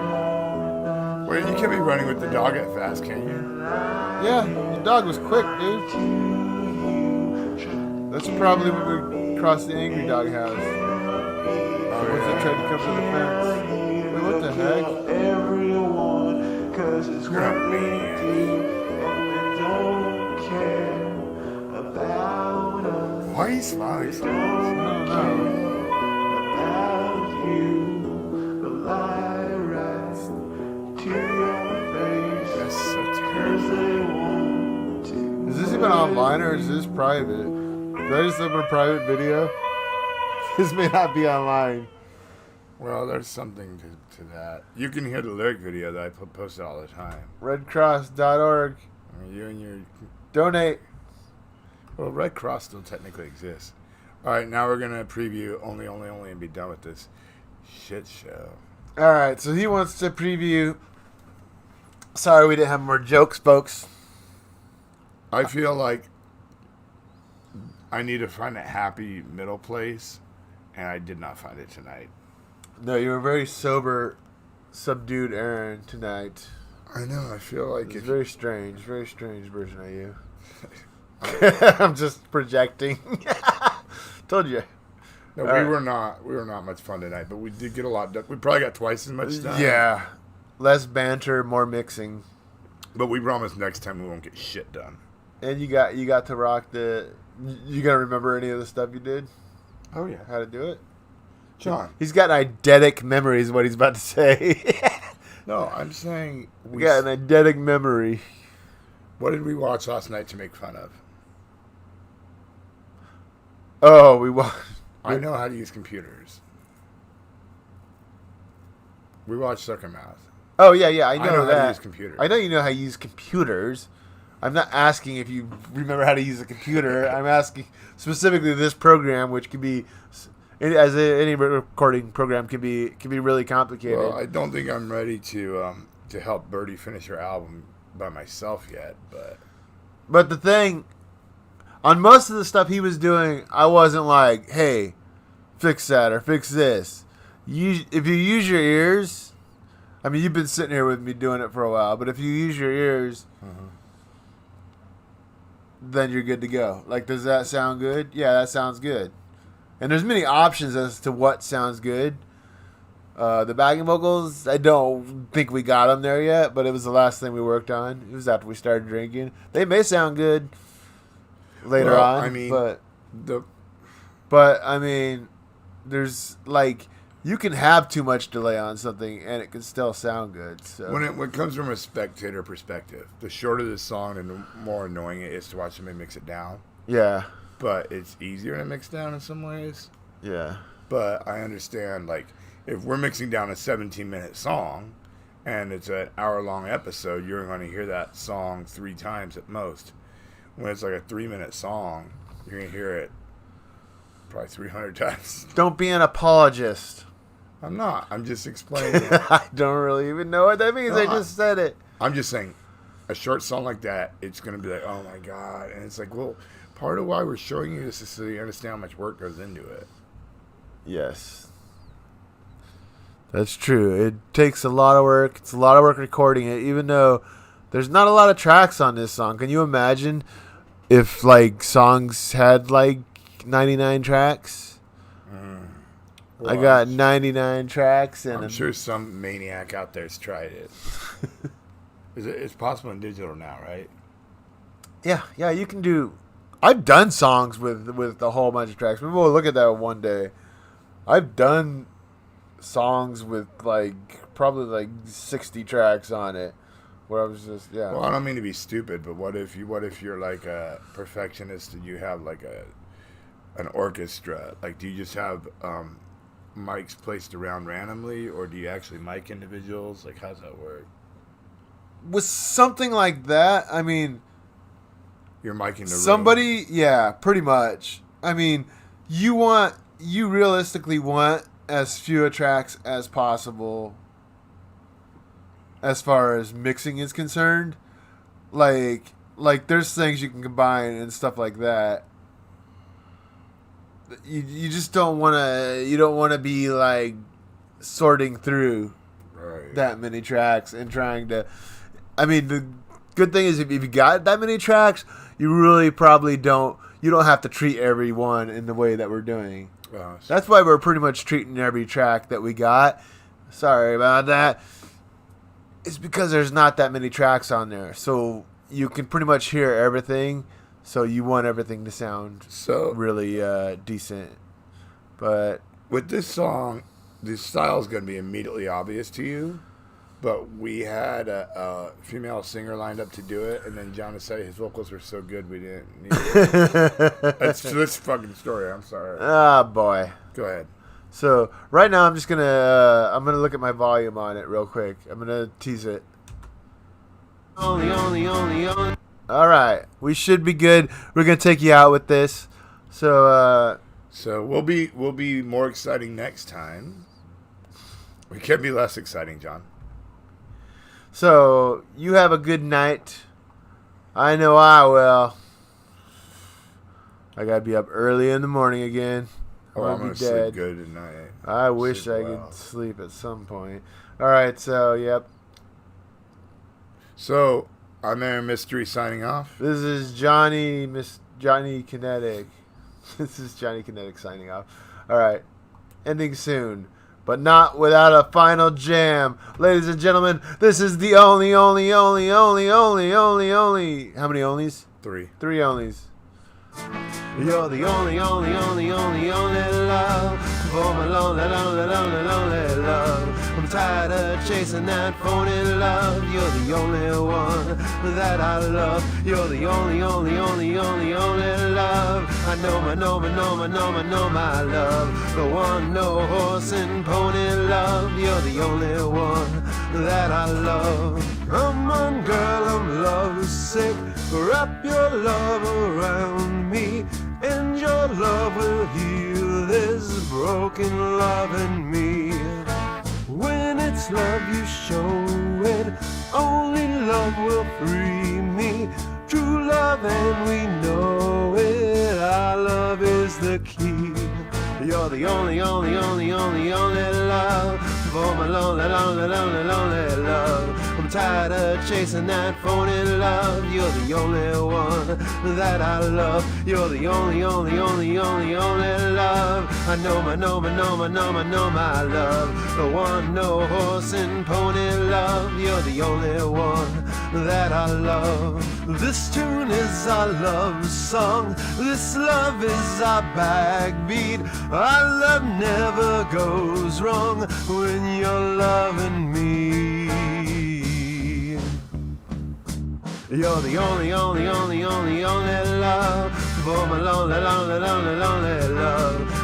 Wait, you can't be running with the dog that fast, can you? Yeah, the dog was quick, dude. That's probably when we crossed the angry dog house. Once they tried to come to the fence. Wait, what the heck? You're a maniac. Why are you smiling so much? I don't know. That's so terrible. Is this even online or is this private? Did I just open a private video? This may not be online. Well, there's something to that. You can hear the lyric video that I post all the time. Redcross.org. I mean, you and your... Donate. Well, Red Cross still technically exists. All right, now we're going to preview Only, and be done with this shit show. Alright, so he wants to preview. Sorry we didn't have more jokes, folks. I feel like I need to find a happy middle place, and I did not find it tonight. No, you were very sober, subdued Aaron tonight. I know, I feel like It's if very strange version of you. I'm just projecting. Told you. No, All right. we were not much fun tonight, but we did get a lot done. We probably got twice as much done. Yeah. Less banter, more mixing. But we promise next time we won't get shit done. And you got to rock the... You gotta remember any of the stuff you did? Oh, yeah. How to do it? John. He's got an eidetic memory is what he's about to say. No, I'm saying... We got an eidetic memory. What did we watch last night to make fun of? Oh, we watched... I know how to use computers. We watched Sucker Mouth. Oh, yeah, I know, how that. to use computers. I know you know how to use computers. I'm not asking if you remember how to use a computer. I'm asking specifically this program, which can be, any recording program can be really complicated. Well, I don't think I'm ready to help Birdie finish her album by myself yet, but But the thing, On most of the stuff he was doing, I wasn't like, hey, fix that or fix this. If you use your ears, I mean, you've been sitting here with me doing it for a while, but if you use your ears, then you're good to go. Like, does that sound good? Yeah, that sounds good. And there's many options as to what sounds good. The backing vocals, I don't think we got them there yet, but it was the last thing we worked on. It was after we started drinking. They may sound good later on. I mean, but I mean, there's like, you can have too much delay on something and it can still sound good. So when it comes from a spectator perspective, the shorter the song and the more annoying it is to watch somebody mix it down. Yeah. But it's easier to mix down in some ways. Yeah. But I understand, like, if we're mixing down a 17-minute song and it's an hour-long episode, you're going to hear that song 3 times at most. When it's like a 3-minute song, you're going to hear it probably 300 times. Don't be an apologist. I'm not. I'm just explaining. I don't really even know what that means. No, I just said it. I'm just saying, a short song like that, it's going to be like, oh my God. And it's like, well, part of why we're showing you this is so you understand how much work goes into it. Yes. That's true. It takes a lot of work. It's a lot of work recording it, even though there's not a lot of tracks on this song. Can you imagine if, like, songs had, like, 99 tracks? Well, I got 99 tracks, and I'm sure some maniac out there's tried it. It's possible in digital now, right? Yeah, you can do. I've done songs with a whole bunch of tracks. Maybe we'll look at that one day. I've done songs with probably 60 tracks on it, where I was just Well, I don't mean to be stupid, but what if you're like a perfectionist and you have like an orchestra? Like, do you just have mics placed around randomly, or do you actually mic individuals? Like, how's that work? With something like that, I mean, You're micing the somebody, yeah, pretty much. I mean, you realistically want as few tracks as possible as far as mixing is concerned. Like there's things you can combine and stuff like that. You just don't want to be like sorting through that many tracks and trying to. I mean, the good thing is if you got that many tracks, you really probably don't. You don't have to treat every one in the way that we're doing. That's why we're pretty much treating every track that we got. Sorry about that. It's because there's not that many tracks on there, so you can pretty much hear everything. So you want everything to sound really decent. But with this song, the style is going to be immediately obvious to you. But we had a female singer lined up to do it, and then John said his vocals were so good we didn't need it. That's this fucking story. I'm sorry. Ah, boy. Go ahead. So right now I'm just gonna look at my volume on it real quick. I'm gonna tease it. Only. All right, we should be good. We're gonna take you out with this. So we'll be more exciting next time. We can't be less exciting, John. So you have a good night. I know I will. I gotta be up early in the morning again. I'm gonna sleep good tonight. I wish I could sleep at some point. All right, so yep. So I'm Aaron Mystery signing off. This is Johnny Kinetic. This is Johnny Kinetic signing off. All right, ending soon, but not without a final jam, ladies and gentlemen. This is the only. How many onlys? 3. 3 onlys. You're the only love for my lonely love. I'm tired of chasing that phony love. You're the only one that I love. You're the only love. I know my love. The one, no horse and pony love. You're the only one that I love. Come on, girl, I'm lovesick. Wrap your love around me, and your love will heal this broken love in me. When it's love you show it, only love will free me. True love, and we know it. You're the only love for my lonely love. I'm tired of chasing that phony love. You're the only one that I love. You're the only love. I know my love. The one, no horse and pony love. You're the only one that I love. This tune is our love song. This love is our backbeat. Our love never goes wrong when you're loving me. You're the only love for my lonely love.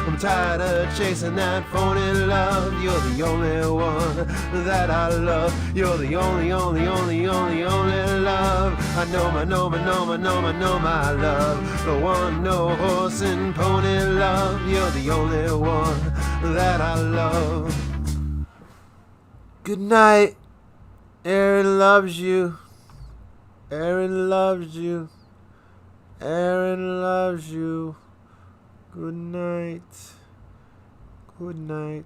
I'm tired of chasing that phony love. You're the only one that I love. You're the only love. I know my love. The one, no horse and pony love. You're the only one that I love. Good night. Aaron loves you. Aaron loves you. Aaron loves you. Good night. Good night.